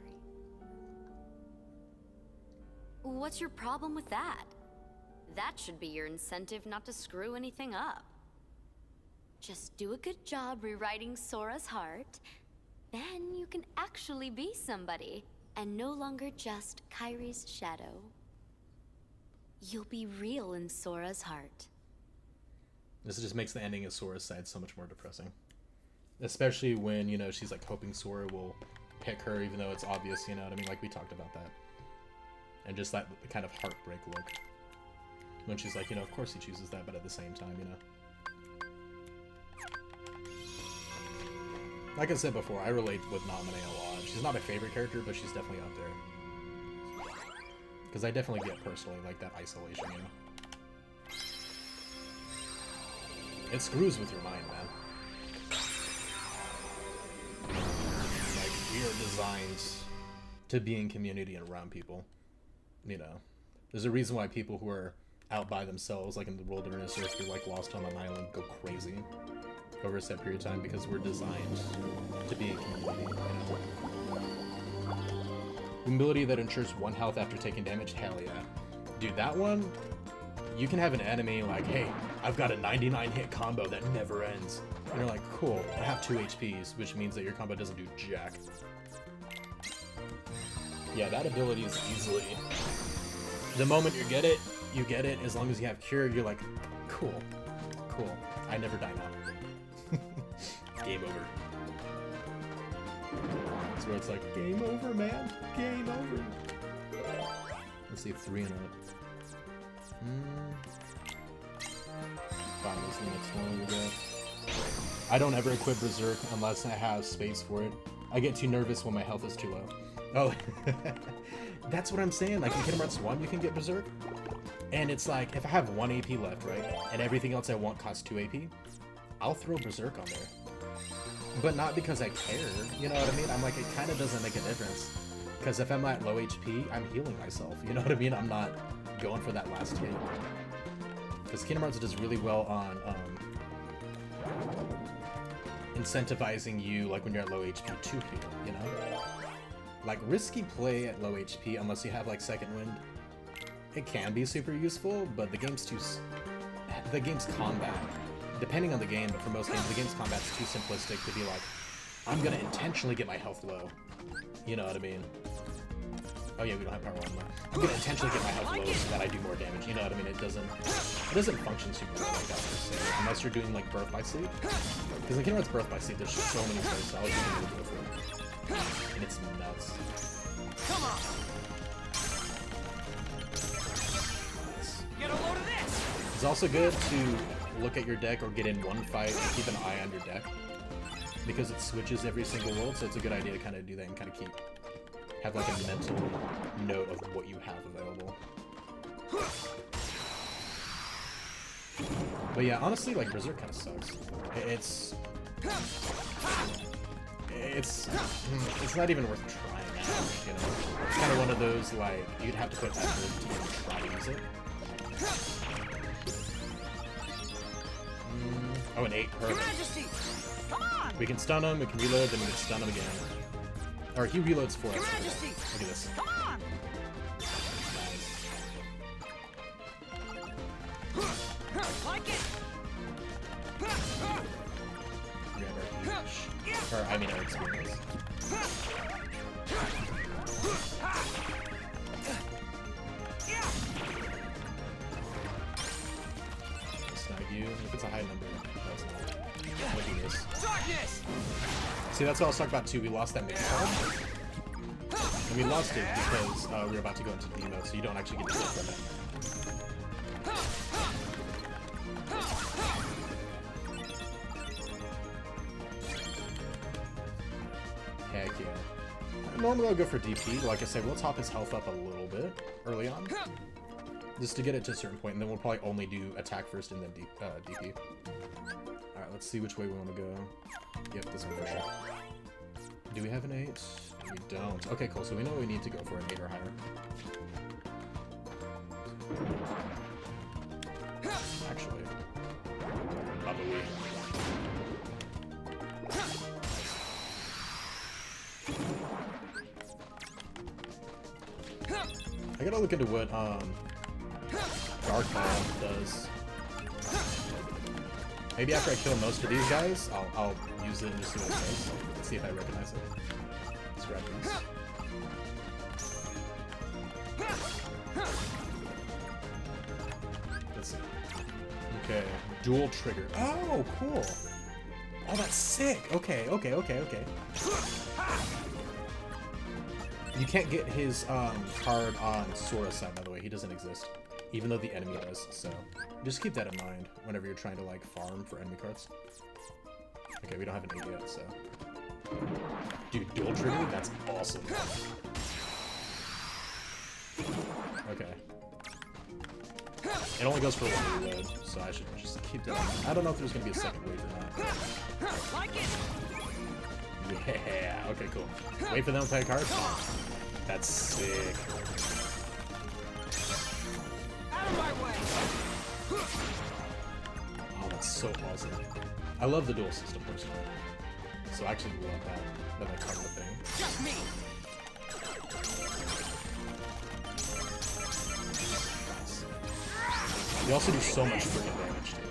What's your problem with that? That should be your incentive not to screw anything up. Just do a good job rewriting Sora's heart, then you can actually be somebody, and no longer just Kyrie's shadow. You'll be real in Sora's heart. This just makes the ending of Sora's side so much more depressing. Especially when, you know, she's like hoping Sora will pick her, even though it's obvious, you know what I mean? Like, we talked about that. And just that kind of heartbreak look. When she's like, you know, of course he chooses that, but at the same time, you know. Like I said before, I relate with Naminé a lot. She's not my favorite character, but she's definitely up there. Because I definitely get personally like that isolation, you know. It screws with your mind, man. Like, we are designed to be in community and around people. You know, there's a reason why people who are out by themselves, like in the wilderness, or if you're like lost on an island, go crazy over a set period of time, because we're designed to be in community, you know. Ability that ensures 1 health after taking damage, hell yeah. Dude, that one, you can have an enemy like, hey, I've got a 99 hit combo that never ends. And you're like, cool, I have 2 HPs, which means that your combo doesn't do jack. Yeah, that ability is easily... The moment you get it. As long as you have Cure, you're like, cool, cool. I never die now. Game over. That's where it's like, game over, man. Game over. Let's see, 3 and up. Five is the next one we got. I don't ever equip Berserk unless I have space for it. I get too nervous when my health is too low. Oh, that's what I'm saying. Like in Kingdom Hearts 1, you can get Berserk. And it's like, if I have 1 AP left, right? And everything else I want costs 2 AP, I'll throw Berserk on there. But not because I care, you know what I mean? I'm like, it kind of doesn't make a difference. Because if I'm at low HP, I'm healing myself, you know what I mean? I'm not going for that last hit. Because Kingdom Hearts does really well on incentivizing you, like when you're at low HP, to heal, you know? Like, risky play at low HP, unless you have, like, Second Wind, it can be super useful, but the game's combat, depending on the game, but for most games, the game's combat's too simplistic to be like, I'm gonna intentionally get my health low. You know what I mean? Oh yeah, we don't have power 1 anymore. I'm gonna intentionally get my health low so that I do more damage. You know what I mean? It doesn't function super well like that, per se, unless you're doing, like, Birth by Sleep. Because in Kingdom Hearts Birth by Sleep, there's so many play styles you can do with it. And it's nuts. Come on! Get a load of this! It's also good to look at your deck or get in one fight and keep an eye on your deck, because it switches every single world, so it's a good idea to kind of do that and kind of have like a mental note of what you have available. But yeah, honestly, like, Berserk kind of sucks. It's not even worth trying out, you know? It's kind of one of those, like, you'd have to put effort to even try to use it. Oh, an 8, perfect. We can stun him, we can reload, then we can stun him again. Or he reloads for us. Look at this. Come on! Nice. Like it! Or, I mean, our experience. Snag you. If it's a high number, that's not. Look at this. See, that's what I was talking about too. We lost that mix card. And we lost it because we were about to go into demo, so you don't actually get to get that. Heck yeah. Normally I'll go for DP. Like I said, we'll top his health up a little bit early on, just to get it to a certain point, and then we'll probably only do attack first and then DP. Alright, let's see which way we want to go. Yep, this one for sure. Do we have an 8? We don't. Okay, cool. So we know we need to go for an 8 or higher. Actually, probably. I gotta look into what Dark Ball does. Maybe after I kill most of these guys, I'll use it and just see what it does. Let's see if I recognize it. Let's grab these. Let's see. Okay, dual trigger. Oh, cool. Oh, that's sick. Okay. You can't get his card on Sora's side, by the way. He doesn't exist, even though the enemy does. So just keep that in mind whenever you're trying to like farm for enemy cards. Okay, we don't have an 8 yet, so. Dude, dual trigger? That's awesome. Okay. It only goes for one reload, so I should just keep that. I don't know if there's gonna be a second wave or not. Yeah, okay, cool. Wait for them to play cards. That's sick. Out of my way! Oh, that's so awesome. I love the dual system personally. So I actually love that I cover the thing. Just me! You also do so much freaking damage too.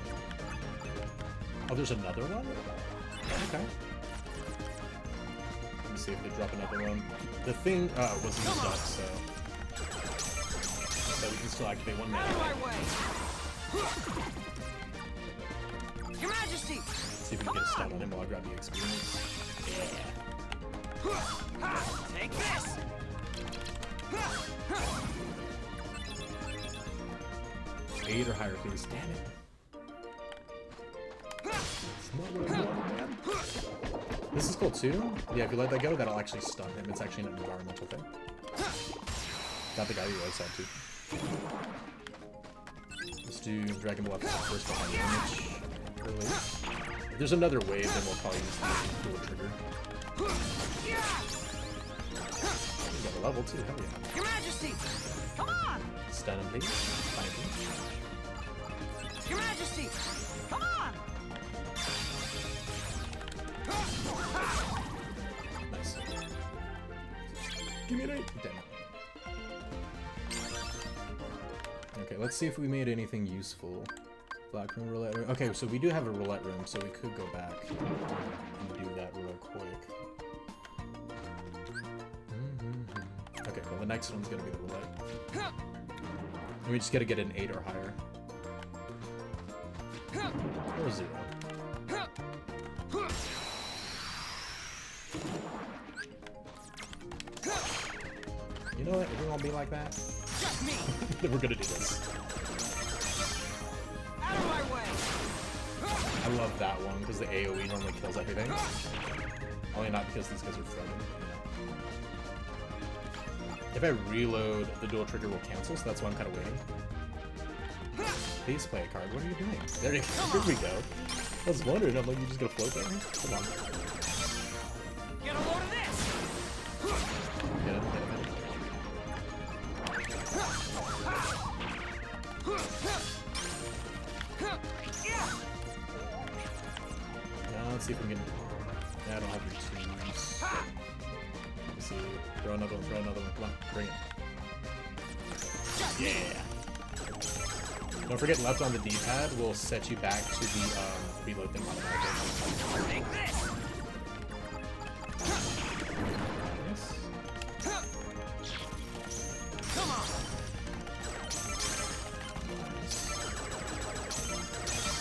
Oh, there's another one? Okay. Let me see if they drop another one. The thing was used up, so we can still activate one Out of mana. my way! Your Majesty! See if we can get a stun on him while I grab the experience. Yeah. Take this! 8 or higher, please. Damn it. It's not what I wanted, man. This is cool too. Yeah, if you let that go, that'll actually stun him. It's actually an environmental thing. Got the guy who likes that too. Let's do Dragon Ball first behind damage. Early. If there's another wave, then we'll probably use the dual trigger. We got a level too, hell yeah. Your Majesty! Come on! Stun him, please. Thank you. Your Majesty! Come on! Nice. Give me an 8. Damn it. Okay, let's see if we made anything useful. Black room, roulette room. Okay, so we do have a roulette room, so we could go back and do that real quick. Okay, well the next one's gonna be the roulette. And we just gotta get an 8 or higher. Or 0. You know what? If we're gonna be like that, then we're gonna do this. Out of my way! I love that one because the AoE normally kills everything. Only not because these guys are floating. If I reload, the dual trigger will cancel, so that's why I'm kind of waiting. Please play a card. What are you doing? There you go. Here we go. I was wondering, I'm like, you just gonna float there? Come on. Get a load of this! Get him, get him, get him. Now let's see if we can. Yeah, I don't have your twos. Let's see. Throw another one, throw another one. Come on, bring it. Yeah! Don't forget, left on the D-pad will set you back to the reload thing automatically. Take this! Come on!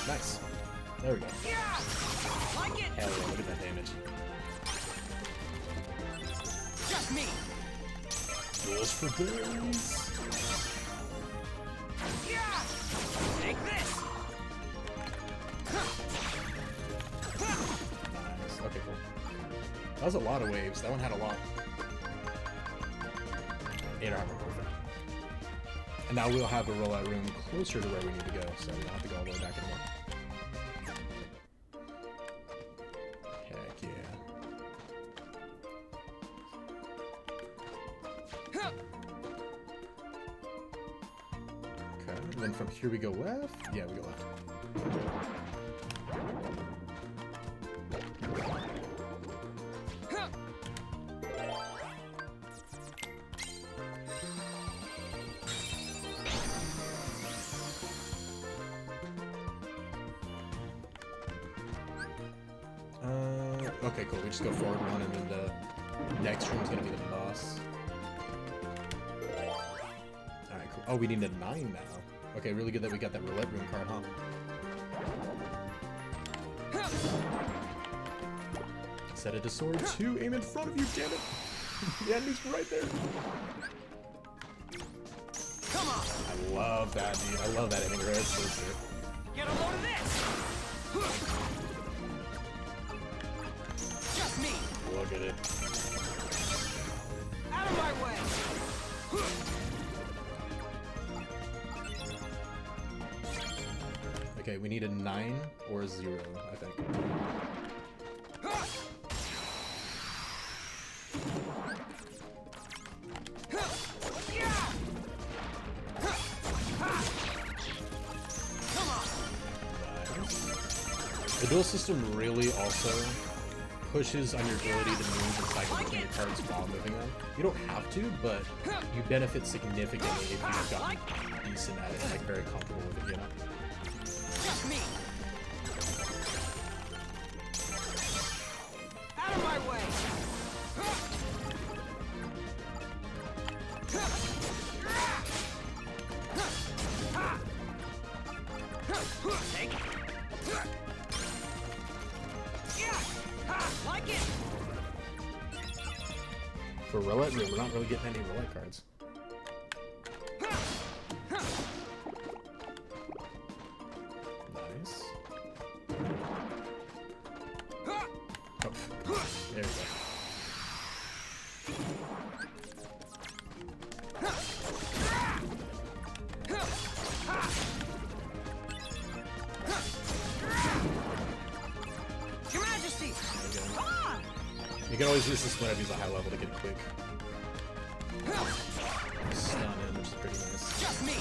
Nice. There we go. Yeah! Like it! Hell yeah, look at that damage. Just me! Duels for days. Yeah! Take this! Nice. Okay, cool. That was a lot of waves. That one had a lot. 8 armor, perfect. And now we'll have a rollout room closer to where we need to go, so we don't have to go all the way back anymore. Heck yeah. Okay, and then from here we go left? Yeah, we go left. Okay, cool. We just go forward one, and then the next room is gonna be the boss. Alright, cool. Oh, we need a 9 now. Okay, really good that we got that roulette room card, huh? Set it to sword 2. Aim in front of you, damn it! The enemy's right there. Come on! I love that, dude. I love that ending. It's so sick. Get a load of this! Just me! Look at it. Out of my way! Okay, we need a 9 or a 0, I think. The duel system really also pushes on your ability to move and cycle between your cards while moving them. You don't have to, but you benefit significantly if you've gotten decent at it, like very comfortable with it, you know? Just me! Out of my way! Take it! Like it! For roulette room, we're not really getting any roulette cards. Nice. Oh, there we go. Your Majesty! Come on! You can always use this whenever he's a high level to get quick stun in, which is pretty nice. Just me!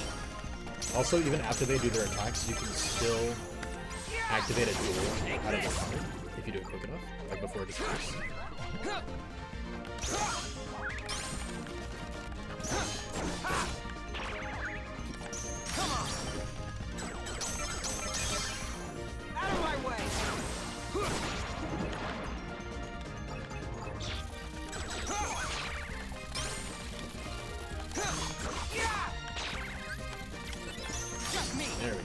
Also, even after they do their attacks, you can still activate a duel out of the counter if you do it quick enough, like before it disappears. Come on! Out of my way! Just me! There we go.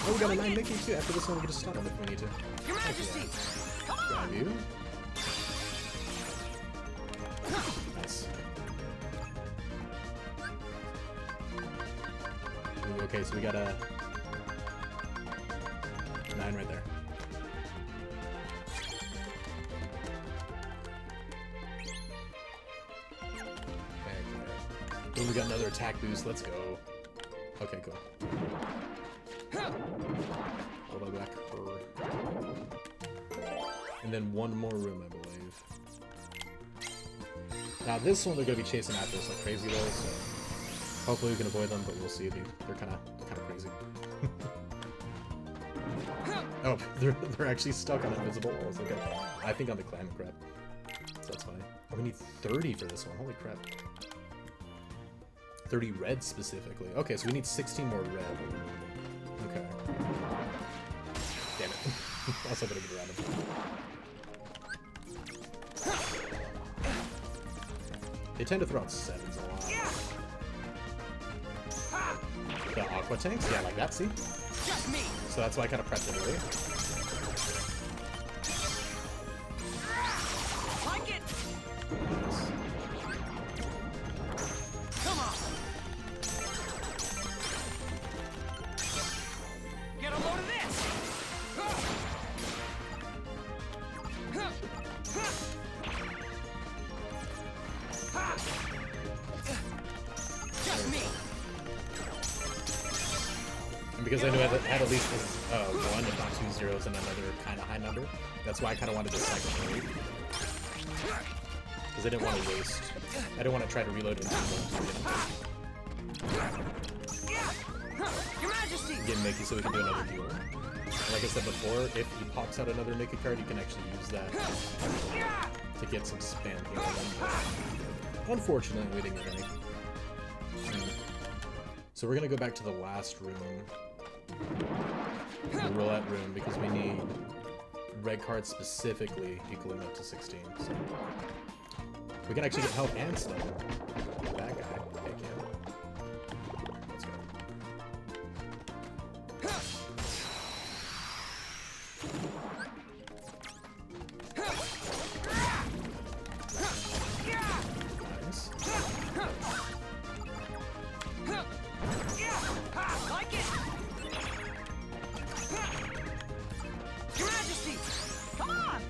Oh, we got a 9 Mickey too. After this one, we get a stun on if we need to. Your Majesty! Come on! Grab you. Nice. Ooh, okay, so we got a 9 right there. Boom, we got another attack boost. Let's go. Okay, cool. Hold on back. And then one more room, I believe. Now this one they're gonna be chasing after us like crazy though, so hopefully we can avoid them, but we'll see. They're kind of crazy. Oh, they're actually stuck on invisible walls. Okay, I think on the climate crap. So that's fine. Oh, we need 30 for this one. Holy crap. 30 red specifically. Okay, so we need 16 more red. Okay. Damn it. I was hoping to get around him. They tend to throw out 7s a lot. The aqua tanks? Yeah, like that, see? Just me! So that's why I kind of pressed it early. Like it! Nice. Come on! Get a load of this! Just me! And because I knew I had at least one, if not 2 zeros, and another kind of high number, that's why I kind of wanted to cycle early. Because I didn't want to waste. I didn't want to try to reload into Your Majesty! get Mickey so we can do another duel. And like I said before, if he pops out another Mickey card, you can actually use that to get some spam healing. Unfortunately, we didn't get any. So we're gonna go back to the last room, the roulette room, because we need red cards specifically equaling up to 16. So we can actually get help and stuff. That guy, heck yeah. Let's go. Nice. Like it! Your Majesty! Come on!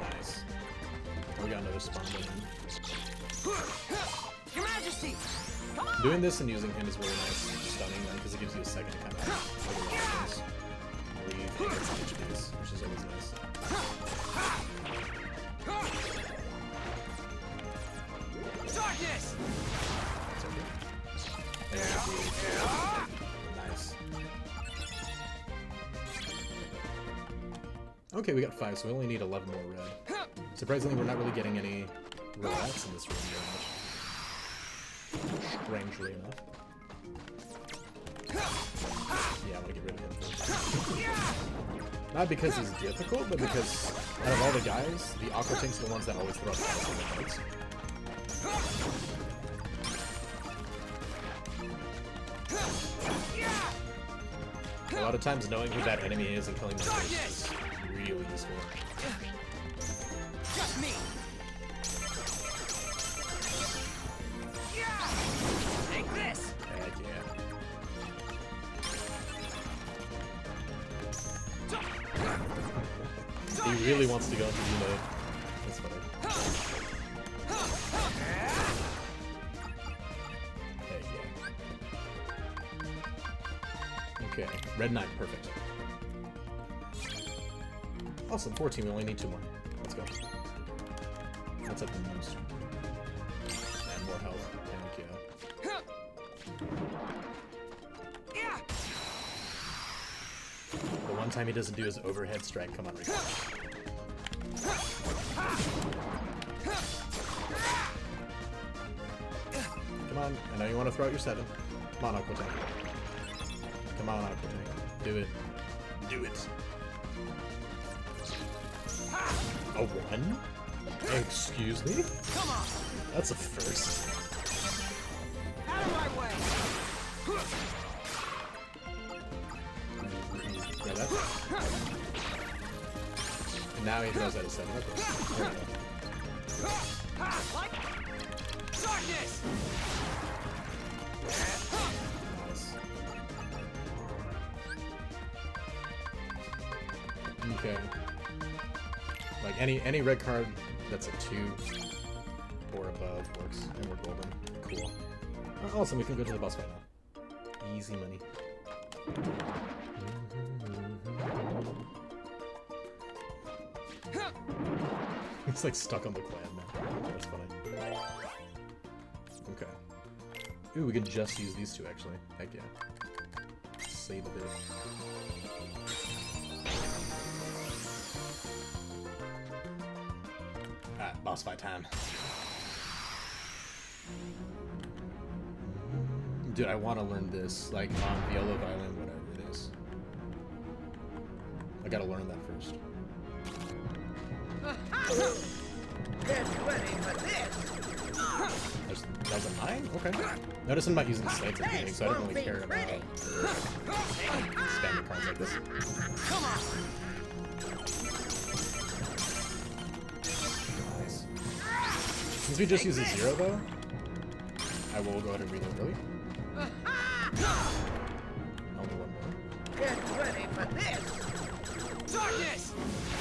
Nice. We got another spawn button. Your Majesty! Come on! Doing this and using him is really nice, stunning them, because it gives you a second to kind of overlap things. Leave and get some HPs, which is always nice. Darkness! Nice. Okay, we got 5, so we only need 11 more red. Surprisingly, we're not really getting any roulettes in this room very much. Strangely enough. Yeah, I want to get rid of him first. Not because he's difficult, but because out of all the guys, the Aqua Tanks are the ones that always throw up the fights. A lot of times knowing who that enemy is and killing them first is really useful. Just me! Take this! Heck yeah. He really wants to go into reload. That's funny. Heck yeah. Okay, red 9, perfect. Awesome, 14, we only need 2 more. Let's go. That's at the most. And more health. Thank you. The one time he doesn't do his overhead strike, come on, Riku. Come on, I know you want to throw out your 7. Come on, Aqua Tank. Come on, Aqua Tank. Do it. Do it. A 1? Excuse me? Come on! That's a first. Out of my way! Grab that. And now he throws out a 7. Okay. There we go. Like darkness! Nice. Okay. Like any red card that's a 2 or above works, and we're golden. Cool. Awesome, we can go to the boss fight now. Easy money. He's like stuck on the clan now. That's funny. Okay. Ooh, we could just use these 2 actually. Heck yeah. Save a bit. Alright, boss fight time. Dude, I want to learn this, like, on viola, violin, whatever it is. I gotta learn that first. Get ready for this! That was a 9? Okay. Notice I'm not using slates at the beginning, so I don't really care about spamming cards like this. Come on! Nice. Since we just use a 0, though, I will go ahead and reload early. Only 1 more. Get ready for this! Darkness!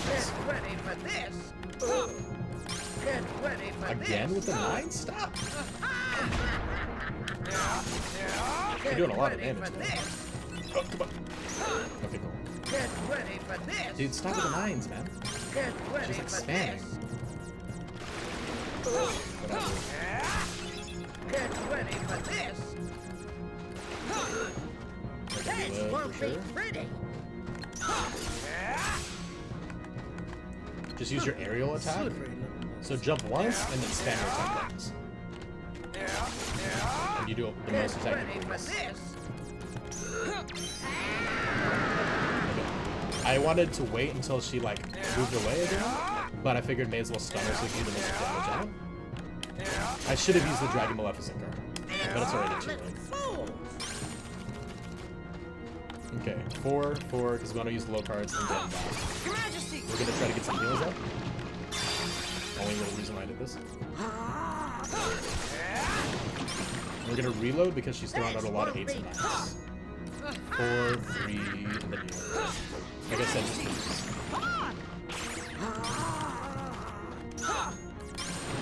Get ready for this! Get ready for Again this! with the 9? Stop! You're doing a lot of damage there. Oh, come on. Okay, cool. Get ready for this! Dude, stop with the nines, man. Get ready She's like for spamming. this! Get ready for this! Okay, This reload won't for be sure. pretty! Just use your aerial attack. So jump once and then spam your attack buttons. And you do the most Get attack ready you for can. this! I wanted to wait until she like moved away again, but I figured may as well stun her so we can do the most damage out. I should have used the Dragon Maleficent card, but it's already too late. Okay, 4, because we want to use low cards and then back. We're gonna try to get some heals up. Only real reason why I did this. We're gonna reload because she's throwing out a lot of 8s and 9s. 4, 3, and then you. Like I said, just use.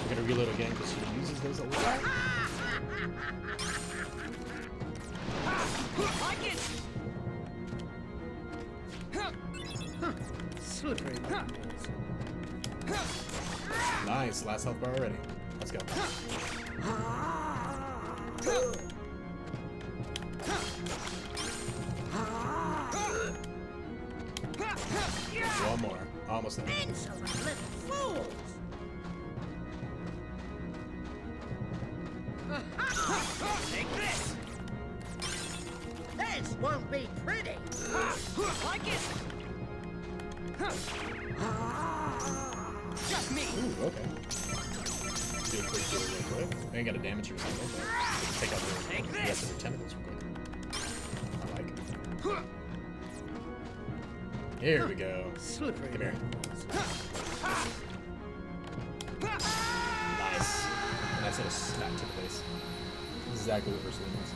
We're gonna reload again because she uses those a lot. Slippery. Nice, last health bar already. Let's go. One more. Almost there. Insolent little fools! Take this! This won't be pretty! Like it! Just me! Ooh, okay. Do a quick heal real quick. I ain't gotta damage her something, but take out the rest of her tentacles real quick. I like it. Here we go. Slippery. Come here. Nice. Nice little smack to the face. Exactly what Ursula needs.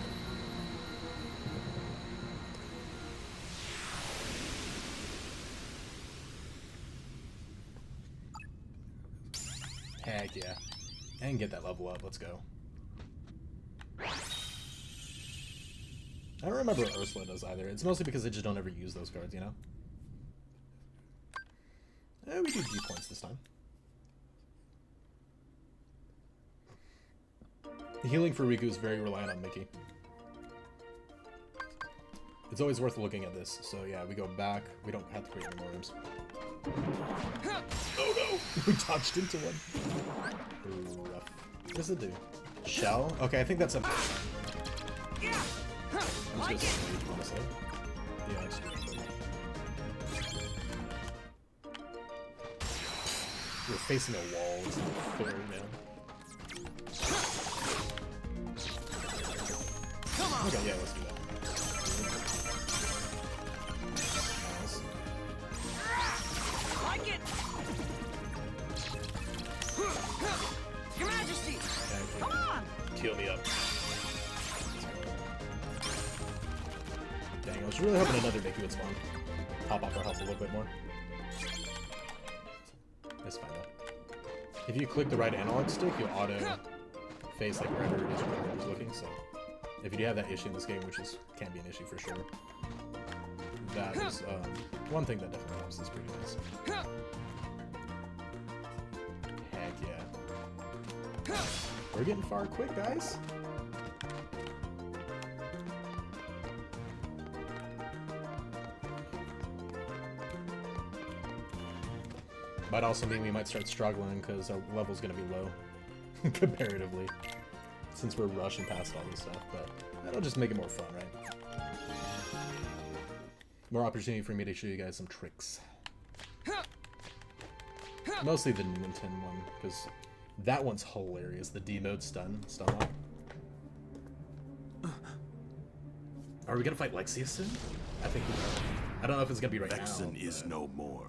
Heck yeah. And get that level up. Let's go. I don't remember what Ursula does either. It's mostly because I just don't ever use those cards, you know? We do G points this time. The healing for Riku is very reliant on Mickey. It's always worth looking at this. So yeah, we go back. We don't have to create any more rooms. Oh no! We dodged into one. Ooh, rough. What does it do? Shell? Okay, I think that's a... I'm just gonna sleep, honestly. Yeah, it's good. We're facing a wall. It's not fair, man. Okay, yeah, let's do that. Nice. Like it! Your Majesty! Come on! Heal me up. Dang, I was really hoping another Mickey would spawn. Pop off our health a little bit more. That's fine though. If you click the right analog stick, you'll auto face like wherever it is your character's looking, so if you do have that issue in this game, which can be an issue for sure, that is one thing that definitely helps. Is pretty nice. Heck yeah. We're getting far quick, guys. Might also mean we might start struggling because our level's going to be low comparatively, since we're rushing past all this stuff, but that'll just make it more fun, right? More opportunity for me to show you guys some tricks. Mostly the Nintendo one, because that one's hilarious. The D-mode stun lock. Are we going to fight Lexia soon? I think we are. I don't know if it's going to be right Vexen now. is no more.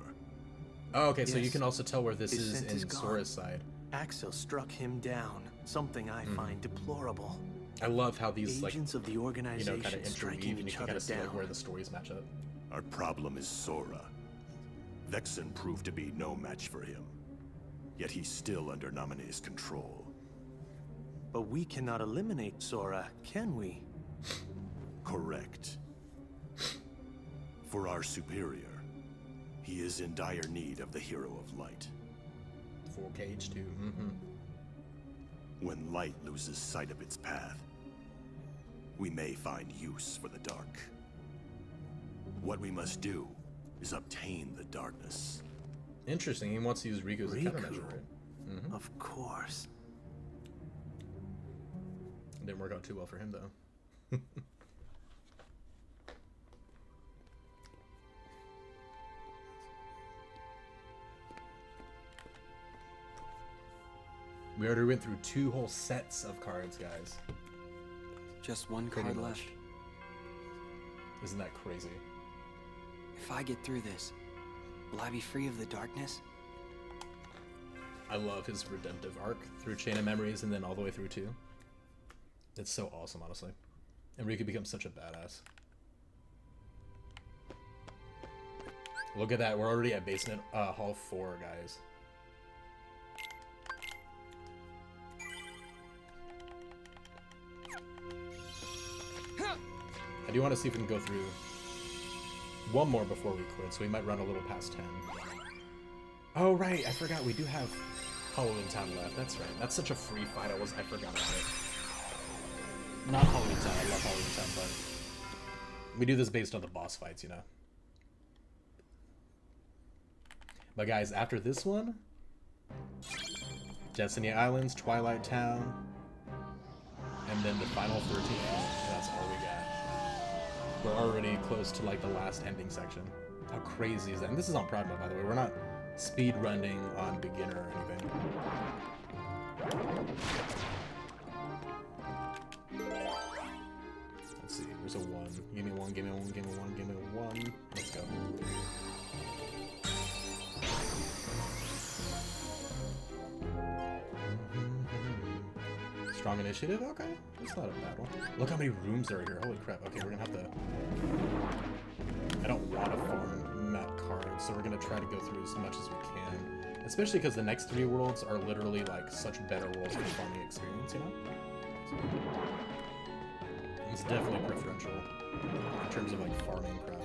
Oh, okay, so Yes. you can also tell where this His is scent in is gone. Sora's side. Axel struck him down, something I find deplorable. I love how these, Agents of the you know, organization kind of striking interweave and you each can other kind of see down. like, where the stories match up. Our problem is Sora. Vexen proved to be no match for him. Yet he's still under Naminé's control. But we cannot eliminate Sora, can we? Correct. For our superior, he is in dire need of the Hero of Light. Full cage too. When light loses sight of its path, we may find use for the dark. What we must do is obtain the darkness. Interesting. He wants to use Riku as a countermeasure, right? Of course. Didn't work out too well for him though. We already went through 2 whole sets of cards, guys. Just one Pretty card much. left. Isn't that crazy? If I get through this, will I be free of the darkness? I love his redemptive arc through Chain of Memories and then all the way through 2. It's so awesome, honestly. And Riku becomes such a badass. Look at that. We're already at basement hall 4, guys. I do want to see if we can go through one more before we quit, so we might run a little past 10. Oh, right. I forgot we do have Halloween Town left. That's right. That's such a free fight. I forgot about it. Not Halloween Town. I love Halloween Town, but we do this based on the boss fights, you know? But guys, after this one, Destiny Islands, Twilight Town, and then the final 13. That's all we got. We're already close to like the last ending section. How crazy is that? And this is on Pride Mode, by the way. We're not speed running on beginner or anything. Let's see. There's a 1. Give me 1. Give me 1. Give me 1. Give me 1. Let's go. Strong initiative? Okay. That's not a bad one. Look how many rooms are here. Holy crap. Okay, we're gonna have to... I don't want to farm map cards, so we're gonna try to go through as much as we can. Especially because the next 3 worlds are literally like such better worlds for farming experience, you know? It's definitely preferential in terms of like farming crap.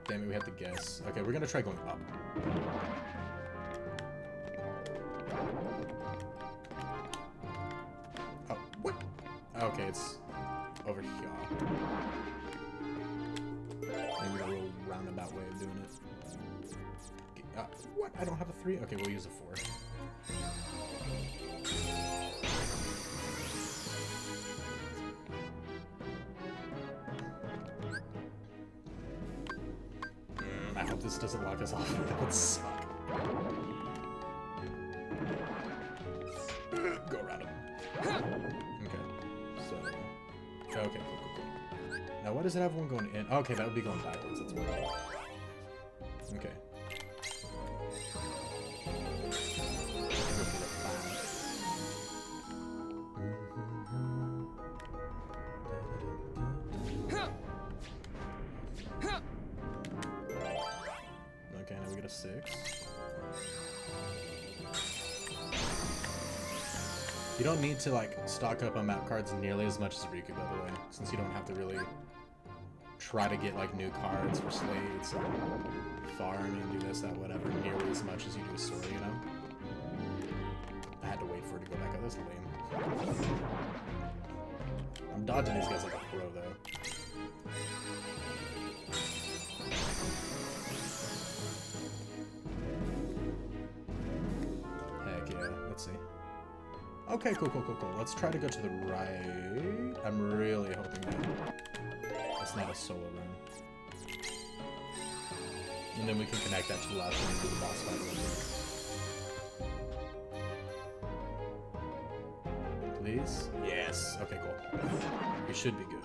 Damn it, we have to guess. Okay, we're gonna try going up. Oh, what? Okay, it's over here. Maybe a little roundabout way of doing it. What? I don't have a 3? Okay, we'll use a 4. I hope this doesn't lock us off. That would suck. Go around him. Okay. So. Okay, cool. Now, why does it have one going in? Okay, that would be going backwards. That's weird. Okay. Okay, now we get a 6. You don't need to like stock up on map cards nearly as much as Riku, by the way, since you don't have to really try to get like new cards for slates or farm and do this, that, whatever, nearly as much as you do with Sora, you know? I had to wait for it to go back up. That's lame. I'm dodging these guys like a pro, though. Heck yeah. Let's see. Okay, cool. Let's try to go to the right. I'm really hoping that it's not a solo run. And then we can connect that to the last one and do the boss fight over. Please? Yes. Okay, cool. We should be good.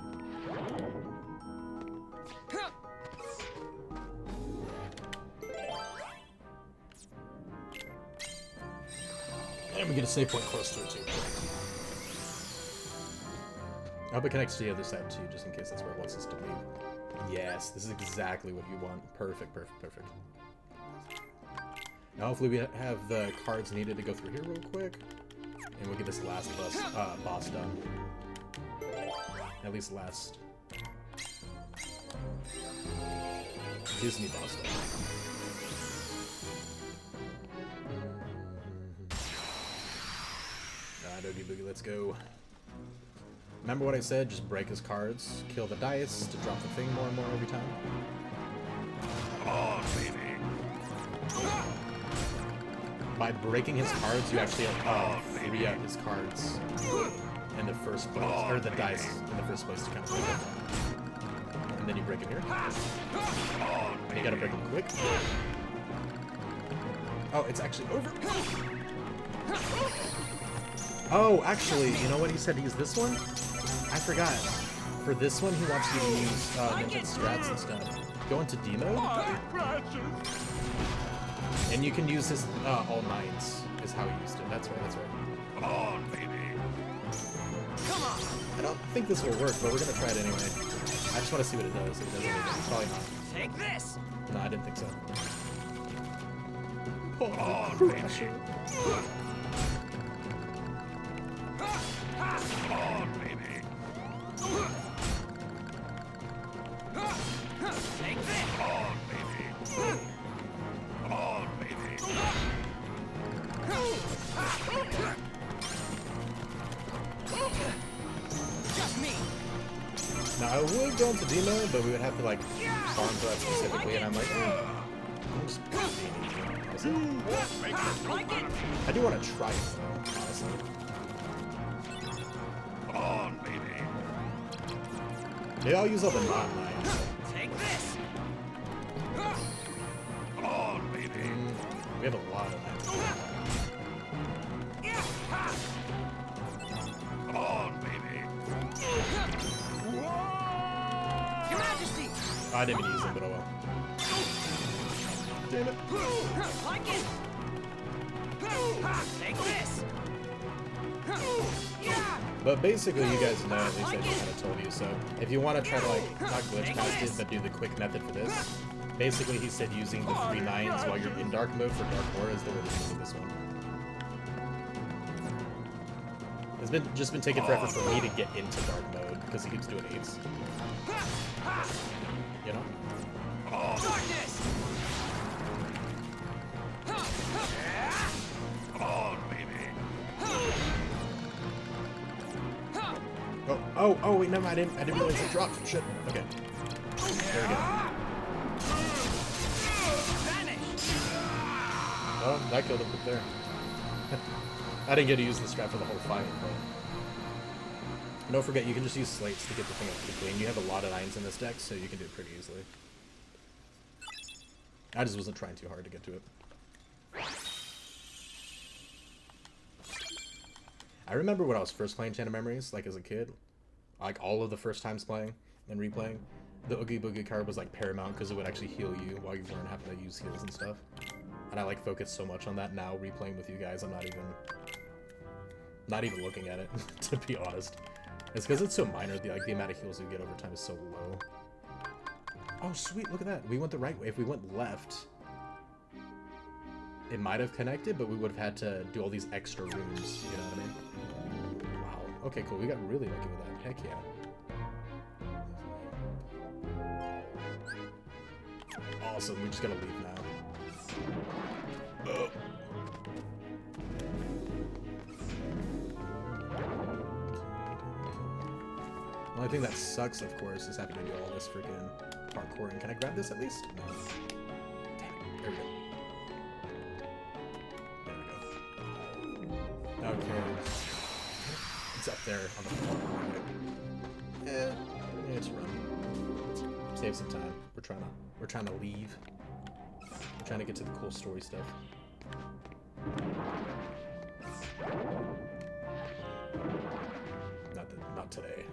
And we get a save point close to it, too. hope it connects to the other side too, just in case that's where it wants us to leave. Yes, this is exactly what you want. Perfect, perfect, perfect. Now hopefully we have the cards needed to go through here real quick. And we'll get this last boss done. At least last Disney boss done. Alright, Oogie Boogie, let's go. Remember what I said? Just break his cards, kill the dice to drop the thing more and more every time. Oh, baby. By breaking his cards, you actually free up his cards in the first place, or the dice in the first place to kind of break them. And then you break him here. And you gotta break him quick. Oh, it's actually over. Oh, actually, you know what he said to use this one? I forgot. For this one, he wants you to use ninja strats instead. Go into D mode. And you can use his all nines is how he used it. That's right, that's right. Oh, baby. Come on. I don't think this will work, but we're gonna try it anyway. I just want to see what it does. If it does anything, probably not. Take this. No, I didn't think so. Oh, baby. Oh, baby. Take this. Oh, baby. Oh, baby. Just me. Now I would go into D mode, but we would have to like farm for that specifically, and I'm like, I'm just I do want to try it though, honestly. Oh, baby. Maybe I'll use all the non-nines. Take this. Oh, baby. We have a lot of nines. Oh, baby. Your Majesty. I didn't even use them, but oh well. Damn it. Like it. Take this. But basically, you guys know, at least I just kind of told you, so if you want to try to, like, not glitch past it, but do the quick method for this, basically he said using the 3 nines while you're in dark mode for Dark War is the way to do this one. It's just been taking forever for me to get into dark mode, because he keeps doing 8s. You know? Darkness. Oh, baby. Oh, wait, no, I didn't realize it dropped. Shit. Okay. There we go. Oh, that killed him right there. I didn't get to use the strat for the whole fight, but... And don't forget, you can just use slates to get the thing up quickly, and you have a lot of 9s in this deck, so you can do it pretty easily. I just wasn't trying too hard to get to it. I remember when I was first playing Chain of Memories, like as a kid, like all of the first times playing and replaying, the Oogie Boogie card was like paramount because it would actually heal you while you weren't having to use heals and stuff. And I like focus so much on that now, replaying with you guys, I'm not even looking at it, to be honest. It's because it's so minor, the amount of heals you get over time is so low. Oh sweet, look at that. We went the right way. If we went left, it might have connected, but we would have had to do all these extra rooms, you know what I mean? Wow. Okay, cool. We got really lucky with that. Heck yeah. Awesome. We just gotta leave now. Oh. The only thing that sucks, of course, is having to do all this freaking parkouring. Can I grab this at least? No. Damn it. There we go. Okay. It's up there on the floor. Yeah, it's run. Save some time. We're trying to leave. We're trying to get to the cool story stuff. Not today.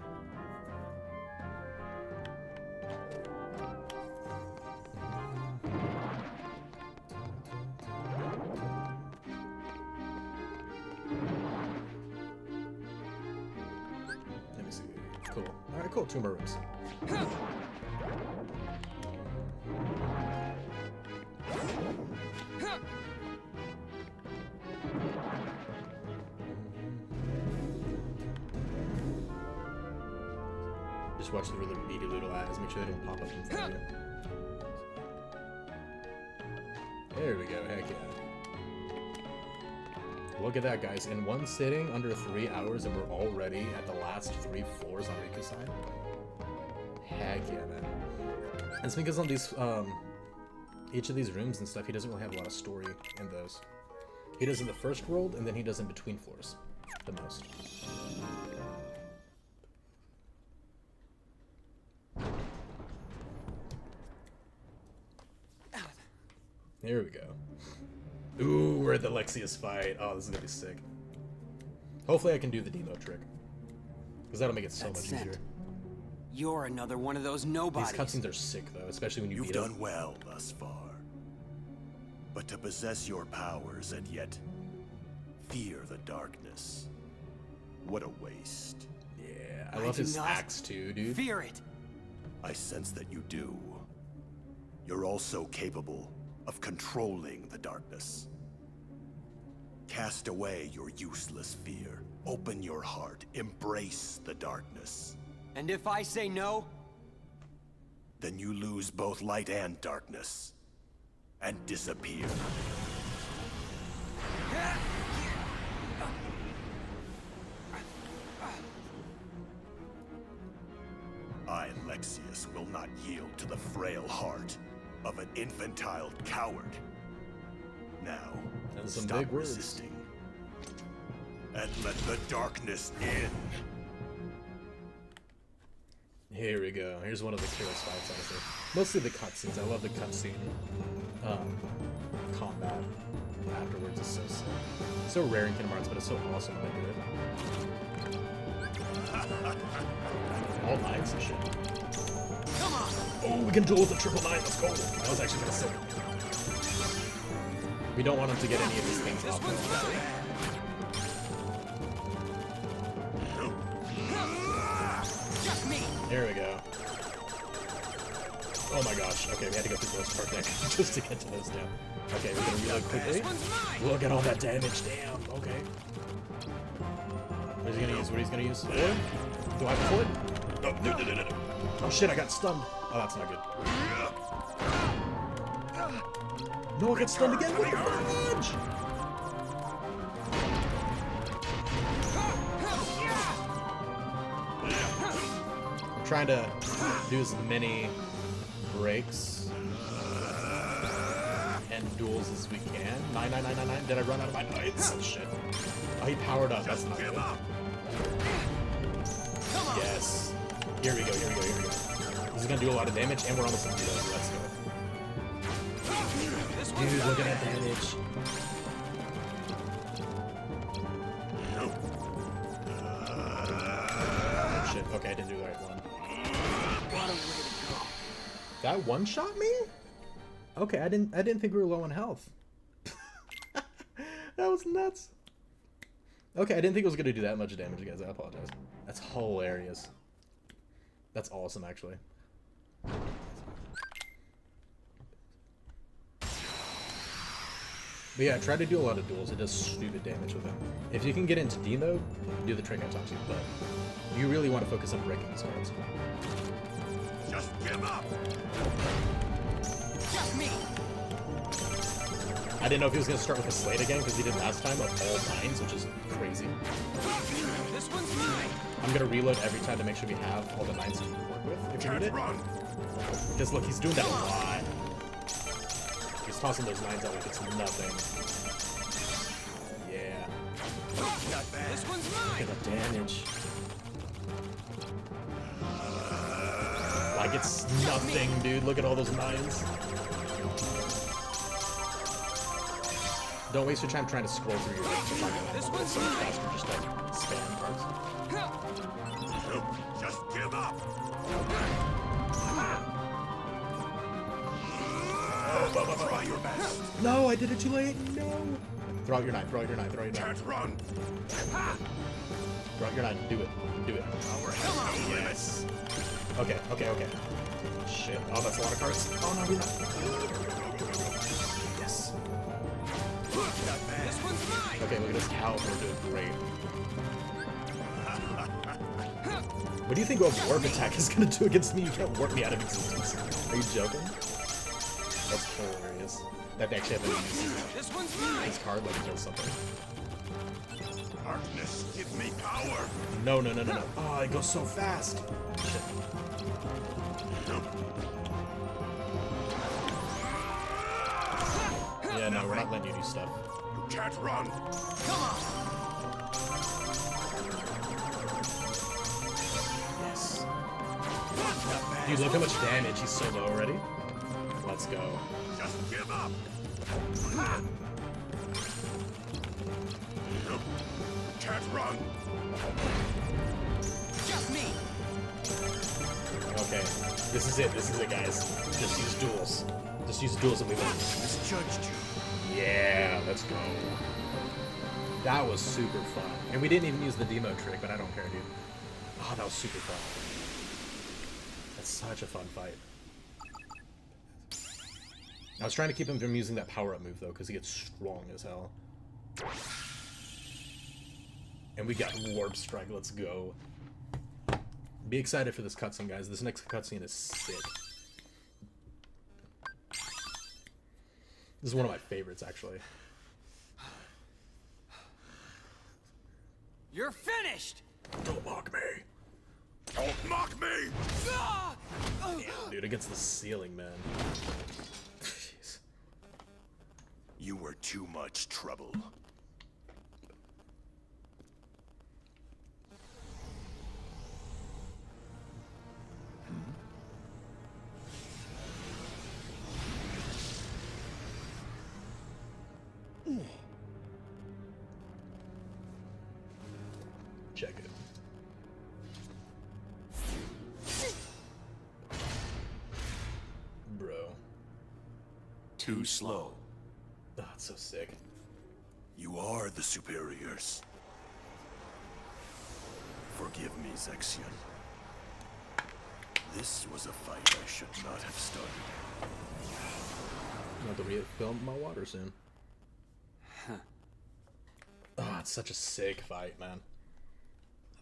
Let me see. Cool. Alright, cool. 2 more rooms. Just watch the really beady little eyes. Make sure they don't pop up in front of you. There we go. Heck yeah. Look at that, guys. In one sitting, under 3 hours, and we're already at the last 3 floors on Riku's side. Heck yeah, man. And it's because on these, each of these rooms and stuff, he doesn't really have a lot of story in those. He does in the first world, and then he does in between floors, the most. Here we go. Ooh, we're at the Lexius fight. Oh, this is gonna be sick. Hopefully I can do the demo trick. Because that'll make it so much easier. You're another one of those nobodies. These cutscenes are sick, though, especially when you You've beat done them. well thus far. But to possess your powers and yet fear the darkness, what a waste. Yeah, I love his axe too, dude. Fear it. I sense that you do. You're also capable of controlling the darkness. Cast away your useless fear. Open your heart. Embrace the darkness. And if I say no? Then you lose both light and darkness. And disappear. I, Lexius, will not yield to the frail heart of an infantile coward. Now, That's some stop big words. resisting. And let the darkness in. Here we go. Here's one of the coolest fights, honestly. Mostly the cutscenes. I love the cutscene combat afterwards. Is so sick. So rare in Kingdom Hearts, but it's so awesome when they do it. All 9s and shit. Come on! Oh, we can duel with the 999. Let's go. That was actually kind of sick. We don't want him to get any of these things off. There we go. Oh my gosh. Okay, we had to go through those part deck just to get to those down. Okay, we're gonna reload quickly. Look at all that damage. Damn. Okay. What is he gonna use? What he's gonna use? Foil? Do I have a foil? Oh, no. Oh shit, I got stunned. Oh, that's not good. No, I got stunned again. What the fudge? I'm trying to do as many breaks and duels as we can. 99999. Did I run out of my knights? Oh shit. Oh, he powered up. That's not good. Yes. Here we go. This is gonna do a lot of damage, and we're almost at 0. Let's go. Dude, look at that damage. Oh shit. Okay, I didn't do the right one. What a way to go. That one-shot me? Okay, I didn't think we were low on health. That was nuts. Okay, I didn't think it was gonna do that much damage, guys. I apologize. That's hilarious. That's awesome, actually. But yeah, try to do a lot of duels. It does stupid damage with him. If you can get into D mode, do the trick I taught you, but you really want to focus on breaking his cards. Just give up. Just me. I didn't know if he was going to start with a slate again, because he did last time of all 9s, which is crazy. This one's mine. I'm going to reload every time to make sure we have all the 9s to work with, if you need it. Because look, he's doing that a lot. He's tossing those 9s out like it's nothing. Yeah. Not bad. This one's mine. Look at the damage. Like it's nothing, dude. Look at all those 9s. Don't waste your time trying to scroll through your list to find out. It's so much faster just like spam cards. Just give up. Try your best. No, I did it too late. No. Throw out your knife. Throw out your knife. Throw out your knife. Can't run. Throw out your knife. Do it. Do it. Yes. Okay. Okay. Okay. Shit. Oh, that's a lot of cards. Oh no, we're not. Yes. This one's mine. Okay, look at this cow. We're doing great. What do you think a warp attack is gonna do against me? You can't warp me out of existence. Are you joking? That's hilarious. That actually happens. This one's mine. This card like does something. Darkness, give me power. No, no, no, no, no. Oh, it goes so fast. Shit. Yeah, no, we're not letting you do stuff. You can't run. Come on. Yes. Dude, look how much damage. He's so low already. Let's go. Just give up. Can't run. Just me. Okay. This is it. This is it, guys. Just use duels. Just use duels and we win. Misjudged you. Yeah, let's go. That was super fun. And we didn't even use the demo trick, but I don't care, dude. Oh, that was super fun. That's such a fun fight. I was trying to keep him from using that power-up move, though, because he gets strong as hell. And we got Warp Strike. Let's go. Be excited for this cutscene, guys. This next cutscene is sick. This is one of my favorites, actually. You're finished. Don't mock me. Don't mock me. Damn, dude, against the ceiling, man. Jeez. You were too much trouble. Check it. Bro. Too slow. Oh, it's so sick. You are the superiors. Forgive me, Zexion. This was a fight I should not have started. I'm going to refill my water soon. Oh, it's such a sick fight, man.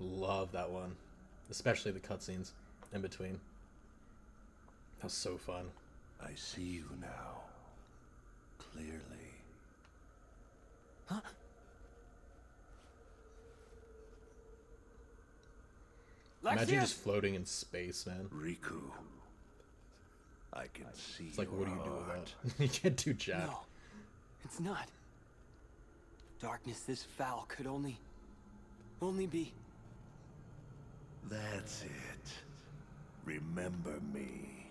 I love that one. Especially the cutscenes in between. That was so fun. I see you now. Clearly. Huh? Imagine just floating in space, man. Riku. I can see. It's like, what do you do with heart. that? You can't do jack. No, it's not. Darkness this foul could only be. That's it. Remember me.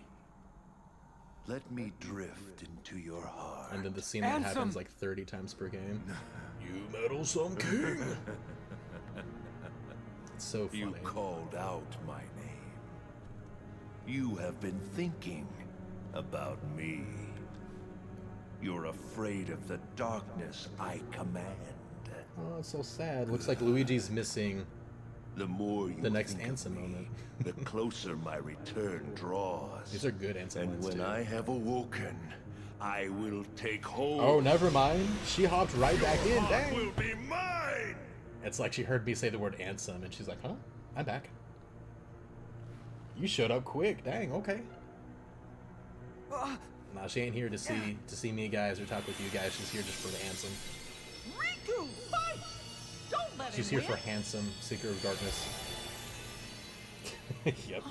Let me drift into your heart. And then the scene that happens like 30 times per game. You meddlesome king! It's so funny. You called out my name. You have been thinking about me. You're afraid of the darkness I command. Oh, it's so sad. Looks like Luigi's missing The more you the next think of Ansem me, moment. the closer my return draws. These are good Ansem And moments, when too. I have awoken, I will take hold. Oh, never mind. She hopped right back in. Heart Dang. will be mine. It's like she heard me say the word Ansem, and she's like, huh? I'm back. You showed up quick. Dang, okay. Nah, she ain't here to see me, guys, or talk with you guys. She's here just for the Ansem. Riku, fight! Don't let She's him here for win. Handsome, Seeker of Darkness. Yep.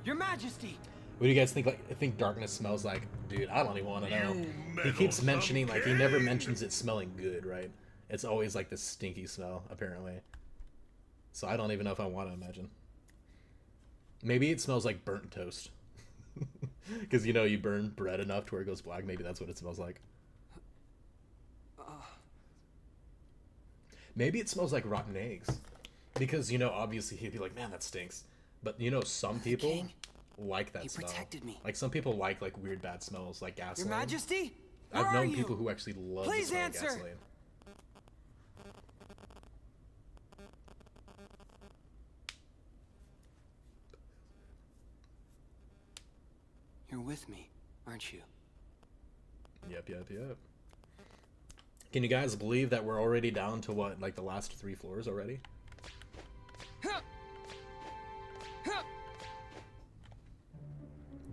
Your Majesty. What do you guys think? Like, I think darkness smells like, dude. I don't even want to know. He keeps mentioning, like, he never mentions it smelling good, right? It's always like this stinky smell, apparently. So I don't even know if I want to imagine. Maybe it smells like burnt toast, because you know you burn bread enough to where it goes black. Maybe that's what it smells like. Maybe it smells like rotten eggs, because you know obviously he'd be like, man, that stinks. But you know some people King. like that He smell. protected me. Like some people like weird bad smells like Your gasoline. Majesty? Where I've are known you? people who actually love Please the smell answer. of gasoline. You're with me, aren't you? Yep. Can you guys believe that we're already down to what, like the last 3 floors already?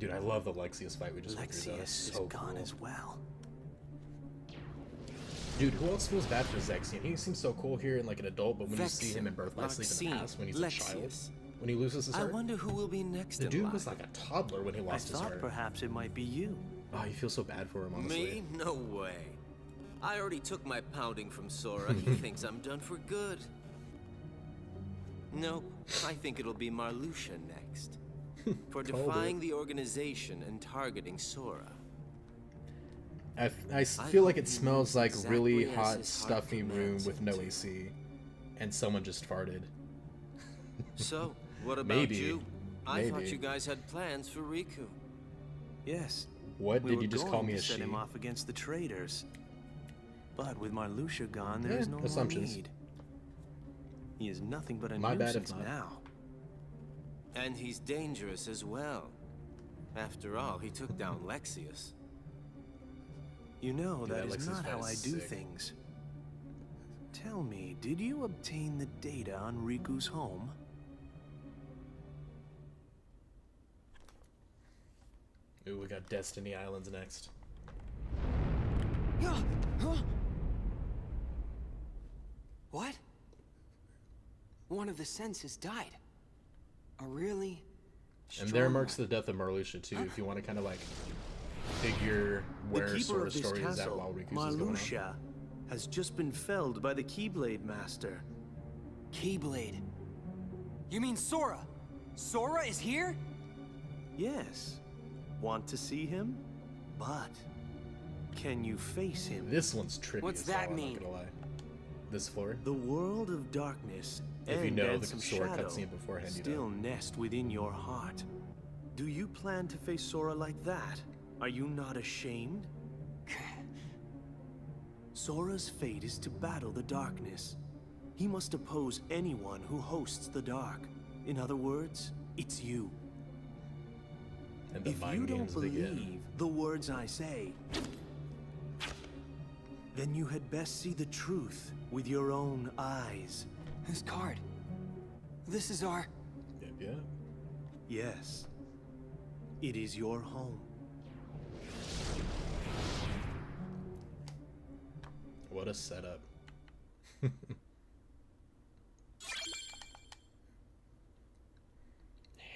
Dude, I love the Lexius fight we just went through. That Lexius is so gone cool. as well. Dude, who else feels bad for Zexion? He seems so cool here and like an adult, but when you see him in Birth by Sleep in the past, when he's a child, when he loses his I heart, wonder who will be next the in dude line. was like a toddler when he I lost his thought heart. perhaps it might be you. Oh, you feel so bad for him, honestly. Me? No way. I already took my pounding from Sora. He thinks I'm done for good. Nope. I think it'll be Marluxia next. For defying the organization and targeting Sora. I feel like it smells like really hot, stuffy room with no AC, and someone just farted. So, what about Maybe. you? I thought Maybe. you guys had plans for Riku. Yes. What, we did were you just call going me to a set she? him off against the traitors. But with Marluxia gone, there Yeah, is no more assumptions. need. He is nothing but a My bad if nuisance not. now. And he's dangerous as well. After all, he took down Lexius. You know, Dude, that that is Lexius not fight how is I do sick. things. Tell me, did you obtain the data on Riku's home? Ooh, we got Destiny Islands next. What? One of the senses died. A really And there strong marks one. the death of Marluxia too, if you want to kind of like figure where the keeper Sora's of this story is at castle, while Riku's is going on. Marluxia, has just been felled by the Keyblade Master. Keyblade. You mean Sora? Sora is here? Yes. Want to see him? But can you face him? This one's trippy What's as hell, that I'm mean? not gonna lie. This floor? The world of darkness If you and know the some Sora shadow cutscene beforehand, you still know. nest within your heart. Do you plan to face Sora like that? Are you not ashamed? Sora's fate is to battle the darkness. He must oppose anyone who hosts the dark. In other words, it's you. And the If you mind don't games believe begin. the words I say, then you had best see the truth with your own eyes. This card. This is our... Yep. Yes, it is your home. What a setup.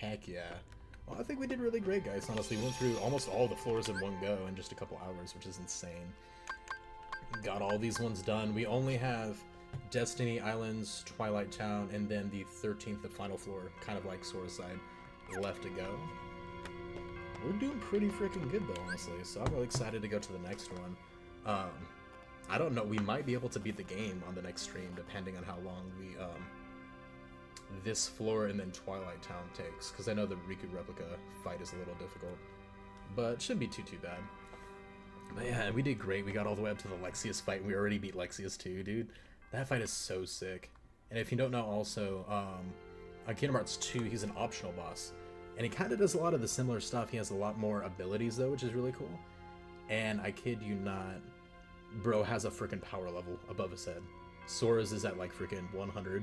Heck yeah. Well, I think we did really great, guys. Honestly, we went through almost all the floors in one go in just a couple hours, which is insane. Got all these ones done. We only have Destiny Islands, Twilight Town, and then the 13th, the final floor, kind of like Sora's side, left to go. We're doing pretty freaking good, though, honestly. So I'm really excited to go to the next one. I don't know. We might be able to beat the game on the next stream, depending on how long we this floor and then Twilight Town takes, because I know the Riku replica fight is a little difficult, but it shouldn't be too bad. But yeah, we did great. We got all the way up to the Lexius fight, and we already beat Lexius too, dude. That fight is so sick. And if you don't know, also on Kingdom Hearts 2, he's an optional boss, and he kind of does a lot of the similar stuff. He has a lot more abilities though, which is really cool. And I kid you not, bro has a freaking power level above his head. Sora's is at like freaking 100.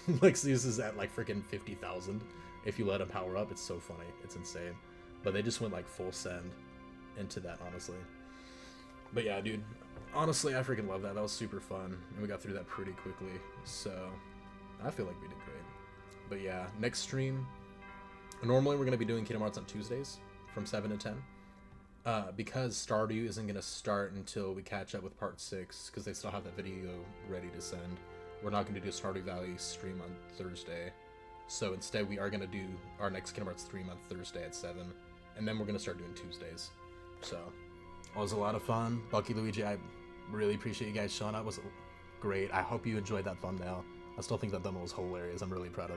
Lexius is at like freaking 50,000. If you let him power up, it's so funny. It's insane. But they just went like full send into that, honestly. But yeah, dude, honestly, I freaking love that. That was super fun, and we got through that pretty quickly. So I feel like we did great. But yeah, next stream, normally we're gonna be doing Kingdom Hearts on Tuesdays from 7 to 10. Because Stardew isn't going to start until we catch up with part 6, because they still have that video ready to send. We're not going to do Stardew Valley stream on Thursday. So instead, we are going to do our next Kingdom Hearts stream on Thursday at 7. And then we're going to start doing Tuesdays. So, it was a lot of fun. Bucky, Luigi, I really appreciate you guys showing up. It was great. I hope you enjoyed that thumbnail. I still think that thumbnail was hilarious. I'm really proud of it.